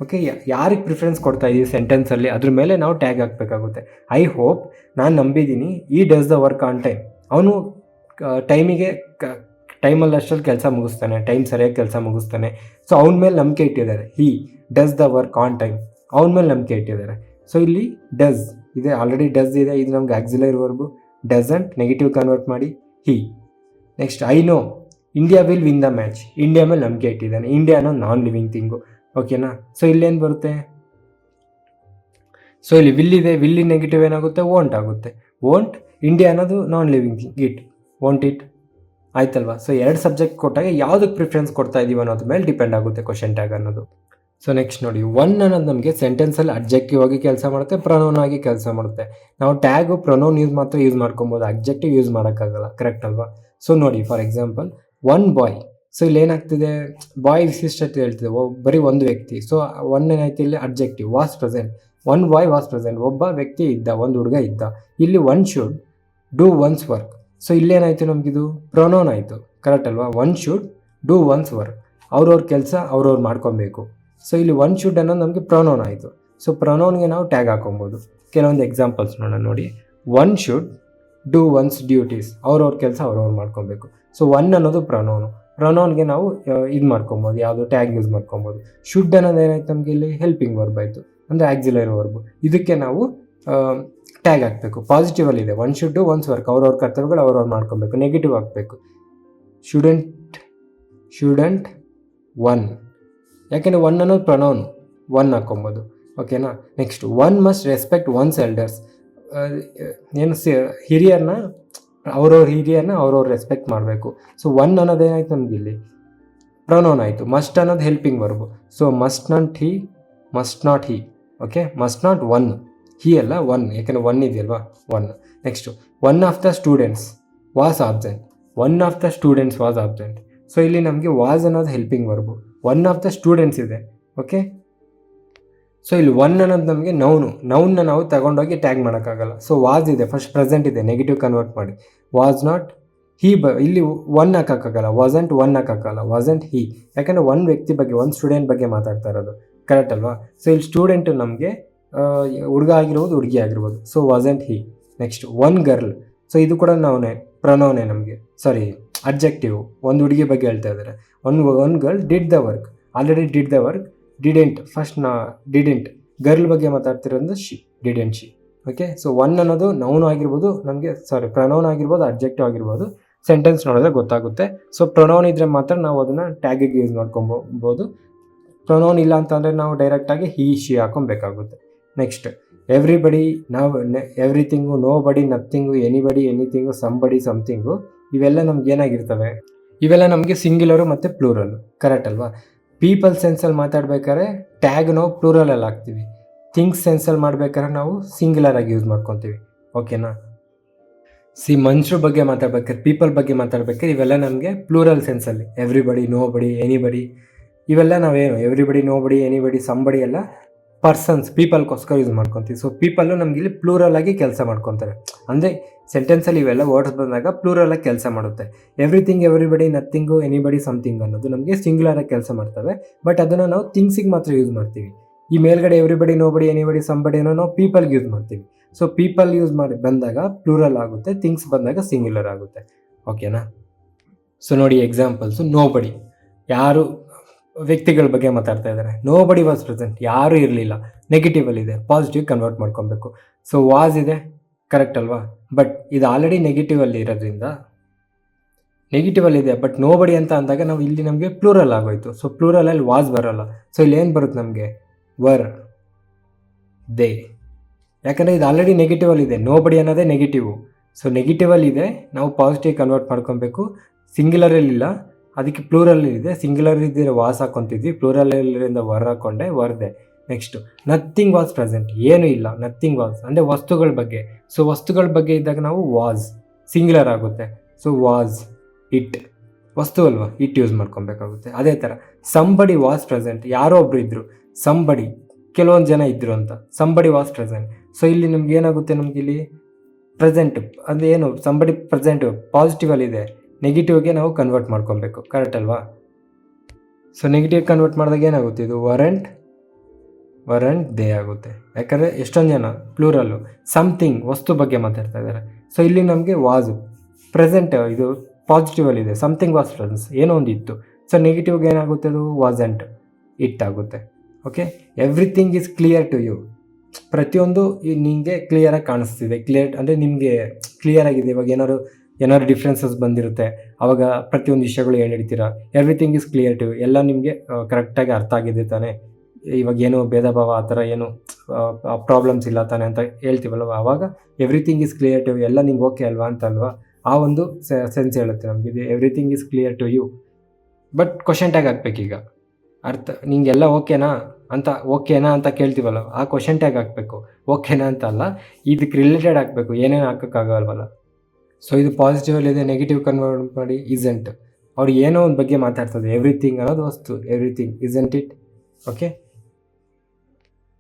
Okay, ಯಾರಿಗೆ ಪ್ರಿಫರೆನ್ಸ್ ಕೊಡ್ತಾ ಇದ್ದೀವಿ ಸೆಂಟೆನ್ಸಲ್ಲಿ ಅದ್ರ ಮೇಲೆ ನಾವು ಟ್ಯಾಗ್ ಹಾಕಬೇಕಾಗುತ್ತೆ. ಐ ಹೋಪ್, ನಾನು ನಂಬಿದ್ದೀನಿ, he does the work on time, ಅವನು ಟೈಮಲ್ಲಿ ಅಷ್ಟರಲ್ಲಿ ಕೆಲಸ ಮುಗಿಸ್ತಾನೆ, ಟೈಮ್ ಸರಿಯಾಗಿ ಕೆಲಸ ಮುಗಿಸ್ತಾನೆ. ಸೊ ಅವನ ಮೇಲೆ ನಂಬಿಕೆ ಇಟ್ಟಿದ್ದಾರೆ. He does the work on time, ಅವನ ಮೇಲೆ ನಂಬಿಕೆ ಇಟ್ಟಿದ್ದಾರೆ. ಸೊ ಇಲ್ಲಿ ಡಸ್ ಇದೆ, ಆಲ್ರೆಡಿ ಡಸ್ ಇದೆ, ಇದು ನಮ್ಗೆ auxiliary verb. Doesn't negative convert ಮಾಡಿ he. Next I know India will win the match, India ಮೇಲೆ ನಂಬಿಕೆ ಇಟ್ಟಿದ್ದಾನೆ. ಇಂಡಿಯಾ ಅನ್ನೋ ನಾನ್ ಲಿವಿಂಗ್ ಥಿಂಗು. ಓಕೆನಾ. ಸೊ ಇಲ್ಲೇನು ಬರುತ್ತೆ? ಸೊ ಇಲ್ಲಿ ವಿಲ್ ಇದೆ, ವಿಲ್ಲಿ ನೆಗೆಟಿವ್ ಏನಾಗುತ್ತೆ? ವೋಂಟ್ ಆಗುತ್ತೆ. ವೋಂಟ್, ಇಂಡಿಯಾ ಅನ್ನೋದು non living thing, won't it, ಆಯ್ತಲ್ವಾ. ಸೊ ಎರಡು ಸಬ್ಜೆಕ್ಟ್ ಕೊಟ್ಟಾಗ ಯಾವುದಕ್ಕೆ ಪ್ರಿಫರೆನ್ಸ್ ಕೊಡ್ತಾ ಇದ್ದೀವಿ ಅನ್ನೋದ್ರ ಮೇಲೆ ಡಿಪೆಂಡ್ ಆಗುತ್ತೆ ಕ್ವಶನ್ ಟ್ಯಾಗ್ ಅನ್ನೋದು. ಸೊ ನೆಕ್ಸ್ಟ್ ನೋಡಿ, ಒನ್ ಅನ್ನೋದು ನಮಗೆ ಸೆಂಟೆನ್ಸಲ್ಲಿ ಅಬ್ಜೆಕ್ಟಿವ್ ಆಗಿ ಕೆಲಸ ಮಾಡುತ್ತೆ, ಪ್ರೊನೌನ್ ಆಗಿ ಕೆಲಸ ಮಾಡುತ್ತೆ. ನಾವು ಟ್ಯಾಗು ಪ್ರೊನೌನ್ ಮಾತ್ರ ಯೂಸ್ ಮಾಡ್ಕೊಬೋದು, ಅಬ್ಜೆಕ್ಟಿವ್ ಯೂಸ್ ಮಾಡೋಕ್ಕಾಗಲ್ಲ, ಕರೆಕ್ಟ್ ಅಲ್ವಾ. ಸೊ ನೋಡಿ, for example one boy. So ಇಲ್ಲಿ ಏನಾಗ್ತಿದೆ, ಬಾಯ್ ವಿಶಿಷ್ಟತೆ ಹೇಳ್ತಿದೆ, ಬರೀ ಒಂದು ವ್ಯಕ್ತಿ. ಸೊ ಒನ್ ಏನಾಯ್ತು ಇಲ್ಲಿ objective, was present, one boy was present, ಒಬ್ಬ ವ್ಯಕ್ತಿ ಇದ್ದ, ಒಂದು ಹುಡುಗ ಇದ್ದ. ಇಲ್ಲಿ one should do one's work. So ಇಲ್ಲೇನಾಯಿತು ನಮಗಿದು ಪ್ರೊನೌನ್ ಆಯಿತು, ಕರೆಕ್ಟ್ ಅಲ್ವಾ. One should do one's work, ಅವ್ರವ್ರ ಕೆಲಸ ಅವ್ರವ್ರು ಮಾಡ್ಕೊಬೇಕು. ಸೊ ಇಲ್ಲಿ ಒನ್ ಶುಡ್ ಅನ್ನೋದು ನಮಗೆ ಪ್ರೊನೌನ್ ಆಯಿತು. ಸೊ ಪ್ರೊನೌನ್ಗೆ ನಾವು ಟ್ಯಾಗ್ ಹಾಕೊಬೋದು. ಕೆಲವೊಂದು ಎಕ್ಸಾಂಪಲ್ಸ್ ನೋಡೋಣ ನೋಡಿ. One should do once duties, ಅವ್ರವ್ರ ಕೆಲಸ ಅವ್ರವ್ರು ಮಾಡ್ಕೊಬೇಕು. ಸೊ ಒನ್ ಅನ್ನೋದು ಪ್ರೊನೌನ್ಗೆ ನಾವು ಇದು ಮಾಡ್ಕೊಬೋದು, ಯಾವುದು ಟ್ಯಾಗ್ ಯೂಸ್ ಮಾಡ್ಕೊಬೋದು. ಶುಡ್ ಅನ್ನೋದು ಏನಾಯ್ತು ನಮಗೆ ಇಲ್ಲಿ ಹೆಲ್ಪಿಂಗ್ ವರ್ಬ್ ಆಯಿತು, ಅಂದರೆ ಆಕ್ಸಿಲರಿ ವರ್ಬು. ಇದಕ್ಕೆ ನಾವು ಟ್ಯಾಗ್ ಹಾಕಬೇಕು. ಪಾಸಿಟಿವಲ್ಲಿದೆ, one should do one's work, ಅವ್ರವ್ರ ಕರ್ತವ್ಯಗಳು ಅವ್ರವ್ರು ಮಾಡ್ಕೊಬೇಕು. ನೆಗೆಟಿವ್ ಹಾಕಬೇಕು, ಶುಡಂಟ್ ಒನ್, ಯಾಕೆಂದರೆ ಒನ್ ಅನ್ನೋದು ಪ್ರೊನೌನ್, ಒನ್ ಹಾಕೊಬೋದು. ಓಕೆನಾ. Next one must respect one's elders, ಏನು ಹಿರಿಯರನ್ನ ಅವ್ರವ್ರ ರೆಸ್ಪೆಕ್ಟ್ ಮಾಡಬೇಕು. ಸೊ ಒನ್ ಅನ್ನೋದೇನಾಯ್ತು ನಮ್ಗೆ ಇಲ್ಲಿ ಪ್ರೊನೌನ್ ಆಯಿತು. ಮಸ್ಟ್ ಅನ್ನೋದು helping verb. So must not he. Okay, must not one, he ಅಲ್ಲ ಒನ್, ಯಾಕೆಂದರೆ ಒನ್ ಇದೆಯಲ್ವಾ, one. Next one of the students was absent, so ಇಲ್ಲಿ ನಮಗೆ ವಾಸ್ ಅನ್ನೋದು helping verb. One of the students ಇದೆ. Okay, so ಇಲ್ಲಿ one ಅನ್ನೋದು ನಮಗೆ ನೌನ್ನ ನಾವು ತಗೊಂಡೋಗಿ ಟ್ಯಾಗ್ ಮಾಡೋಕ್ಕಾಗಲ್ಲ. ಸೊ ವಾಸ್ ಇದೆ, ಫಸ್ಟ್ ಪ್ರೆಸೆಂಟ್ ಇದೆ, ನೆಗೆಟಿವ್ ಕನ್ವರ್ಟ್ ಮಾಡಿ. ವಾಸ್ ನಾಟ್ ಹಿ ಇಲ್ಲಿ ಒನ್ ಹಾಕೋಕ್ಕಾಗಲ್ಲ, ವಾಸಂಟ್ ಒನ್ ಹಾಕೋಕ್ಕಾಗಲ್ಲ, ವಾಸಂಟ್ ಹಿ, ಯಾಕಂದರೆ ಒಂದು ವ್ಯಕ್ತಿ ಬಗ್ಗೆ, ಒಂದು ಸ್ಟೂಡೆಂಟ್ ಬಗ್ಗೆ ಮಾತಾಡ್ತಾ ಇರೋದು. ಕರೆಕ್ಟ್ ಅಲ್ವಾ? ಸೊ ಇಲ್ಲಿ ಸ್ಟೂಡೆಂಟು ನಮಗೆ ಹುಡುಗ ಆಗಿರ್ಬೋದು, ಹುಡುಗಿ ಆಗಿರ್ಬೋದು. ಸೊ ವಾಸಂಟ್ ಹಿ. Next one girl. ಸೊ ಇದು ಕೂಡ ಪ್ರೊನೌನೇ ನಮಗೆ, ಸಾರಿ ಅಬ್ಜೆಕ್ಟಿವ್. ಒಂದು ಹುಡುಗಿ ಬಗ್ಗೆ ಹೇಳ್ತಾ ಇದ್ದಾರೆ. One girl did the work, already did the work. Didn't, first didn't. Girl ಬಗ್ಗೆ ಮಾತಾಡ್ತಿರೋದು she, didn't she. Okay, so one ಅನ್ನೋದು ನೌನ್ ಆಗಿರ್ಬೋದು ನಮಗೆ, ಸಾರಿ ಪ್ರೊನೌನ್ ಆಗಿರ್ಬೋದು, ಅಬ್ಜೆಕ್ಟಿವ್ ಆಗಿರ್ಬೋದು. ಸೆಂಟೆನ್ಸ್ ನೋಡಿದ್ರೆ ಗೊತ್ತಾಗುತ್ತೆ. ಸೊ ಪ್ರೊನೌನ್ ಇದ್ದರೆ ಮಾತ್ರ ನಾವು ಅದನ್ನು ಟ್ಯಾಗಿಗೆ ಯೂಸ್ ಮಾಡ್ಕೊಬೋದು. ಪ್ರೊನೌನ್ ಇಲ್ಲ ಅಂತಂದರೆ ನಾವು ಡೈರೆಕ್ಟಾಗಿ ಹಿ ಶಿ ಹಾಕೊಬೇಕಾಗುತ್ತೆ. ನೆಕ್ಸ್ಟ್ ಎವ್ರಿಬಡಿ, ನಾವು ಎವ್ರಿಥಿಂಗು, ನೋ ಬಡಿ, ನಥಿಂಗು, ಎನಿಬಡಿ, ಎನಿಥಿಂಗು, ಸಂಬಡಿ, ಸಮಥಿಂಗು, ಇವೆಲ್ಲ ನಮ್ಗೆ ಏನಾಗಿರ್ತವೆ? ಇವೆಲ್ಲ ನಮಗೆ ಸಿಂಗ್ಯುಲರು ಮತ್ತು ಪ್ಲೂರಲ್. ಕರೆಕ್ಟ್ ಅಲ್ವಾ? ಪೀಪಲ್ ಸೆನ್ಸಲ್ಲಿ ಮಾತಾಡ್ಬೇಕಾದ್ರೆ ಟ್ಯಾಗ್ ನಾವು ಪ್ಲೂರಲಲ್ಲಿ ಹಾಕ್ತೀವಿ. ಥಿಂಗ್ಸ್ ಸೆನ್ಸಲ್ಲಿ ಮಾಡ್ಬೇಕಾದ್ರೆ ನಾವು ಸಿಂಗ್ಯುಲರಾಗಿ ಯೂಸ್ ಮಾಡ್ಕೊತೀವಿ. ಓಕೆನಾ? ಮನುಷ್ಯರ ಬಗ್ಗೆ ಮಾತಾಡ್ಬೇಕಾದ್ರೆ, ಪೀಪಲ್ ಬಗ್ಗೆ ಮಾತಾಡ್ಬೇಕಾದ್ರೆ ಇವೆಲ್ಲ ನಮಗೆ ಪ್ಲೂರಲ್ ಸೆನ್ಸಲ್ಲಿ. ಎವ್ರಿಬಡಿ, ನೋ ಬಡಿ, ಎನಿಬಡಿ, ಇವೆಲ್ಲ ನಾವೇನು ಎವ್ರಿಬಡಿ, ನೋ ಬಡಿ, ಎನಿಬಡಿ, ಸಂಬಡಿ ಎಲ್ಲ ಪರ್ಸನ್ಸ್, ಪೀಪಲ್ಗೋಸ್ಕರ ಯೂಸ್ ಮಾಡ್ಕೊತೀವಿ. ಸೊ ಪೀಪಲ್ಲು ನಮ್ಗೆ ಇಲ್ಲಿ ಪ್ಲೂರಲ್ ಆಗಿ ಕೆಲಸ ಮಾಡ್ಕೊತಾರೆ. ಅಂದರೆ ಸೆಂಟೆನ್ಸಲ್ಲಿ ಇವೆಲ್ಲ ವರ್ಡ್ಸ್ ಬಂದಾಗ ಪ್ಲೂರಲ್ ಆಗಿ ಕೆಲಸ ಮಾಡುತ್ತೆ. Everything, everybody, nothing, anybody, something ಅನ್ನೋದು ನಮಗೆ ಸಿಂಗ್ಯುಲರ್ ಆಗಿ ಕೆಲಸ ಮಾಡ್ತವೆ. ಬಟ್ ಅದನ್ನು ನಾವು ಥಿಂಗ್ಸಿಗೆ ಮಾತ್ರ ಯೂಸ್ ಮಾಡ್ತೀವಿ. ಈ ಮೇಲ್ಗಡೆ ಎವ್ರಿಬಡಿ, ನೋಬಡಿ, ಎನಿಬಡಿ, ಸಂಬಡಿನೋ ನಾವು ಪೀಪಲ್ಗೆ ಯೂಸ್ ಮಾಡ್ತೀವಿ. ಸೊ ಪೀಪಲ್ ಯೂಸ್ ಮಾಡಿ ಬಂದಾಗ ಪ್ಲೂರಲ್ ಆಗುತ್ತೆ, ಥಿಂಗ್ಸ್ ಬಂದಾಗ ಸಿಂಗ್ಯುಲರ್ ಆಗುತ್ತೆ. ಓಕೆನಾ? ಸೊ ನೋಡಿ ಎಕ್ಸಾಂಪಲ್ಸು. ನೋಬಡಿ, ಯಾರು ವ್ಯಕ್ತಿಗಳ ಬಗ್ಗೆ ಮಾತಾಡ್ತಾ ಇದ್ದಾರೆ. ನೋಬಡಿ ವಾಸ್ ಪ್ರೆಸೆಂಟ್, ಯಾರೂ ಇರಲಿಲ್ಲ. ನೆಗೆಟಿವಲ್ಲಿ ಇದೆ, ಪಾಸಿಟಿವ್ ಕನ್ವರ್ಟ್ ಮಾಡ್ಕೊಬೇಕು. ಸೊ ವಾಸ್ ಇದೆ, ಕರೆಕ್ಟ್ ಅಲ್ವಾ? ಬಟ್ ಇದು ಆಲ್ರೆಡಿ ನೆಗೆಟಿವಲ್ಲಿ ಇರೋದ್ರಿಂದ ನೆಗೆಟಿವಲ್ಲಿದೆ. ಬಟ್ ನೋಬಡಿ ಅಂತ ಅಂದಾಗ ನಾವು ಇಲ್ಲಿ ನಮಗೆ ಪ್ಲೂರಲ್ ಆಗೋಯ್ತು. ಸೊ ಪ್ಲೂರಲಲ್ಲಿ ವಾಸ್ ಬರೋಲ್ಲ. ಸೊ ಇಲ್ಲಿ ಏನು ಬರುತ್ತೆ ನಮಗೆ? Were, they. ಯಾಕಂದರೆ ಇದು ಆಲ್ರೆಡಿ ನೆಗೆಟಿವಲ್ಲಿದೆ, ನೋಬಡಿ ಅನ್ನೋದೇ ನೆಗೆಟಿವು. ಸೊ ನೆಗೆಟಿವಲ್ಲಿದೆ, ನಾವು ಪಾಸಿಟಿವ್ ಕನ್ವರ್ಟ್ ಮಾಡ್ಕೊಬೇಕು. ಸಿಂಗ್ಯುಲರಲ್ಲಿಲ್ಲ, ಅದಕ್ಕೆ ಪ್ಲೂರಲ್ಲಿದೆ. ಸಿಂಗ್ಯುಲರ್ ಇದ್ದರೆ ವಾಸ್ ಹಾಕ್ಕೊತಿದ್ವಿ, ಪ್ಲೂರಲ್ಲಿಂದ ವರ್ ಹಾಕ್ಕೊಂಡೆ, were they. Next nothing was present, ಏನೂ ಇಲ್ಲ. ನಥಿಂಗ್ ವಾಸ್ ಅಂದರೆ ವಸ್ತುಗಳ ಬಗ್ಗೆ. ಸೊ ವಸ್ತುಗಳ ಬಗ್ಗೆ ಇದ್ದಾಗ ನಾವು ವಾಸ್ ಸಿಂಗ್ಯುಲರ್ ಆಗುತ್ತೆ. ಸೊ ವಾಸ್ ಇಟ್, ವಸ್ತು ಅಲ್ವಾ, ಇಟ್ ಯೂಸ್ ಮಾಡ್ಕೊಬೇಕಾಗುತ್ತೆ. ಅದೇ ಥರ ಸಂಬಡಿ ವಾಸ್ ಪ್ರೆಸೆಂಟ್, ಯಾರೋ ಒಬ್ಬರು ಇದ್ದರು. ಸಂಬಡಿ, ಕೆಲವೊಂದು ಜನ ಇದ್ದರು ಅಂತ. Somebody was present. ಸೊ ಇಲ್ಲಿ ನಮ್ಗೆ ಏನಾಗುತ್ತೆ? ನಮ್ಗೆ ಇಲ್ಲಿ ಪ್ರೆಸೆಂಟ್ ಅಂದರೆ ಏನು? ಸಂಬಡಿ ಪ್ರೆಸೆಂಟು ಪಾಸಿಟಿವಲ್ಲಿದೆ, ನೆಗೆಟಿವ್ಗೆ ನಾವು ಕನ್ವರ್ಟ್ ಮಾಡ್ಕೊಬೇಕು. ಕರೆಕ್ಟ್ ಅಲ್ವಾ? ಸೊ ನೆಗೆಟಿವ್ ಕನ್ವರ್ಟ್ ಮಾಡಿದಾಗ ಏನಾಗುತ್ತೆ? ಇದು ವರಂಟ್ ದೇ ಆಗುತ್ತೆ. ಯಾಕಂದರೆ ಎಷ್ಟೊಂದು ಜನ ಪ್ಲೂರಲ್ಲು. ಸಮಥಿಂಗ್, ವಸ್ತು ಬಗ್ಗೆ ಮಾತಾಡ್ತಾ ಇದ್ದಾರೆ. ಸೊ ಇಲ್ಲಿ ನಮಗೆ ವಾಸು ಪ್ರೆಸೆಂಟ್, ಇದು ಪಾಸಿಟಿವಲ್ಲಿದೆ. ಸಮಥಿಂಗ್ ವಾಸ್ ಪ್ರೆಸೆನ್ಸ್, ಏನೋ ಒಂದು ಇತ್ತು. ಸೊ ನೆಗೆಟಿವ್ಗೆ ಏನಾಗುತ್ತೆ? ಅದು ವಾಸಂಟ್, ಇಟ್ ಆಗುತ್ತೆ. Okay, everything is clear to you, ಪ್ರತಿಯೊಂದು ನಿಮಗೆ ಕ್ಲಿಯರಾಗಿ ಕಾಣಿಸ್ತಿದೆ. ಕ್ಲಿಯರ್ ಅಂದರೆ ನಿಮಗೆ ಕ್ಲಿಯರಾಗಿದೆ. ಇವಾಗ ಏನಾದ್ರು ಡಿಫ್ರೆನ್ಸಸ್ ಬಂದಿರುತ್ತೆ, ಆವಾಗ ಪ್ರತಿಯೊಂದು ವಿಷಯಗಳು ಹೇಳಿರ್ತೀರ. Everything is clear to you, ಎಲ್ಲ ನಿಮಗೆ ಕರೆಕ್ಟಾಗಿ ಅರ್ಥ ಆಗಿದೆ ತಾನೆ. ಇವಾಗ ಏನು ಭೇದ ಭಾವ ಆ ಥರ ಏನು ಪ್ರಾಬ್ಲಮ್ಸ್ ಇಲ್ಲ ತಾನೆ ಅಂತ ಹೇಳ್ತೀವಲ್ವ, ಆವಾಗ everything is clear to you, ಎಲ್ಲ ನಿಂಗೆ ಓಕೆ ಅಲ್ವಾ ಅಂತ ಅಲ್ವಾ, ಆ ಒಂದು ಸೆನ್ಸ್ ಹೇಳುತ್ತೆ ನಮಗೆ. ಇದು everything is clear to you. But question tag ಹಾಕ್ಬೇಕೀಗ. ಅರ್ಥ ನಿಂಗೆಲ್ಲ ಓಕೆನಾ ಅಂತ ಕೇಳ್ತೀವಲ್ಲ, ಆ ಕ್ವಶನ್ ಟ್ಯಾಗ್ ಹಾಕಬೇಕು. ಓಕೆನಾ ಅಂತ ಅಲ್ಲ, ಇದಕ್ಕೆ ರಿಲೇಟೆಡ್ ಹಾಕಬೇಕು, ಏನೇನು ಹಾಕೋಕ್ಕಾಗಲ್ವಲ್ಲ. ಸೊ ಇದು ಪಾಸಿಟಿವಲ್ಲಿದೆ, ನೆಗೆಟಿವ್ ಕನ್ವರ್ಟ್ ಮಾಡಿ ಇಸೆಂಟ್. ಅವ್ರು ಏನೋ ಒಂದು ಬಗ್ಗೆ ಮಾತಾಡ್ತದೆ. ಎವ್ರಿಥಿಂಗ್ ಅನ್ನೋದು ವಸ್ತು, everything isn't it. Okay,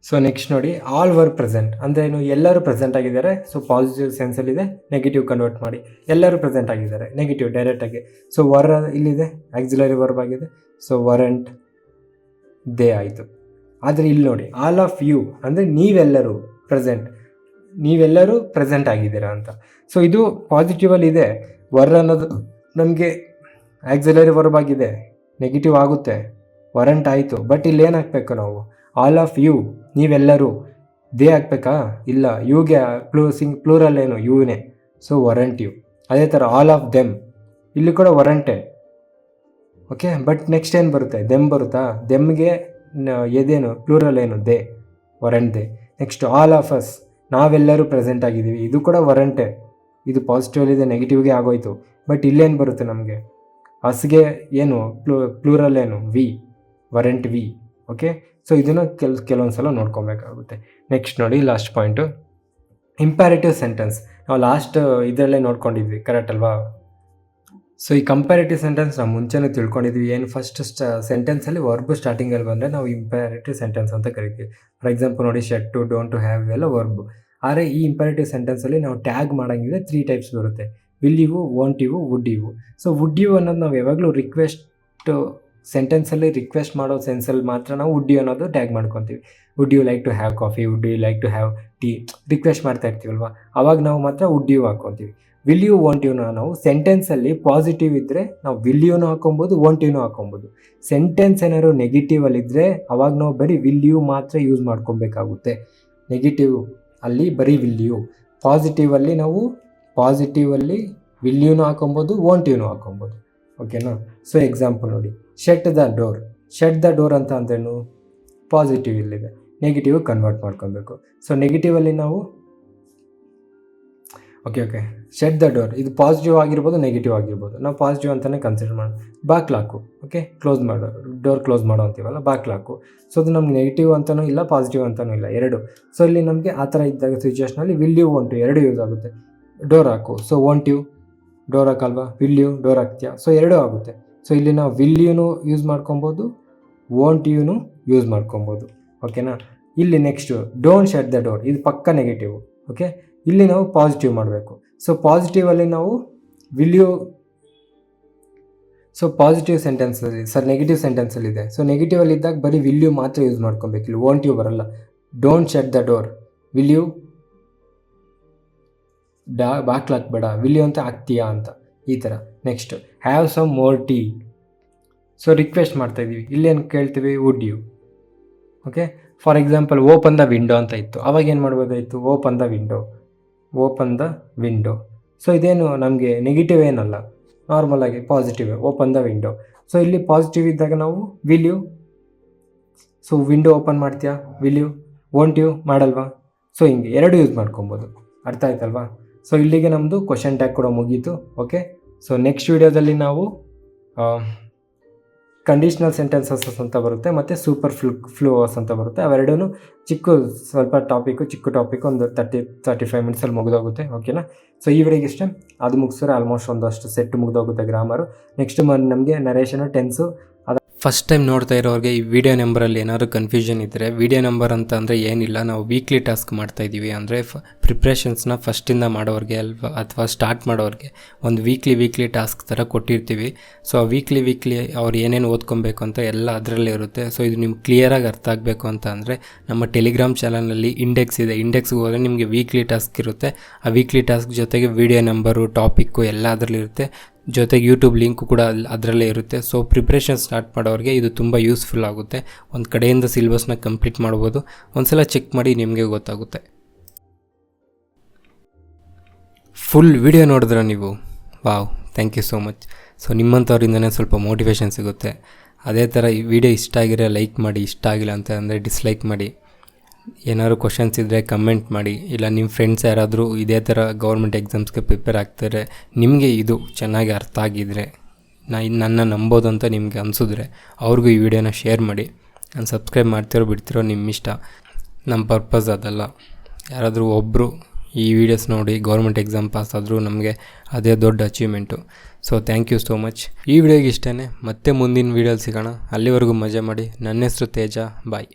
so next ನೋಡಿ, ಆಲ್ ವರ್ ಪ್ರೆಸೆಂಟ್ ಅಂದರೆ ಏನು? ಎಲ್ಲರೂ ಪ್ರೆಸೆಂಟ್ ಆಗಿದ್ದಾರೆ. ಸೊ ಪಾಸಿಟಿವ್ ಸೆನ್ಸಲ್ಲಿದೆ, ನೆಗೆಟಿವ್ ಕನ್ವರ್ಟ್ ಮಾಡಿ ಎಲ್ಲರೂ ಪ್ರೆಸೆಂಟ್ ಆಗಿದ್ದಾರೆ, ನೆಗೆಟಿವ್ ಡೈರೆಕ್ಟಾಗಿ. ಸೊ ವರ್ ಇಲ್ಲಿದೆ, ಆಕ್ಸಿಲರಿ ವರ್ಬ್ ಆಗಿದೆ. ಸೊ ವರಂಟ್ ದೇ ಆಯಿತು. ಆದರೆ ಇಲ್ಲಿ ನೋಡಿ, ಆಲ್ ಆಫ್ ಯು ಅಂದರೆ ನೀವೆಲ್ಲರೂ ಪ್ರೆಸೆಂಟ್ ಆಗಿದ್ದೀರಾ ಅಂತ. ಸೊ ಇದು ಪಾಸಿಟಿವಲ್ಲಿದೆ. ವರ್ ಅನ್ನೋದು ನಮಗೆ ಆಕ್ಸಿಲರಿ ವರ್ಬ್ ಆಗಿದೆ, ನೆಗೆಟಿವ್ ಆಗುತ್ತೆ, ವರಂಟ್ ಆಯಿತು. ಬಟ್ ಇಲ್ಲಿ ಏನು ಹಾಕಬೇಕು ನಾವು? ಆಲ್ ಆಫ್ ಯು, ನೀವೆಲ್ಲರೂ. ದೇ ಹಾಕ್ಬೇಕಾ? ಇಲ್ಲ, ಯುಗೆ ಪ್ಲೂರಲ್ ಏನು? ಯುನೇ. So weren't you. ಅದೇ ಥರ ಆಲ್ ಆಫ್ ದೆಮ್, ಇಲ್ಲಿ ಕೂಡ ವರಂಟೆ. ಓಕೆ, ಬಟ್ ನೆಕ್ಸ್ಟ್ ಏನು ಬರುತ್ತೆ? ದೆಮ್ ಬರುತ್ತಾ? ದೆಮ್ಗೆ ಎದೇನು? ಪ್ಲೂರಲ್ ಏನು? They, ವರಂಟ್ they. Next all of us, ನಾವೆಲ್ಲರೂ ಪ್ರೆಸೆಂಟ್ ಆಗಿದ್ದೀವಿ, ಇದು ಕೂಡ ವರಂಟೆ. ಇದು ಪಾಸಿಟಿವಲ್ಲಿದೆ, ನೆಗೆಟಿವ್ಗೆ ಆಗೋಯ್ತು. ಬಟ್ ಇಲ್ಲೇನು ಬರುತ್ತೆ ನಮಗೆ? ಅಸ್ಗೆ ಏನು? ಪ್ಲೂರಲ್ ಏನು? We, weren't we. Okay, so ಇದನ್ನು ಕೆಲವೊಂದು ಸಲ ನೋಡ್ಕೊಬೇಕಾಗುತ್ತೆ. ನೆಕ್ಸ್ಟ್ ನೋಡಿ, ಲಾಸ್ಟ್ ಪಾಯಿಂಟು, ಇಂಪ್ಯಾರೇಟಿವ್ ಸೆಂಟೆನ್ಸ್. ನಾವು ಲಾಸ್ಟ್ ಇದರಲ್ಲೇ ನೋಡ್ಕೊಂಡಿದ್ವಿ, ಕರೆಕ್ಟ್ ಅಲ್ವಾ? ಸೊ ಈ ಕಂಪ್ಯಾರಿಟಿವ್ ಸೆಂಟೆನ್ಸ್ ನಾವು ಮುಂಚೆನೇ ತಿಳ್ಕೊಂಡಿದ್ವಿ. ಏನು ಫಸ್ಟ್ ಸೆಂಟೆನ್ಸಲ್ಲಿ ವರ್ಬ್ ಸ್ಟಾರ್ಟಿಂಗಲ್ಲಿ ಬಂದರೆ ನಾವು ಇಂಪ್ಯಾರೇಟಿವ್ ಸೆಂಟೆನ್ಸ್ ಅಂತ ಕರಿತೀವಿ. ಫಾರ್ ಎಕ್ಸಾಂಪಲ್ ನೋಡಿ, shed to, don't to, have ಇವೆಲ್ಲ ವರ್ಬ್. ಆದರೆ ಈ ಇಂಪ್ಯಾರೇಟಿವ್ ಸೆಂಟೆನ್ಸಲ್ಲಿ ನಾವು ಟ್ಯಾಗ್ ಮಾಡೋಂಗಿದ್ರೆ 3 ಟೈಪ್ಸ್ ಬರುತ್ತೆ. Will you, want you, would you. So would you ಅನ್ನೋದು ನಾವು ಯಾವಾಗಲೂ ಸೆಂಟೆನ್ಸಲ್ಲಿ ರಿಕ್ವೆಸ್ಟ್ ಮಾಡೋ ಸೆನ್ಸಲ್ಲಿ ಮಾತ್ರ ನಾವು ವುಡ್ ಯು ಅನ್ನೋದು ಟ್ಯಾಗ್ ಮಾಡ್ಕೊತೀವಿ. Would you like to have coffee, would you like to have tea, request ಮಾಡ್ತಾ ಇರ್ತೀವಲ್ವ, ಅವಾಗ ನಾವು ಮಾತ್ರ ವುಡ್ ಯು ಹಾಕ್ಕೊತೀವಿ. ವಿಲ್ ಯು, ವಾಂಟ್ ಯುನ ನಾವು ಸೆಂಟೆನ್ಸಲ್ಲಿ ಪಾಸಿಟಿವ್ ಇದ್ದರೆ ನಾವು ವಿಲ್ ಯುನೂ ಹಾಕೊಬೋದು, ವಾಂಟ್ ಯುನೂ ಹಾಕೊಬೋದು. ಸೆಂಟೆನ್ಸ್ ಏನಾದ್ರು ನೆಗೆಟಿವಲ್ಲಿದ್ದರೆ ಅವಾಗ ನಾವು ಬರೀ ವಿಲ್ ಯು ಮಾತ್ರ ಯೂಸ್ ಮಾಡ್ಕೊಬೇಕಾಗುತ್ತೆ. ನೆಗೆಟಿವ್ ಅಲ್ಲಿ ಬರೀ ವಿಲ್ ಯು, ಪಾಸಿಟಿವಲ್ಲಿ ವಿಲ್ ಯುನೂ ಹಾಕೊಬೋದು, ವಾಂಟ್ ಯುನೂ ಹಾಕೊಬೋದು. ಓಕೆನಾ? ಸೊ ಎಕ್ಸಾಂಪಲ್ ನೋಡಿ, ಶಟ್ ದ ಡೋರ್ ಅಂತ ಅಂದ್ರೇನು? ಪಾಸಿಟಿವ್ ಇಲ್ಲಿದೆ, ನೆಗೆಟಿವ್ ಕನ್ವರ್ಟ್ ಮಾಡ್ಕೊಬೇಕು. ಸೊ ನೆಗೆಟಿವಲ್ಲಿ ನಾವು ಓಕೆ ಶಟ್ ದ ಡೋರ್, ಇದು ಪಾಸಿಟಿವ್ ಆಗಿರ್ಬೋದು, ನೆಗೆಟಿವ್ ಆಗಿರ್ಬೋದು. ನಾವು ಪಾಸಿಟಿವ್ ಅಂತಲೇ ಕನ್ಸಿಡರ್ ಮಾಡೋಣ. ಬಾಕ್ಲಾಕು, ಓಕೆ, ಡೋರ್ ಕ್ಲೋಸ್ ಮಾಡೋ ಅಂತೀವಲ್ಲ, ಬಾಕ್ಲಾಕು. ಸೊ ಅದು ನಮ್ಗೆ ನೆಗೆಟಿವ್ ಅಂತಲೂ ಇಲ್ಲ, ಪಾಸಿಟಿವ್ ಅಂತಲೂ ಇಲ್ಲ, ಎರಡು. ಸೊ ಇಲ್ಲಿ ನಮಗೆ ಆ ಥರ ಇದ್ದಾಗ ಸಿಚುವೇಷನಲ್ಲಿ ವಿಲ್ ಯು, ವಾಂಟ್ ಯು ಎರಡು ಯೂಸ್ ಆಗುತ್ತೆ. ಡೋರ್ ಹಾಕು, ಸೊ ವಾಂಟ್ ಯು ಡೋರ್ ಹಾಕಲ್ವಾ, ವಿಲ್ ಯು ಡೋರ್ ಹಾಕ್ತೀಯಾ, ಸೊ ಎರಡೂ ಆಗುತ್ತೆ. ಸೊ ಇಲ್ಲಿ ನಾವು ವಿಲ್ ಯುನೂ ಯೂಸ್ ಮಾಡ್ಕೊಬೋದು, ವಾಂಟ್ ಯುನೂ ಯೂಸ್ ಮಾಡ್ಕೊಬೋದು. ಓಕೆನಾ? ಇಲ್ಲಿ next don't shut the door, ಇದು ಪಕ್ಕ ನೆಗೆಟಿವ್. ಓಕೆ, ಇಲ್ಲಿ ನಾವು ಪಾಸಿಟಿವ್ ಮಾಡಬೇಕು. ಸೊ ಪಾಸಿಟಿವಲ್ಲಿ ನಾವು ವಿಲ್ ಯು, ಸೊ ಪಾಸಿಟಿವ್ ಸೆಂಟೆನ್ಸಲ್ಲಿ ನೆಗೆಟಿವ್ ಸೆಂಟೆನ್ಸಲ್ಲಿದೆ. ಸೊ ನೆಗೆಟಿವಲ್ಲಿ ಇದ್ದಾಗ ಬರೀ ವಿಲ್ ಯು ಮಾತ್ರ ಯೂಸ್ ಮಾಡ್ಕೊಬೇಕು, ಇಲ್ಲಿ ವಾಂಟ್ ಯು ಬರಲ್ಲ. Don't shut the door, will you ಬಾಕ್ಲಾಕ್ಬೇಡ, ವಿಲ್ ಯು ಅಂತ ಹಾಕ್ತೀಯಾ ಅಂತ, ಈ ಥರ. Next have some more tea, so request ಮಾಡ್ತಾಯಿದ್ದೀವಿ, ಇಲ್ಲೇನು ಕೇಳ್ತೀವಿ, would you. Okay, for example open the window ಅಂತ ಇತ್ತು, ಅವಾಗ ಏನು ಮಾಡ್ಬೋದಾಯಿತು, ಓಪನ್ ದ ವಿಂಡೋ. ಸೊ ಇದೇನು ನಮಗೆ ನೆಗೆಟಿವ್ ಏನಲ್ಲ, ನಾರ್ಮಲ್ ಆಗಿ positive, open the window. So ಇಲ್ಲಿ ಪಾಸಿಟಿವ್ ಇದ್ದಾಗ ನಾವು will you, so window open ಮಾಡ್ತೀಯಾ, ವಿಲ್ ಯು, ವಾಂಟ್ ಯು ಮಾಡಲ್ವಾ. ಸೊ ಹಿಂಗೆ ಎರಡು ಯೂಸ್ ಮಾಡ್ಕೊಬೋದು. ಅರ್ಥ ಆಯ್ತಲ್ವಾ? ಸೊ ಇಲ್ಲಿಗೆ ನಮ್ಮದು ಕ್ವಶನ್ ಟ್ಯಾಗ್ ಕೂಡ ಮುಗೀತು. ಓಕೆ, ಸೊ ನೆಕ್ಸ್ಟ್ ವಿಡಿಯೋದಲ್ಲಿ ನಾವು ಕಂಡೀಷ್ನಲ್ ಸೆಂಟೆನ್ಸಸ್ ಅಂತ ಬರುತ್ತೆ, ಮತ್ತು ಸೂಪರ್ ಫ್ಲೂವರ್ಸ್ ಅಂತ ಬರುತ್ತೆ. ಅವೆರಡೂ ಚಿಕ್ಕ ಟಾಪಿಕ್ ಒಂದು 30-35 ಮಿನಿಟ್ಸಲ್ಲಿ ಮುಗಿದೋಗುತ್ತೆ. ಓಕೆನಾ? ಸೊ ಈ ವಿಡಿಯೋಗೆ ಇಷ್ಟೇ, ಅದು ಮುಗಿಸಿದ್ರೆ ಆಲ್ಮೋಸ್ಟ್ ಒಂದಷ್ಟು ಸೆಟ್ ಮುಗಿದೋಗುತ್ತೆ ಗ್ರಾಮರು. ನೆಕ್ಸ್ಟ್ ನಮಗೆ ನರೇಷನು, ಟೆನ್ಸು. ಫಸ್ಟ್ ಟೈಮ್ ನೋಡ್ತಾ ಇರೋರಿಗೆ ಈ ವಿಡಿಯೋ ನಂಬರಲ್ಲಿ ಏನಾದರೂ ಕನ್ಫ್ಯೂಷನ್ ಇದ್ದರೆ, ವಿಡಿಯೋ ನಂಬರ್ ಅಂತ ಅಂದರೆ ಏನಿಲ್ಲ, ನಾವು ವೀಕ್ಲಿ ಟಾಸ್ಕ್ ಮಾಡ್ತಾಯಿದ್ದೀವಿ. ಅಂದರೆ ಪ್ರಿಪ್ರೇಷನ್ಸ್ನ ಫಸ್ಟಿಂದ ಮಾಡೋರಿಗೆ ಅಥವಾ ಸ್ಟಾರ್ಟ್ ಮಾಡೋರಿಗೆ ಒಂದು ವೀಕ್ಲಿ ಟಾಸ್ಕ್ ಥರ ಕೊಟ್ಟಿರ್ತೀವಿ. ಸೊ ಆ ವೀಕ್ಲಿ ಅವ್ರು ಏನೇನು ಓದ್ಕೊಬೇಕು ಅಂತ ಎಲ್ಲ ಅದರಲ್ಲೇ ಇರುತ್ತೆ. ಸೊ ಇದು ನಿಮ್ಗೆ ಕ್ಲಿಯರಾಗಿ ಅರ್ಥ ಆಗಬೇಕು ಅಂತ ಅಂದರೆ ನಮ್ಮ ಟೆಲಿಗ್ರಾಮ್ ಚಾನಲಲ್ಲಿ ಇಂಡೆಕ್ಸ್ ಇದೆ, ಇಂಡೆಕ್ಸ್ಗೆ ಹೋದರೆ ನಿಮಗೆ ವೀಕ್ಲಿ ಟಾಸ್ಕ್ ಇರುತ್ತೆ. ಆ ವೀಕ್ಲಿ ಟಾಸ್ಕ್ ಜೊತೆಗೆ ವಿಡಿಯೋ ನಂಬರು, ಟಾಪಿಕ್ಕು ಎಲ್ಲ ಅದರಲ್ಲಿರುತ್ತೆ. ಜೊತೆಗೆ ಯೂಟ್ಯೂಬ್ ಲಿಂಕು ಕೂಡ ಅದರಲ್ಲೇ ಇರುತ್ತೆ. ಸೊ ಪ್ರಿಪ್ರೇಷನ್ ಸ್ಟಾರ್ಟ್ ಮಾಡೋರಿಗೆ ಇದು ತುಂಬ ಯೂಸ್ಫುಲ್ ಆಗುತ್ತೆ. ಒಂದು ಕಡೆಯಿಂದ ಸಿಲೆಬಸ್ನ ಕಂಪ್ಲೀಟ್ ಮಾಡ್ಬೋದು. ಒಂದ್ಸಲ ಚೆಕ್ ಮಾಡಿ ನಿಮಗೆ ಗೊತ್ತಾಗುತ್ತೆ. ಫುಲ್ ವಿಡಿಯೋ ನೋಡಿದ್ರೆ ನೀವು, wow, thank you so much. So ನಿಮ್ಮಂಥವ್ರಿಂದನೇ ಸ್ವಲ್ಪ ಮೋಟಿವೇಶನ್ ಸಿಗುತ್ತೆ. ಅದೇ ಥರ ಈ ವಿಡಿಯೋ ಇಷ್ಟ ಆಗಿರೋ ಲೈಕ್ ಮಾಡಿ, ಇಷ್ಟ ಆಗಿಲ್ಲ ಅಂತ ಅಂದರೆ ಡಿಸ್ಲೈಕ್ ಮಾಡಿ. ಏನಾದ್ರು ಕ್ವಶನ್ಸ್ ಇದ್ದರೆ ಕಮೆಂಟ್ ಮಾಡಿ. ಇಲ್ಲ ನಿಮ್ಮ ಫ್ರೆಂಡ್ಸ್ ಯಾರಾದರೂ ಇದೇ ಥರ ಗೌರ್ಮೆಂಟ್ ಎಕ್ಸಾಮ್ಸ್ಗೆ ಪ್ರಿಪೇರ್ ಆಗ್ತಾರೆ, ನಿಮಗೆ ಇದು ಚೆನ್ನಾಗಿ ಅರ್ಥ ಆಗಿದ್ದರೆ, ನನ್ನ ನಂಬೋದು ಅಂತ ನಿಮಗೆ ಅನಿಸಿದ್ರೆ ಅವ್ರಿಗೂ ಈ ವಿಡಿಯೋನ ಶೇರ್ ಮಾಡಿ. ನಾನು ಸಬ್ಸ್ಕ್ರೈಬ್ ಮಾಡ್ತಿರೋ ಬಿಡ್ತಿರೋ ನಿಮ್ಮ ಇಷ್ಟ. ನಮ್ಮ ಪರ್ಪಸ್ ಅದಲ್ಲ. ಯಾರಾದರೂ ಒಬ್ಬರು ಈ ವಿಡಿಯೋಸ್ ನೋಡಿ ಗೌರ್ಮೆಂಟ್ ಎಕ್ಸಾಮ್ ಪಾಸ್ ಆದರೂ ನಮಗೆ ಅದೇ ದೊಡ್ಡ ಅಚೀವ್ಮೆಂಟು. So thank you so much. ಈ ವಿಡಿಯೋಗೆ ಇಷ್ಟೇ, ಮತ್ತೆ ಮುಂದಿನ ವೀಡಿಯೋಲಿ ಸಿಗೋಣ. ಅಲ್ಲಿವರೆಗೂ ಮಜಾ ಮಾಡಿ. ನನ್ನ ಹೆಸರು ತೇಜ. ಬಾಯ್.